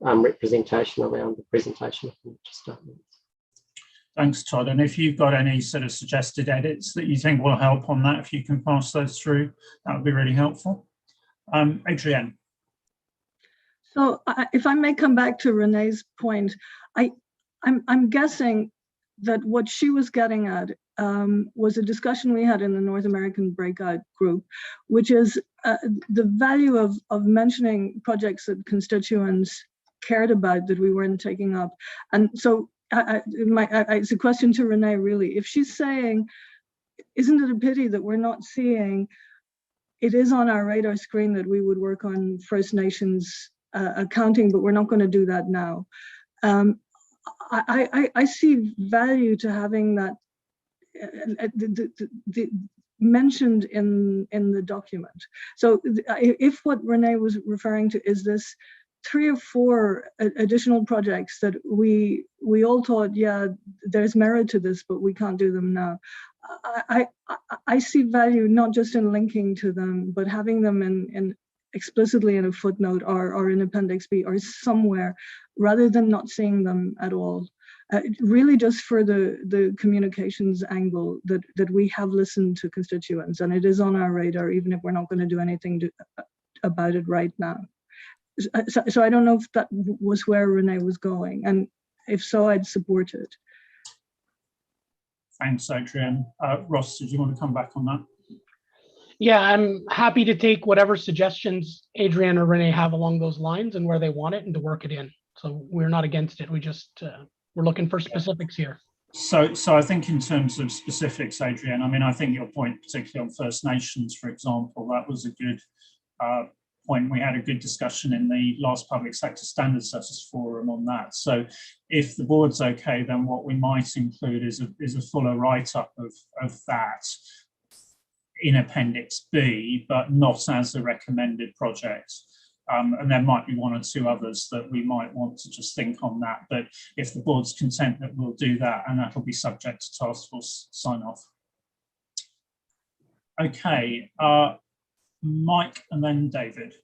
representation around the presentation of financial statements. Thanks, Todd. And if you've got any sort of suggested edits that you think will help on that, if you can pass those through, that would be really helpful. Adrienne. So if I may come back to Renee's point, I'm guessing that what she was getting at was a discussion we had in the North American breakout group, which is the value of mentioning projects that constituents cared about that we weren't taking up. And so it's a question to Renee, really. If she's saying, isn't it a pity that we're not seeing, it is on our radar screen that we would work on First Nations accounting, but we're not going to do that now. I see value to having that mentioned in the document. So if what Renee was referring to is this 3 or 4 additional projects that we all thought, yeah, there's merit to this, but we can't do them now. I see value not just in linking to them, but having them in explicitly in a footnote or in Appendix B or somewhere, rather than not seeing them at all. Really just for the communications angle that we have listened to constituents, and it is on our radar, even if we're not going to do anything about it right now. So I don't know if that was where Renee was going, and if so, I'd support it. Thanks, Adrienne. Ross, did you want to come back on that? Yeah, I'm happy to take whatever suggestions Adrienne or Renee have along those lines and where they want it and to work it in. So we're not against it. We just, we're looking for specifics here. So I think in terms of specifics, Adrienne, I mean, I think your point, particularly on First Nations, for example, that was a good point. We had a good discussion in the last Public Sector Standards Setters Forum on that. So if the board's okay, then what we might include is a fuller write-up of that in Appendix B, but not as a recommended project. And there might be 1 or 2 others that we might want to just think on that. But if the board's content, that we'll do that, and that'll be subject to task force sign off. Okay, Mike and then David.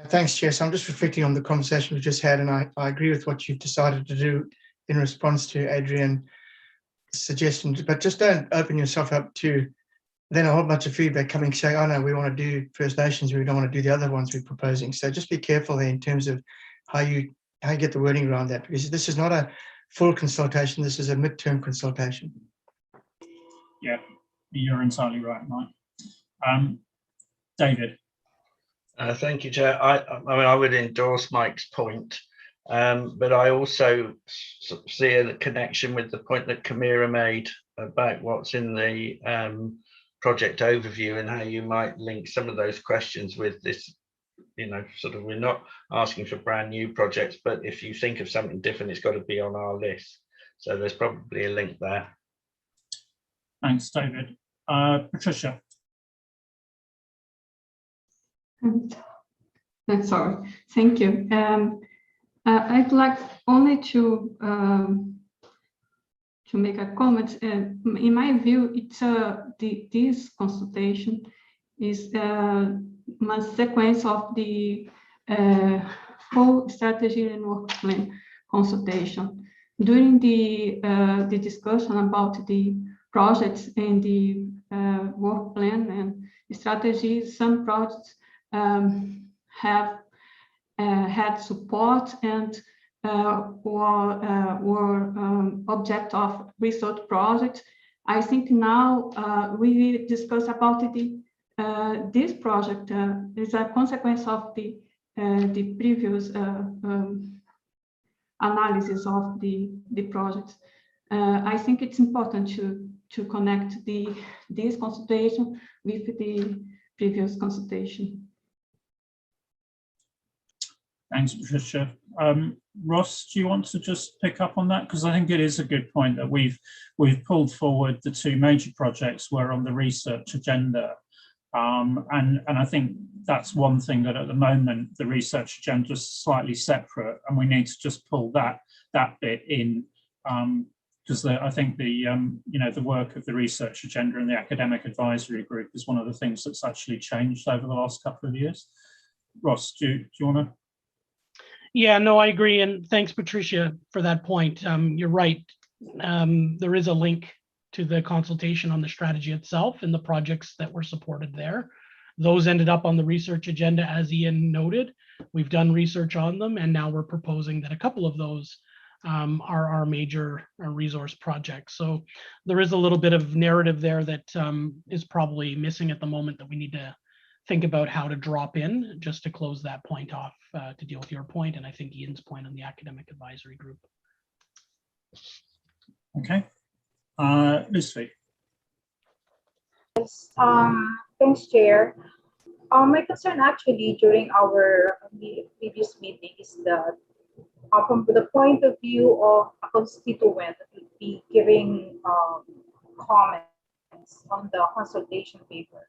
Thanks, Chair. So I'm just reflecting on the conversation we just had, and I agree with what you've decided to do in response to Adrienne's suggestion, but just don't open yourself up to then a whole bunch of feedback coming saying, oh no, we want to do First Nations, we don't want to do the other ones we're proposing. So just be careful there in terms of how you get the wording around that, because this is not a full consultation, this is a midterm consultation. Yeah, you're entirely right, Mike. David. Thank you, Chair. I mean, I would endorse Mike's point, but I also see a connection with the point that Camira made about what's in the project overview and how you might link some of those questions with this, you know, sort of, we're not asking for brand new projects, but if you think of something different, it's got to be on our list. So there's probably a link there. Thanks, David. Patricia. Sorry, thank you. I'd like only to make a comment. In my view, it's this consultation is a sequence of the whole strategy and work plan consultation. During the discussion about the projects and the work plan and strategies, some projects have had support and were object of research project. I think now we discuss about this project is a consequence of the previous analysis of the project. I think it's important to connect this consultation with the previous consultation. Thanks, Patricia. Ross, do you want to just pick up on that? Because I think it is a good point that we've pulled forward the two major projects were on the research agenda. And I think that's one thing that at the moment the research agenda is slightly separate, and we need to just pull that bit in, because I think the the work of the research agenda and the academic advisory group is one of the things that's actually changed over the last couple of years. Ross, do you want to? Yeah, no, I agree. And thanks, Patricia, for that point. You're right. There is a link to the consultation on the strategy itself and the projects that were supported there. Those ended up on the research agenda, as Ian noted. We've done research on them, and now we're proposing that a couple of those are our major resource projects. So there is a little bit of narrative there that is probably missing at the moment that we need to think about how to drop in, just to close that point off, to deal with your point, and I think Ian's point on the academic advisory group. Okay. Lucy. Yes, thanks, Chair. My concern actually during our previous meeting is that from the point of view of a constituent that would be giving comments on the consultation paper,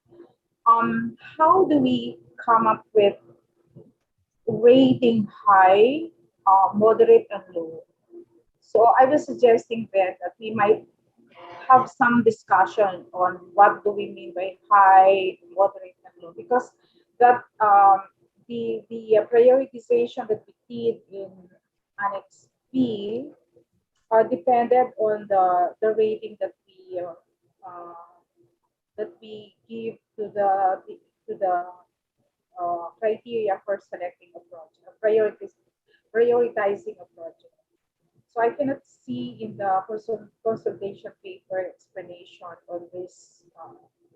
how do we come up with rating high, moderate, and low? So I was suggesting that we might have some discussion on what do we mean by high, moderate, and low, because that the prioritization that we did in Annex B depended on the rating that we give to the criteria for selecting a project, prioritizing a project. So I cannot see in the consultation paper explanation on this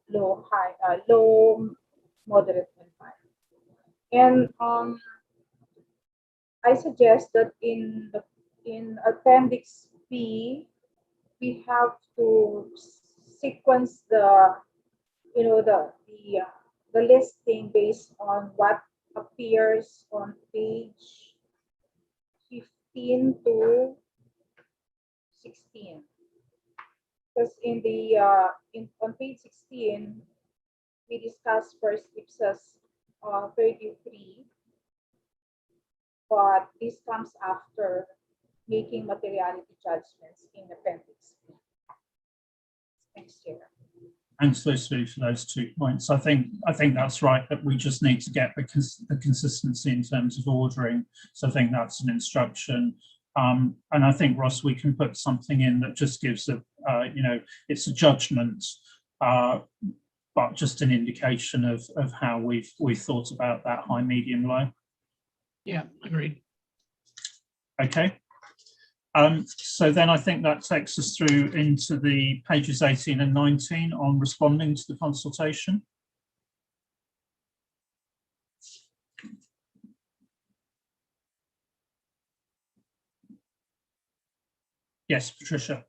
low, moderate, and high. And I suggest that in Appendix B, we have to sequence the listing based on what appears on page 15 to 16. Because on page 16, we discussed first IPSASB 33, but this comes after making materiality judgments in Appendix B. Thanks, Chair. Thanks, Lucy, for those 2 points. I think that's right, that we just need to get the consistency in terms of ordering. So I think that's an instruction. And I think, Ross, we can put something in that just gives it's a judgment, but just an indication of how we've thought about that high, medium, low. Yeah, agreed. Okay. So then I think that takes us through into the pages 18 and 19 on responding to the consultation. Yes, Patricia.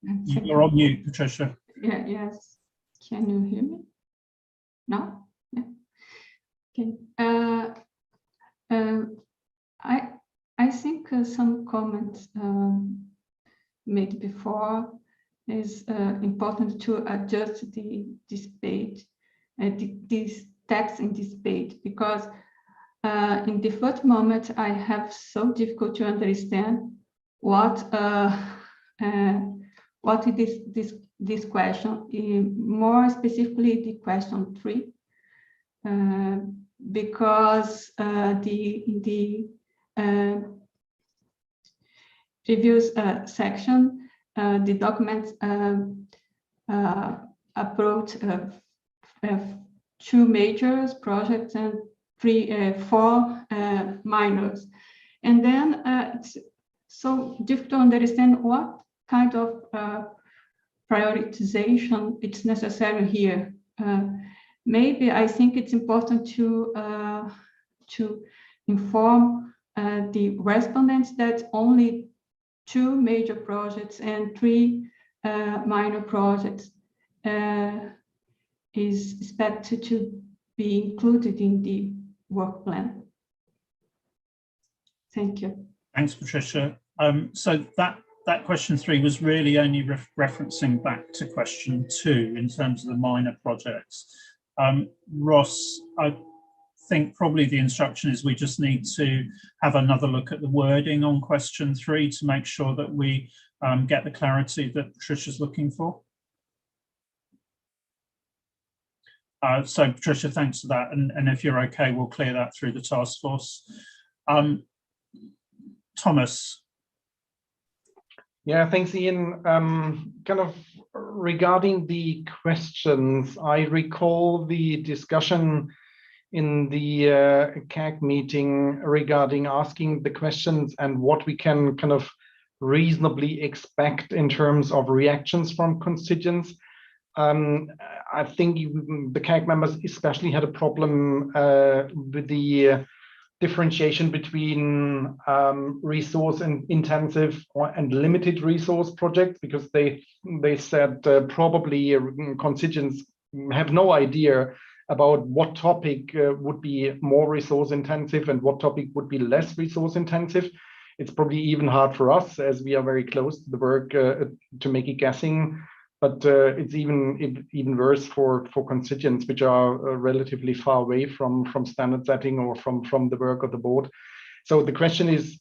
You're on mute, Patricia. Yeah, yes. Can you hear me? No? Yeah. Okay. I think some comments made before is important to adjust this page, this text in this page, because in the first moment I have so difficult to understand what is this question, more specifically the question 3, because the previous section, the document approach 2 major projects and 4 minors, and then it's so difficult to understand what kind of prioritization it's necessary here. Maybe I think it's important to inform the respondents that only 2 major projects and 3 minor projects is expected to be included in the work plan. Thank you. Thanks, Patricia. So that question 3 was really only referencing back to question 2 in terms of the minor projects. Ross, I think probably the instruction is we just need to have another look at the wording on question 3 to make sure that we get the clarity that Patricia's looking for. So Patricia, thanks for that. And if you're okay, we'll clear that through the task force. Thomas. Yeah, thanks, Ian. Kind of regarding the questions, I recall the discussion in the CAG meeting regarding asking the questions and what we can kind of reasonably expect in terms of reactions from constituents. I think the CAG members especially had a problem with the differentiation between resource and intensive and limited resource projects, because they said probably constituents have no idea about what topic would be more resource intensive and what topic would be less resource intensive. It's probably even hard for us, as we are very close to the work, to make a guessing. But it's even worse for constituents which are relatively far away from standard setting or from the work of the board. So the question is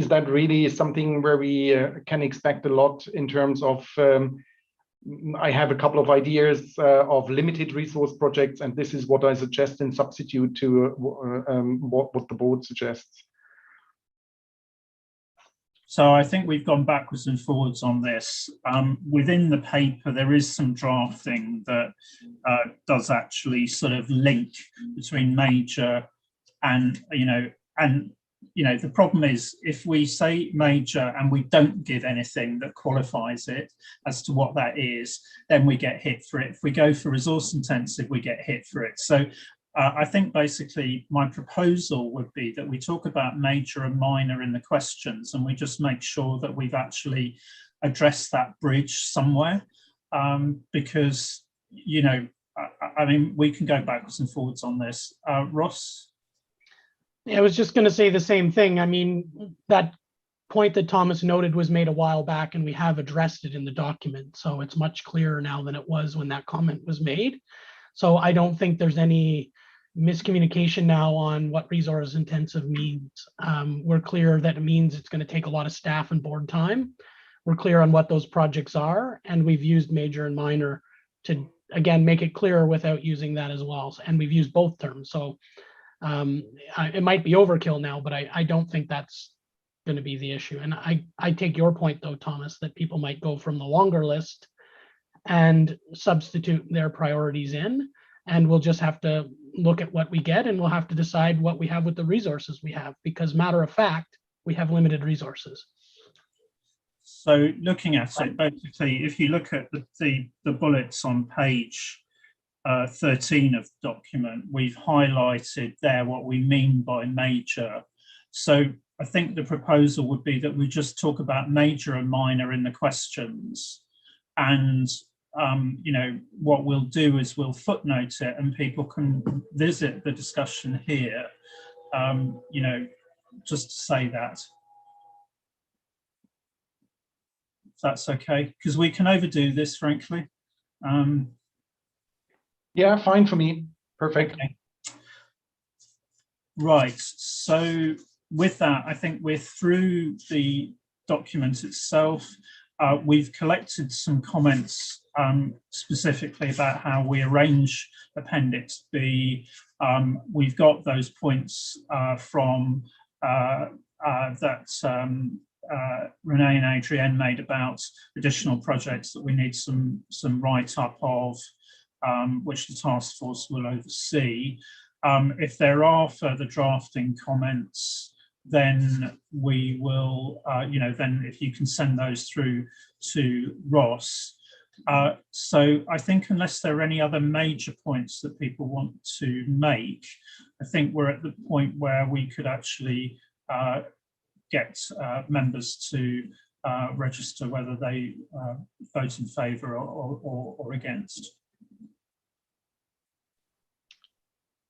that really something where we can expect a lot in terms of, I have a couple of ideas of limited resource projects, and this is what I suggest in substitute to what the board suggests. So I think we've gone backwards and forwards on this. Within the paper, there is some drafting that does actually sort of link between major and, the problem is if we say major and we don't give anything that qualifies it as to what that is, then we get hit for it. If we go for resource intensive, we get hit for it. So I think basically my proposal would be that we talk about major and minor in the questions, and we just make sure that we've actually addressed that bridge somewhere, because, I mean, we can go backwards and forwards on this. Ross? Yeah, I was just going to say the same thing. I mean, that point that Thomas noted was made a while back, and we have addressed it in the document. So it's much clearer now than it was when that comment was made. So I don't think there's any miscommunication now on what resource intensive means. We're clear that it means it's going to take a lot of staff and board time. We're clear on what those projects are, and we've used major and minor to, again, make it clearer without using that as well. And we've used both terms. So it might be overkill now, but I don't think that's going to be the issue. And I take your point, though, Thomas, that people might go from the longer list and substitute their priorities in, and we'll just have to look at what we get, and we'll have to decide what we have with the resources we have, because matter of fact, we have limited resources. So looking at it, basically, if you look at the bullets on page 13 of the document, we've highlighted there what we mean by major. So I think the proposal would be that we just talk about major and minor in the questions. And, you know, what we'll do is we'll footnote it and people can visit the discussion here, you know, just to say that. If that's okay, because we can overdo this, frankly. Yeah, fine for me. Perfect. Okay. Right, so with that, I think we're through the document itself. We've collected some comments specifically about how we arrange Appendix B. We've got those points from Renee and Adrienne made about additional projects that we need some write-up of, which the task force will oversee. If there are further drafting comments, then we will, you know, then if you can send those through to Ross. So I think unless there are any other major points that people want to make, I think we're at the point where we could actually get members to register whether they vote in favour or against.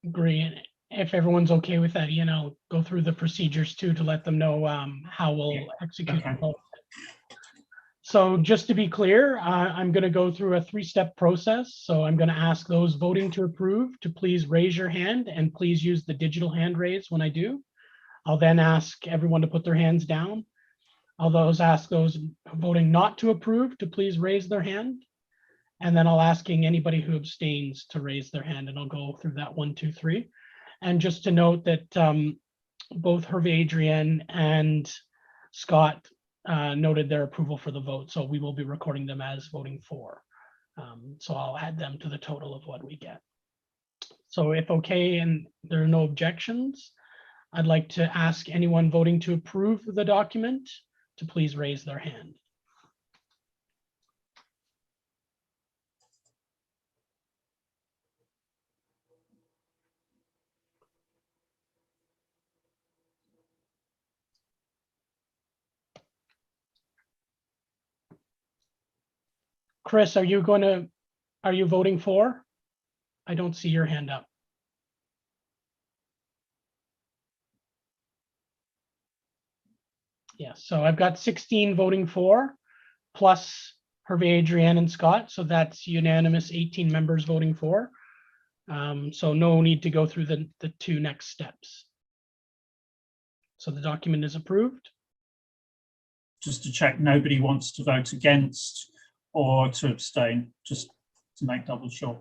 Agree. And if everyone's okay with that, Ian, I'll go through the procedures too to let them know how we'll execute the vote. So just to be clear, I'm going to go through a 3-step process. So I'm going to ask those voting to approve to please raise your hand and please use the digital hand raise when I do. I'll then ask everyone to put their hands down. I'll ask those voting not to approve to please raise their hand. And then I'll asking anybody who abstains to raise their hand, and I'll go through that 1, 2, 3. And just to note that both Hervé, Adrienne, and Scott noted their approval for the vote. So we will be recording them as voting for. So I'll add them to the total of what we get. So if okay and there are no objections, I'd like to ask anyone voting to approve the document to please raise their hand. Chris, are you voting for? I don't see your hand up. Yes, so I've got 16 voting for, plus Hervé, Adrienne, and Scott. So that's unanimous, 18 members voting for. So no need to go through the 2 next steps. So the document is approved. Just to check, nobody wants to vote against or to abstain, just to make double sure.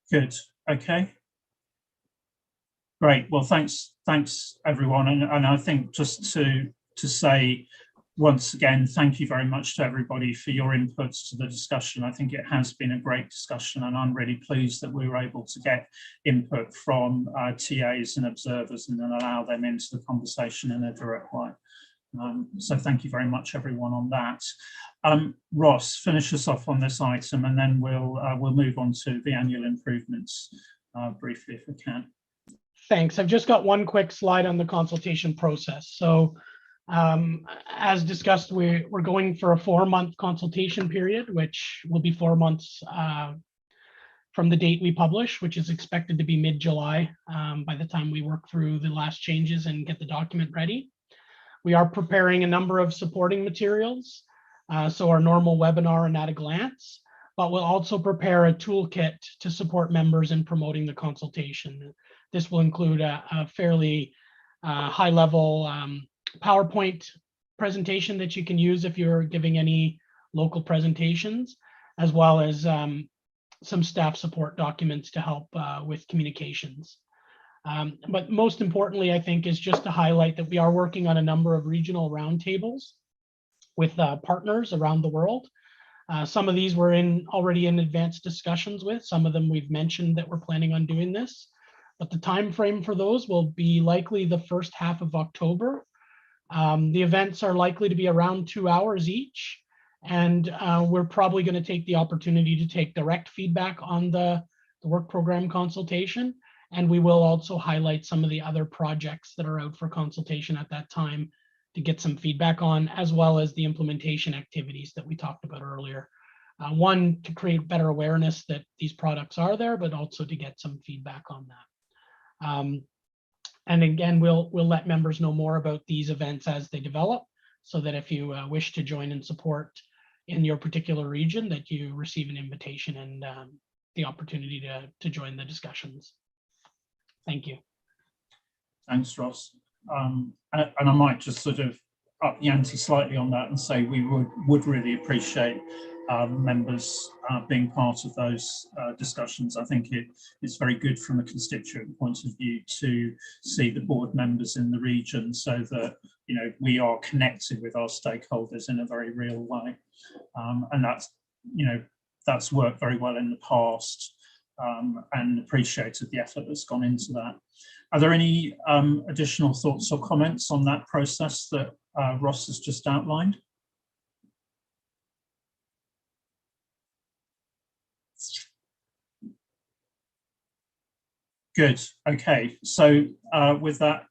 Good, okay. Great, well, thanks everyone. And I think just to say once again, thank you very much to everybody for your inputs to the discussion. I think it has been a great discussion, and I'm really pleased that we were able to get input from TAs and observers and then allow them into the conversation in a direct way. So thank you very much, everyone, on that. Ross, finish us off on this item, and then we'll move on to the annual improvements briefly, if we can. Thanks. I've just got one quick slide on the consultation process. So as discussed, we're going for a 4-month consultation period, which will be 4 months from the date we publish, which is expected to be mid-July by the time we work through the last changes and get the document ready. We are preparing a number of supporting materials, so our normal webinar and at a glance, but we'll also prepare a toolkit to support members in promoting the consultation. This will include a fairly high-level PowerPoint presentation that you can use if you're giving any local presentations, as well as some staff support documents to help with communications. But most importantly, I think, is just to highlight that we are working on a number of regional roundtables with partners around the world. Some of these we're already in advanced discussions with. Some of them we've mentioned that we're planning on doing this. But the time frame for those will be likely the first half of October. The events are likely to be around 2 hours each, And we're probably going to take the opportunity to take direct feedback on the work program consultation. And we will also highlight some of the other projects that are out for consultation at that time to get some feedback on, as well as the implementation activities that we talked about earlier. One, to create better awareness that these products are there, but also to get some feedback on that. And again, we'll let members know more about these events as they develop, so that if you wish to join and support in your particular region, that you receive an invitation and the opportunity to join the discussions. Thank you. Thanks, Ross. And I might just sort of up the ante slightly on that and say we would really appreciate members being part of those discussions. I think it's very good from a constituent point of view to see the board members in the region, so that we are connected with our stakeholders in a very real way, and that's worked very well in the past, and appreciated the effort that's gone into that. Are there any additional thoughts or comments on that process that Ross has just outlined? Good. Okay. So with that,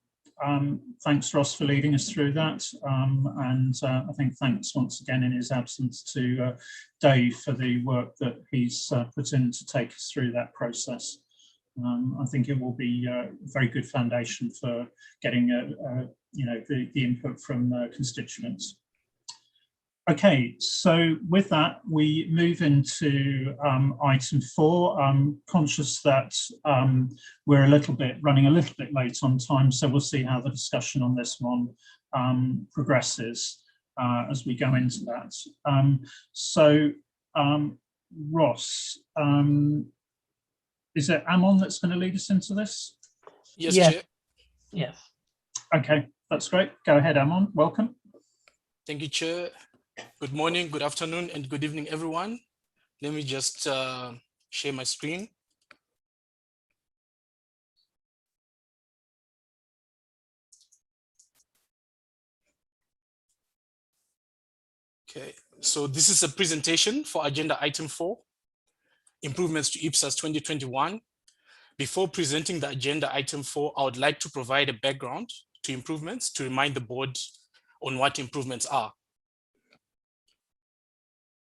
thanks, Ross, for leading us through that. And I think thanks once again in his absence to Dave for the work that he's put in to take us through that process. I think it will be a very good foundation for getting the input from constituents. Okay, so with that, we move into item 4. I'm conscious that we're running a little bit late on time, so we'll see how the discussion on this one progresses as we go into that. Ross, is it Amon that's going to lead us into this? Yes, Chair. Yes. Okay, that's great. Go ahead, Amon. Welcome. Thank you, Chair. Good morning, good afternoon, and good evening, everyone. Let me just share my screen. Okay, so this is a presentation for agenda item 4, improvements to IPSAS 2021. Before presenting the agenda item 4, I would like to provide a background to improvements to remind the board on what improvements are.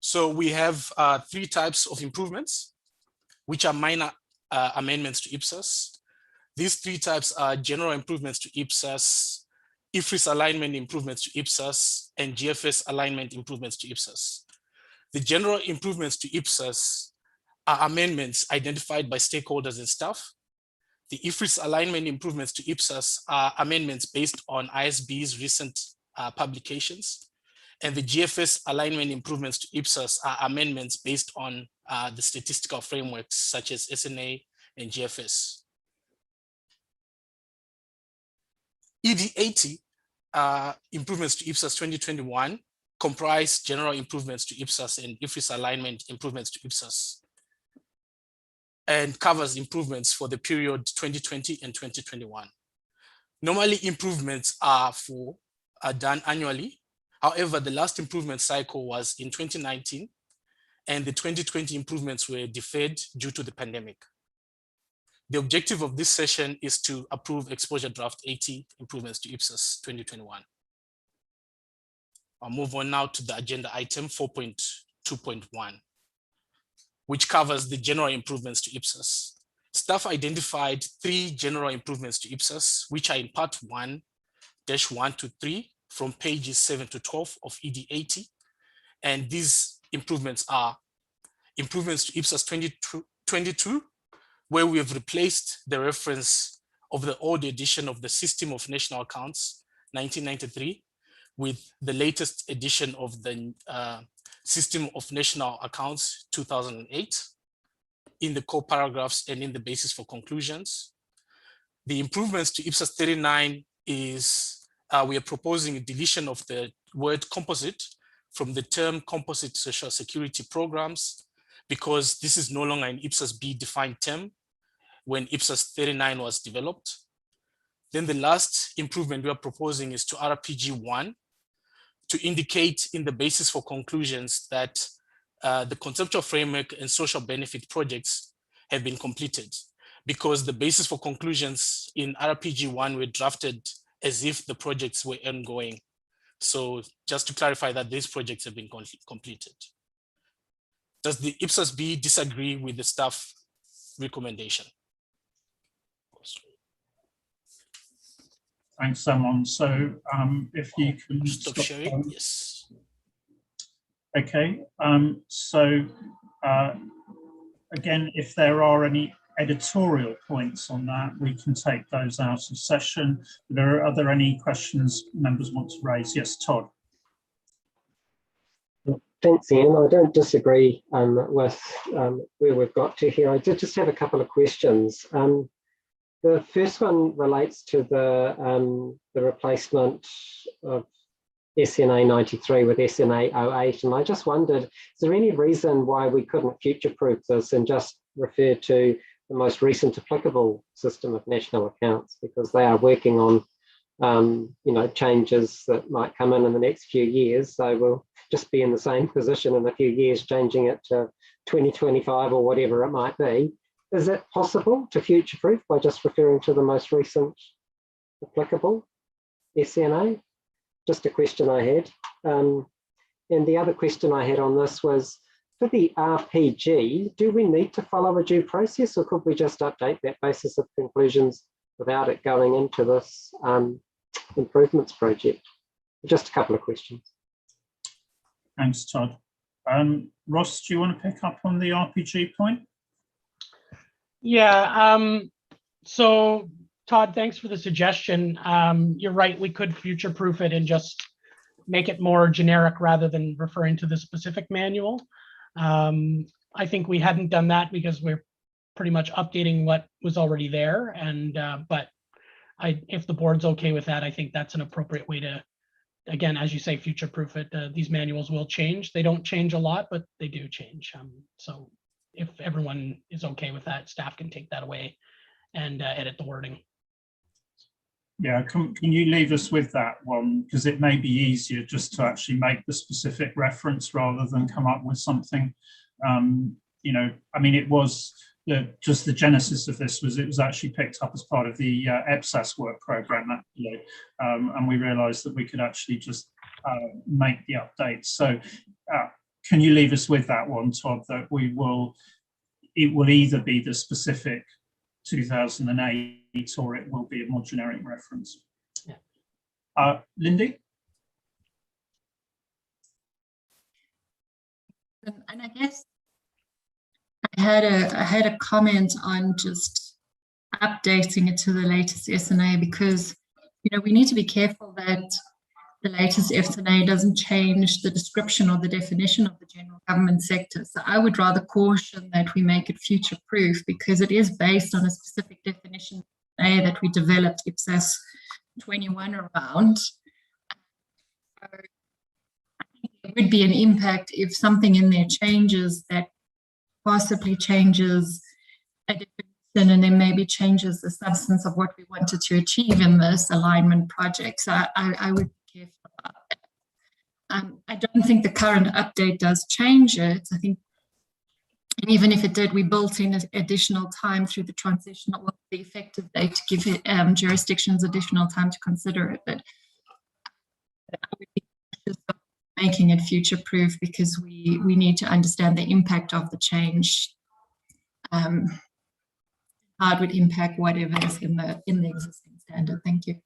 So we have 3 types of improvements, which are minor amendments to IPSAS. These 3 types are general improvements to IPSAS, Ifrs alignment improvements to IPSAS, and GFS alignment improvements to IPSAS. The general improvements to IPSAS are amendments identified by stakeholders and staff. The Ifrs alignment improvements to IPSAS are amendments based on ISB's recent publications. And the GFS alignment improvements to IPSAS are amendments based on the statistical frameworks such as SNA and GFS. ED80 improvements to IPSAS 2021 comprise general improvements to IPSAS and Ifrs alignment improvements to IPSAS, and covers improvements for the period 2020 and 2021. Normally, improvements are done annually. However, the last improvement cycle was in 2019, and the 2020 improvements were deferred due to the pandemic. The objective of this session is to approve exposure draft 80 improvements to IPSAS 2021. I'll move on now to the agenda item 4.2.1, which covers the general improvements to IPSAS. Staff identified 3 general improvements to IPSAS, which are in part 1-1 to 3 from pages 7 to 12 of ED80. And these improvements are improvements to IPSAS 2022, where we have replaced the reference of the old edition of the System of National Accounts 1993 with the latest edition of the System of National Accounts 2008 in the core paragraphs and in the basis for conclusions. The improvements to IPSAS 39 is we are proposing a deletion of the word composite from the term composite social security programs, because this is no longer an IPSASB defined term when IPSAS 39 was developed. Then the last improvement we are proposing is to RPG 1, to indicate in the basis for conclusions that the conceptual framework and social benefit projects have been completed, because the basis for conclusions in RPG1 were drafted as if the projects were ongoing. So just to clarify that these projects have been completed. Does the IPSASB disagree with the staff recommendation? Thanks, Simon. So if you can stop sharing, yes. Okay, again, if there are any editorial points on that, we can take those out of session. Are there any questions members want to raise? Yes, Todd. Thanks, Ian. I don't disagree with where we've got to here. I did just have a couple of questions. The first one relates to the replacement of SNA 93 with SNA 08, and I just wondered, is there any reason why we couldn't future-proof this and just refer to the most recent applicable system of national accounts, because they are working on changes that might come in the next few years, so we'll just be in the same position in a few years, changing it to 2025 or whatever it might be. Is it possible to future-proof by just referring to the most recent applicable SNA? Just a question I had. And the other question I had on this was, for the RPG, do we need to follow a due process, or could we just update that basis of conclusions without it going into this improvements project? Just a couple of questions. Thanks, Todd. Ross, do you want to pick up on the RPG point? Yeah, so Todd, thanks for the suggestion. You're right, we could future-proof it and just make it more generic rather than referring to the specific manual. I think we hadn't done that because we're pretty much updating what was already there. And but if the board's okay with that, I think that's an appropriate way to, again, as you say, future-proof it. These manuals will change. They don't change a lot, but they do change. So if everyone is okay with that, staff can take that away and edit the wording. Yeah, can you leave us with that one? Because it may be easier just to actually make the specific reference rather than come up with something, I mean, it was just the genesis of this was it was actually picked up as part of the IPSASB work program, actually, and we realized that we could actually just make the updates. So can you leave us with that one, Todd, that it will either be the specific 2008 or it will be a more generic reference. Yeah. Lindy? And I guess I had a comment on just updating it to the latest SNA, because we need to be careful that the latest SNA doesn't change the description or the definition of the general government sector. So I would rather caution that we make it future-proof, because it is based on a specific definition that we developed IPSAS 21 around. So I think there would be an impact if something in there changes that possibly changes a definition and then maybe changes the substance of what we wanted to achieve in this alignment project. So I would be careful about that. I don't think the current update does change it. I think, and even if it did, we built in additional time through the transitional, the effective date, to give it, jurisdictions additional time to consider it. But I would be cautious of making it future-proof, because we need to understand the impact of the change. How it would impact whatever is in the existing standard. Thank you.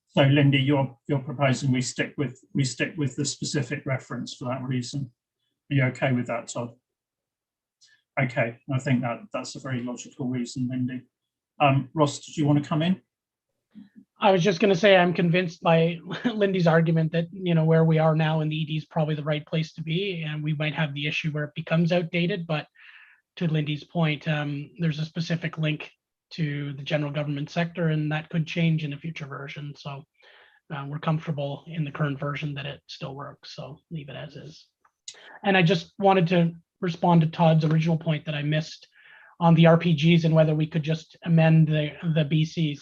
So, Lindy, you're proposing we stick with the specific reference for that reason. Are you okay with that, Todd? Okay, I think that's a very logical reason, Lindy. Ross, did you want to come in? I was just going to say I'm convinced by Lindy's argument that where we are now in the ED is probably the right place to be, and we might have the issue where it becomes outdated. But to Lindy's point, there's a specific link to the general government sector, and that could change in a future version. So we're comfortable in the current version that it still works. So leave it as is. And I just wanted to respond to Todd's original point that I missed on the RPGs and whether we could just amend the BCs.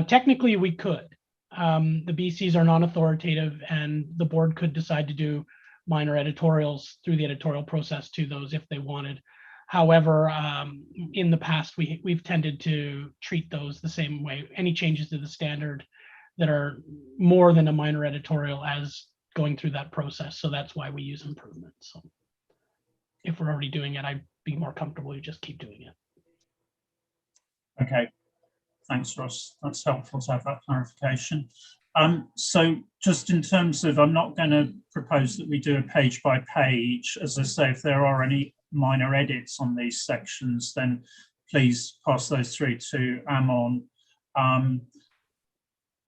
Technically, we could. The BCs are non-authoritative, and the board could decide to do minor editorials through the editorial process to those if they wanted. However, in the past, we've tended to treat those the same way. Any changes to the standard that are more than a minor editorial as going through that process. So that's why we use improvements. So if we're already doing it, I'd be more comfortable to just keep doing it. Okay, thanks, Ross. That's helpful to have that clarification. So just in terms of, I'm not going to propose that we do a page by page. As I say, if there are any minor edits on these sections, then please pass those through to Amon.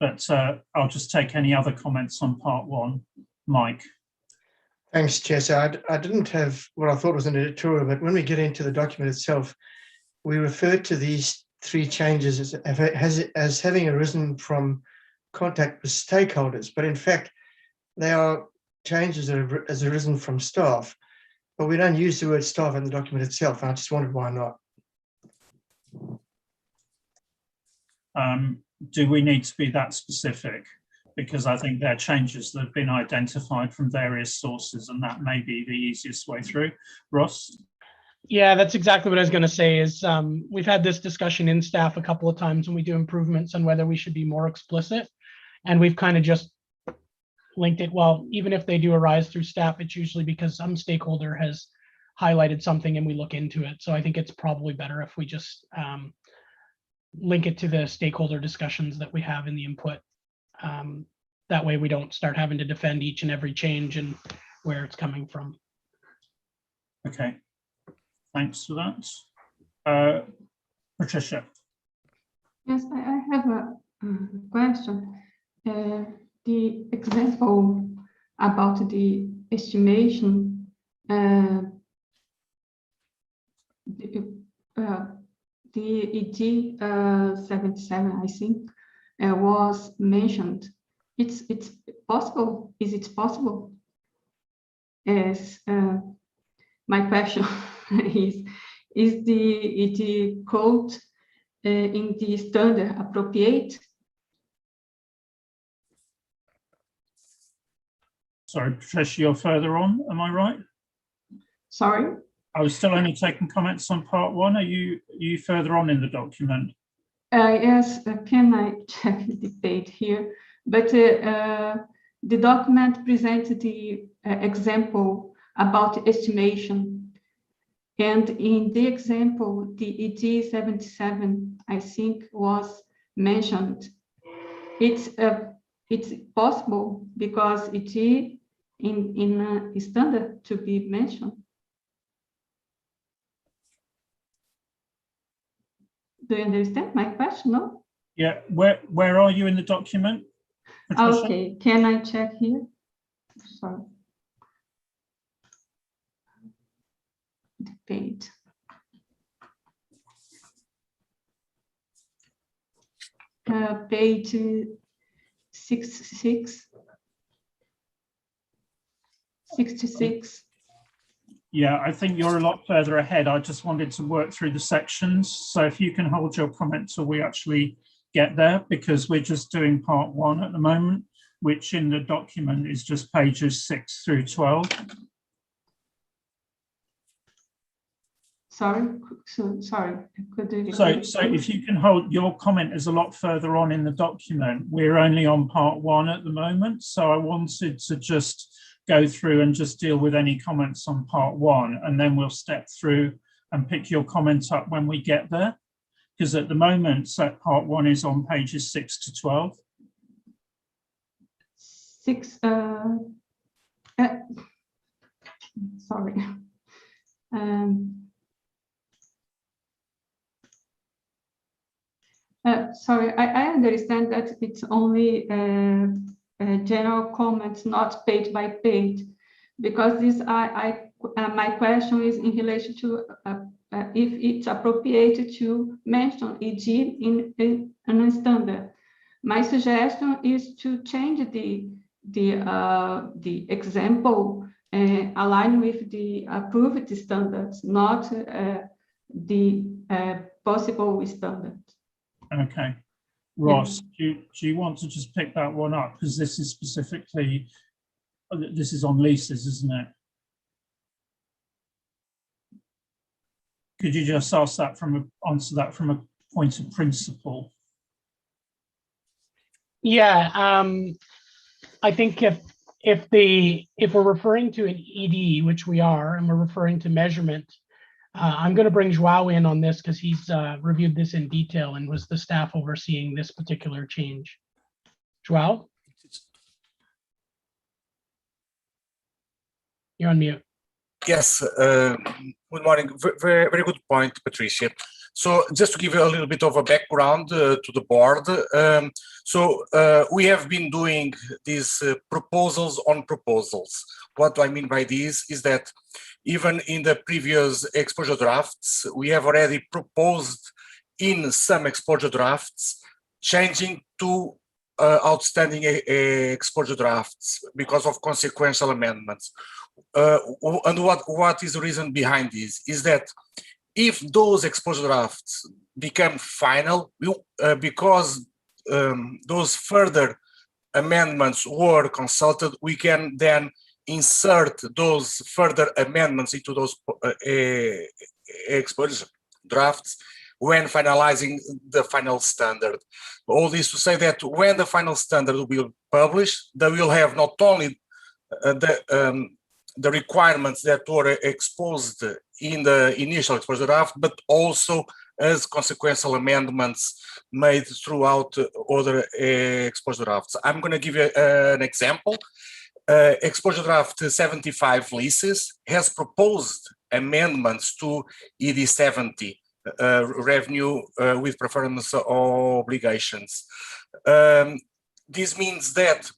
But I'll just take any other comments on part one. Mike. Thanks, Chair. So I didn't have what I thought was an editorial, but when we get into the document itself, we referred to these three changes as having arisen from contact with stakeholders, but in fact, they are changes that have arisen from staff, but we don't use the word staff in the document itself. I just wondered why not. Do we need to be that specific? Because I think they're changes that have been identified from various sources, and that may be the easiest way through. Ross? Yeah, that's exactly what I was going to say is we've had this discussion in staff a couple of times when we do improvements on whether we should be more explicit. And we've kind of just linked it. Well, even if they do arise through staff, it's usually because some stakeholder has highlighted something and we look into it. So I think it's probably better if we just link it to the stakeholder discussions that we have in the input. That way we don't start having to defend each and every change and where it's coming from. Okay, thanks for that. Patricia. Yes, I have a question. The example about the estimation, the EG 77, I think, was mentioned. It's possible. Is it possible? Yes. My question is the EG code in the standard appropriate? Sorry, Patricia, you're further on, am I right? Sorry? I was still only taking comments on part one. Are you further on in the document? Yes, can I check the page here? But the document presented the example about estimation. And in the example, the EG 77, I think, was mentioned. It's possible because it is in a standard to be mentioned. Do you understand my question? No? Yeah, where are you in the document, Patricia? Okay, can I check here? Sorry. The page. Page 66. Yeah, I think you're a lot further ahead. I just wanted to work through the sections. So if you can hold your comment till we actually get there, because we're just doing part one at the moment, which in the document is just pages 6 through 12. Sorry. Could you So if you can hold your comment is a lot further on in the document. We're only on part one at the moment. So I wanted to just go through and just deal with any comments on part one, and then we'll step through and pick your comment up when we get there. Because at the moment, so part one is on pages 6 to 12. 6, sorry. Sorry, I understand that it's only general comments, not page by page, because this my question is in relation to if it's appropriate to mention EG in a standard. My suggestion is to change the example align with the approved standards, not the possible standards. Okay, Ross, do you want to just pick that one up? Because this is specifically, this is on leases, isn't it? Could you just ask that answer that from a point of principle? Yeah, I think if we're referring to an ED, which we are, and we're referring to measurement, I'm going to bring Joao in on this because he's reviewed this in detail and was the staff overseeing this particular change. Joao? You're on mute. Yes, good morning. Very good point, Patricia. So just to give you a little bit of a background to the board. We have been doing these proposals on proposals. What I mean by this is that even in the previous exposure drafts, we have already proposed in some exposure drafts changing to outstanding exposure drafts because of consequential amendments. And what is the reason behind this is that if those exposure drafts become final, because those further amendments were consulted, we can then insert those further amendments into those exposure drafts when finalizing the final standard. All this to say that when the final standard will be published, they will have not only the requirements that were exposed in the initial exposure draft, but also as consequential amendments made throughout other exposure drafts. I'm going to give you an example. Exposure draft 75 leases has proposed amendments to ED 70 revenue with performance obligations. This means that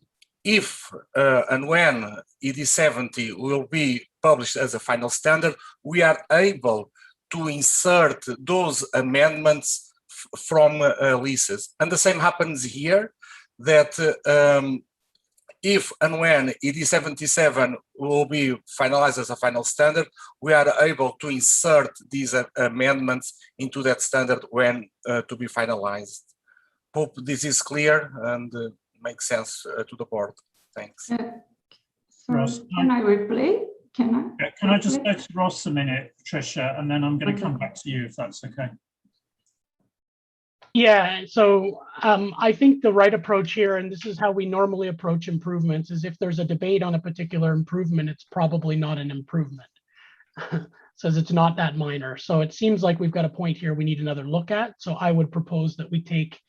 if and when ED 70 will be published as a final standard, we are able to insert those amendments from leases. And the same happens here, that if and when ED 77 will be finalized as a final standard, we are able to insert these amendments into that standard when to be finalized. Hope this is clear and makes sense to the board. Thanks. Ross, can I replay? Can I just go to Ross a minute, Patricia, and then I'm going to come back to you if that's okay. Yeah, so I think the right approach here, and this is how we normally approach improvements, is if there's a debate on a particular improvement, it's probably not an improvement. Says it's not that minor. So it seems like we've got a point here we need another look at. So I would propose that we take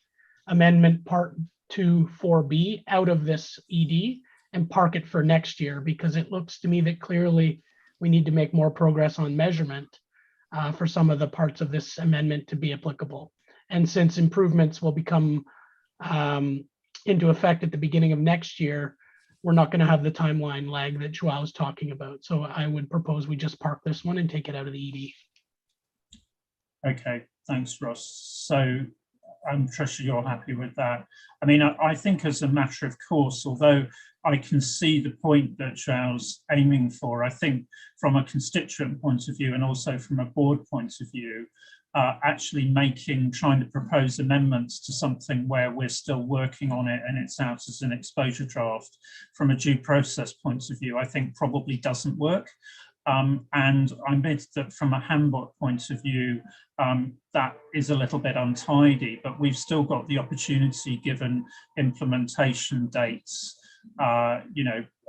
amendment part 2(4)(b) out of this ED and park it for next year, because it looks to me that clearly we need to make more progress on measurement for some of the parts of this amendment to be applicable. And since improvements will become into effect at the beginning of next year, we're not going to have the timeline lag that Joao was talking about. So I would propose we just park this one and take it out of the ED. Okay, thanks, Ross. So I'm Tricia, you're happy with that. I mean, I think as a matter of course, although I can see the point that Joao's aiming for, I think from a constituent point of view and also from a board point of view, actually trying to propose amendments to something where we're still working on it and it's out as an exposure draft from a due process point of view, I think probably doesn't work. And I admit that from a handbook point of view, that is a little bit untidy, but we've still got the opportunity, given implementation dates,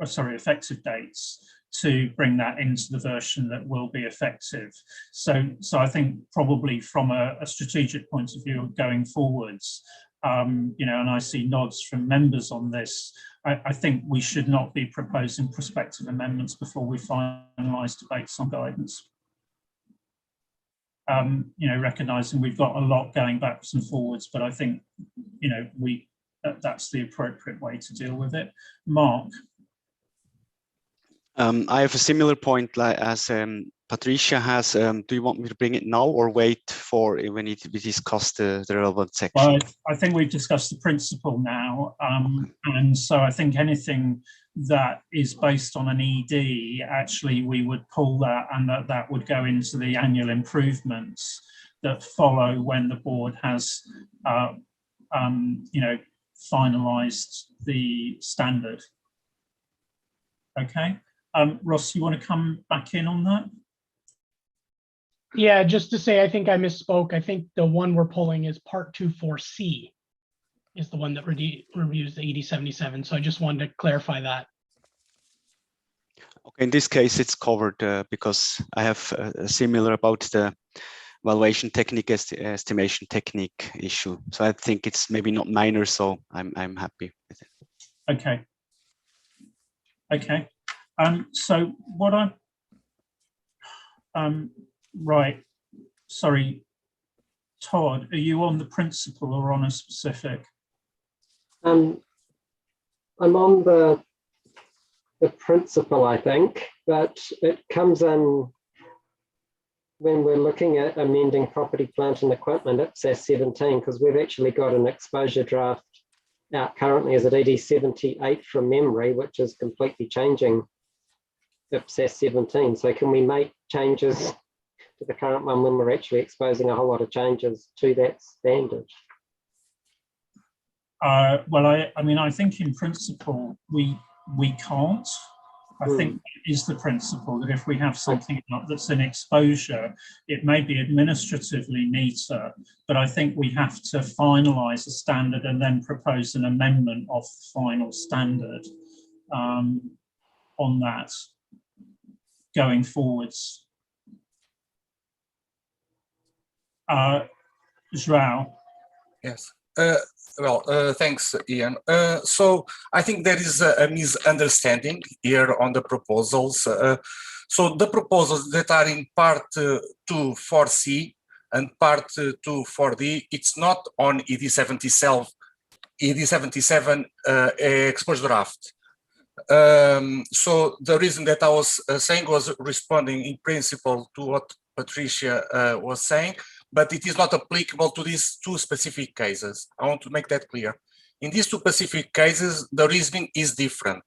effective dates, to bring that into the version that will be effective. So I think probably from a strategic point of view going forwards, and I see nods from members on this, I think we should not be proposing prospective amendments before we finalise debates on guidance. Recognising we've got a lot going backwards and forwards, but I think, that's the appropriate way to deal with it. Mark? I have a similar point as Patricia has. Do you want me to bring it now or wait for when we discuss the relevant section? Well, I think we've discussed the principle now. And so I think anything that is based on an ED, actually we would pull that, and that would go into the annual improvements that follow when the board has you know, finalised the standard. Okay, Ross, you want to come back in on that? Yeah, just to say, I think I misspoke. I think the one we're pulling is Part 2.4C is the one that reviews the ED77. So I just wanted to clarify that. Okay, in this case, it's covered because I have a similar about the valuation technique estimation technique issue. So I think it's maybe not minor, so I'm happy with it. Okay. Okay. So what right. Sorry, Todd, are you on the principle or on a specific? I'm on the principle, I think, but it comes in when we're looking at amending property, plant and equipment at IPSAS 17, because we've actually got an exposure draft out currently as at ED 78 from memory, which is completely changing IPSAS 17. So can we make changes to the current one when we're actually exposing a whole lot of changes to that standard? Well, I mean, I think in principle we can't. I think it is the principle that if we have something that's in exposure, it may be administratively neater, but I think we have to finalise a standard and then propose an amendment of the final standard on that going forwards. João. Yes. Well, thanks, Ian. So I think there is a misunderstanding here on the proposals. So the proposals that are in Part 2.4C and Part 2.4D, it's not on ED77 exposure draft. So the reason that I was saying was responding in principle to what Patricia was saying, but it is not applicable to these two specific cases. I want to make that clear. In these two specific cases, the reasoning is different.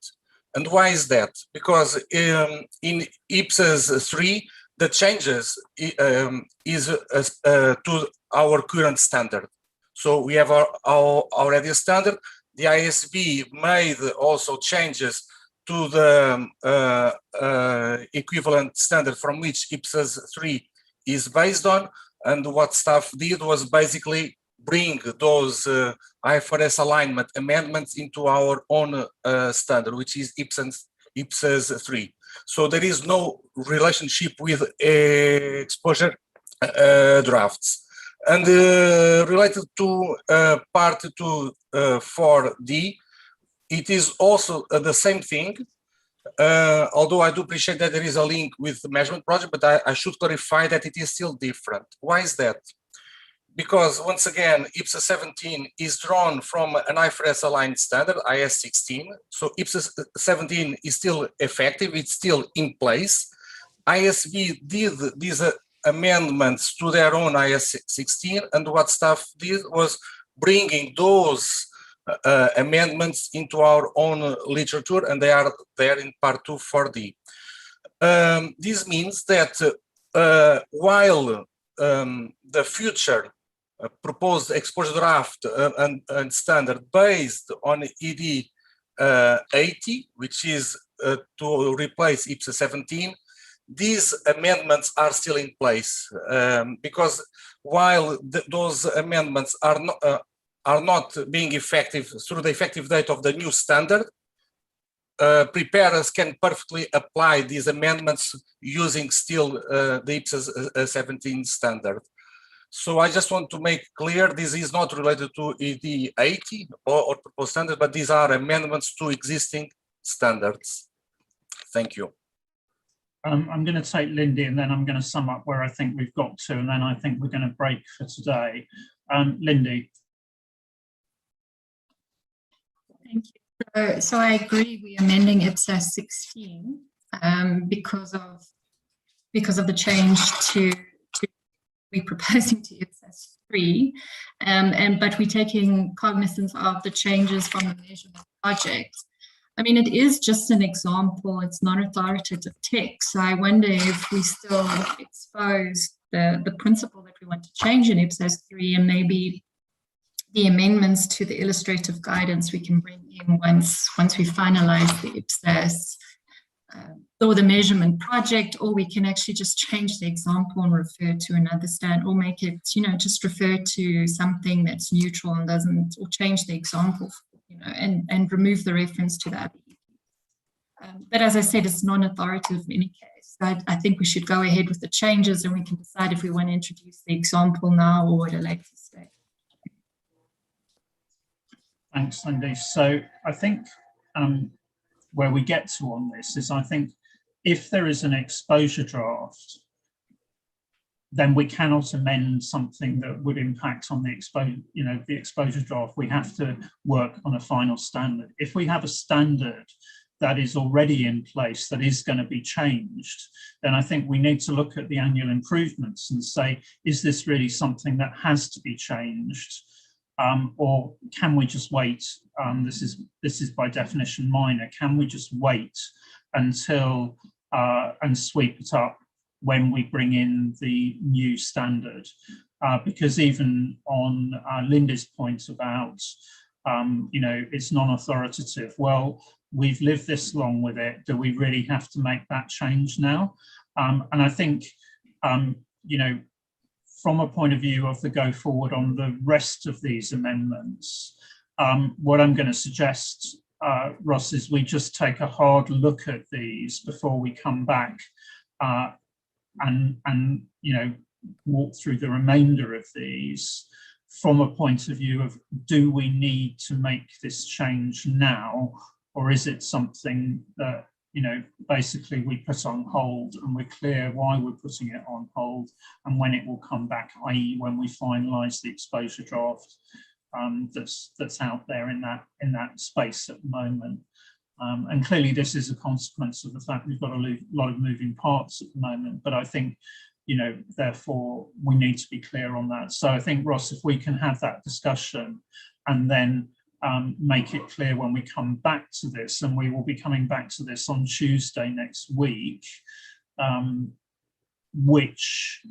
And why is that? Because in IPSAS 3, the changes is to our current standard. So we have already a standard. The ISB made also changes to the equivalent standard from which IPSAS 3 is based on. And what staff did was basically bring those IFRS alignment amendments into our own standard, which is IPSAS 3. So there is no relationship with exposure drafts. And related to Part 2.4D, it is also the same thing. Although I do appreciate that there is a link with the measurement project, but I should clarify that it is still different. Why is that? Because once again, IPSAS 17 is drawn from an IFRS aligned standard, IS 16. So IPSAS 17 is still effective, it's still in place. ISB did these amendments to their own IS 16, and what staff did was bringing those amendments into our own literature, and they are there in Part 2.4D. This means that while the future proposed exposure draft and standard based on ED 80, which is to replace IPSAS 17, these amendments are still in place because while those amendments are not being effective through the effective date of the new standard, preparers can perfectly apply these amendments using still the IPSAS 17 standard. So I just want to make clear this is not related to ED 80 or proposed standard, but these are amendments to existing standards. Thank you. I'm going to take Lindy and then I'm going to sum up where I think we've got to, and then I think we're going to break for today. Lindy. Thank you. So I agree we're amending IPSAS 16 because of the change to we're proposing to IPSAS 3, but we're taking cognizance of the changes from the measurement project. I mean, it is just an example, it's not authoritative text. So I wonder if we still expose the principle that we want to change in IPSAS 3 and maybe the amendments to the illustrative guidance we can bring in once we finalize the IPSAS or the measurement project, or we can actually just change the example and refer to another stand, or make it, just refer to something that's neutral and doesn't, or change the example, and remove the reference to that. But as I said, it's non-authoritative in any case. I think we should go ahead with the changes, and we can decide if we want to introduce the example now or at a later stage. Thanks, Lindy. So I think where we get to on this is, I think if there is an exposure draft, then we cannot amend something that would impact on the exposure draft. We have to work on a final standard. If we have a standard that is already in place that is going to be changed, then I think we need to look at the annual improvements and say, is this really something that has to be changed? Or can we just wait? This is by definition minor. Can we just wait until and sweep it up when we bring in the new standard? Because even on Linda's point about, it's non-authoritative. Well, we've lived this long with it. Do we really have to make that change now? And I think, from a point of view of the go forward on the rest of these amendments, what I'm going to suggest, Ross, is we just take a hard look at these before we come back and walk through the remainder of these from a point of view of, do we need to make this change now, or is it something that basically we put on hold, and we're clear why we're putting it on hold and when it will come back, i.e. when we finalise the exposure draft that's out there in that space at the moment. And clearly this is a consequence of the fact we've got a lot of moving parts at the moment, but I think, therefore we need to be clear on that. So I think, Ross, if we can have that discussion and then make it clear when we come back to this, and we will be coming back to this on Tuesday next week, which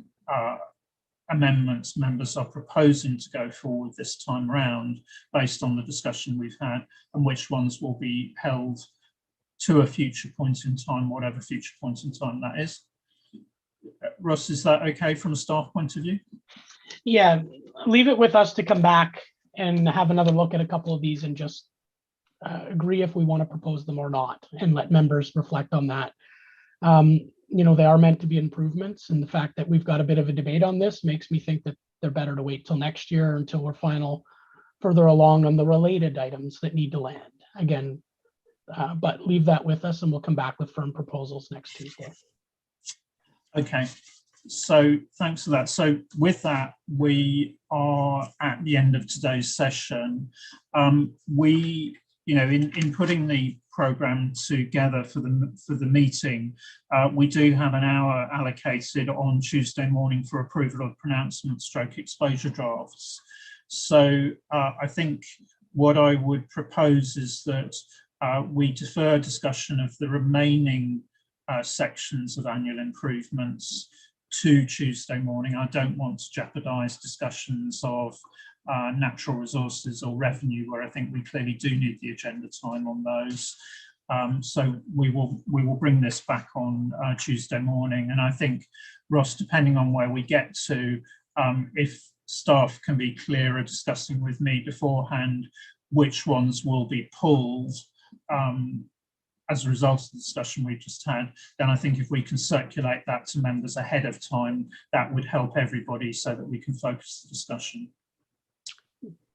amendments members are proposing to go forward this time round based on the discussion we've had, and which ones will be held to a future point in time, whatever future point in time that is. Ross, is that okay from a staff point of view? Yeah, leave it with us to come back and have another look at a couple of these and just agree if we want to propose them or not, and let members reflect on that. They are meant to be improvements, and the fact that we've got a bit of a debate on this makes me think that they're better to wait till next year until we're further along on the related items that need to land again. But leave that with us, and we'll come back with firm proposals next Tuesday. Okay. So thanks for that. So with that, we are at the end of today's session. In putting the programme together for the meeting, we do have an hour allocated on Tuesday morning for approval of pronouncement / exposure drafts. So I think what I would propose is that we defer discussion of the remaining sections of annual improvements to Tuesday morning. I don't want to jeopardise discussions of natural resources or revenue, where I think we clearly do need the agenda time on those. So we will bring this back on Tuesday morning. And I think, Ross, depending on where we get to, if staff can be clearer discussing with me beforehand which ones will be pulled as a result of the discussion we just had, then I think if we can circulate that to members ahead of time, that would help everybody so that we can focus the discussion.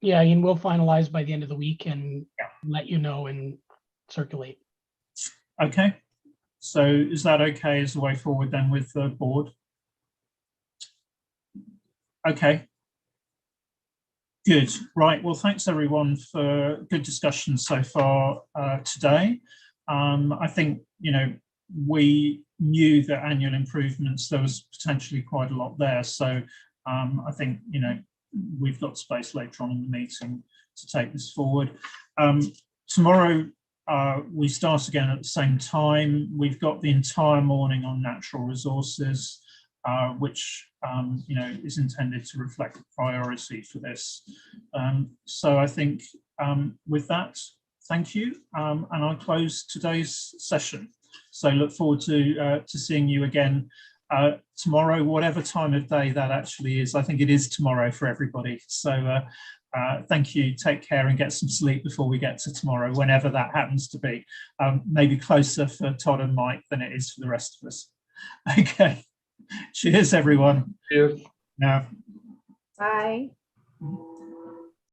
Yeah, Ian, we'll finalize by the end of the week and let you know and circulate. Okay, so is that okay as the way forward then with the board? Okay. Good, right, well, thanks everyone for good discussion so far today. I think, we knew that annual improvements, there was potentially quite a lot there. So I think, we've got space later on in the meeting to take this forward. Tomorrow, we start again at the same time. We've got the entire morning on natural resources. which you know, is intended to reflect priority for this. So I think with that, thank you, and I'll close today's session. So look forward to seeing you again tomorrow, whatever time of day that actually is. I think it is tomorrow for everybody. So thank you, take care and get some sleep before we get to tomorrow, whenever that happens to be. Maybe closer for Todd and Mike than it is for the rest of us. Okay, cheers everyone. Cheers. Now. Bye.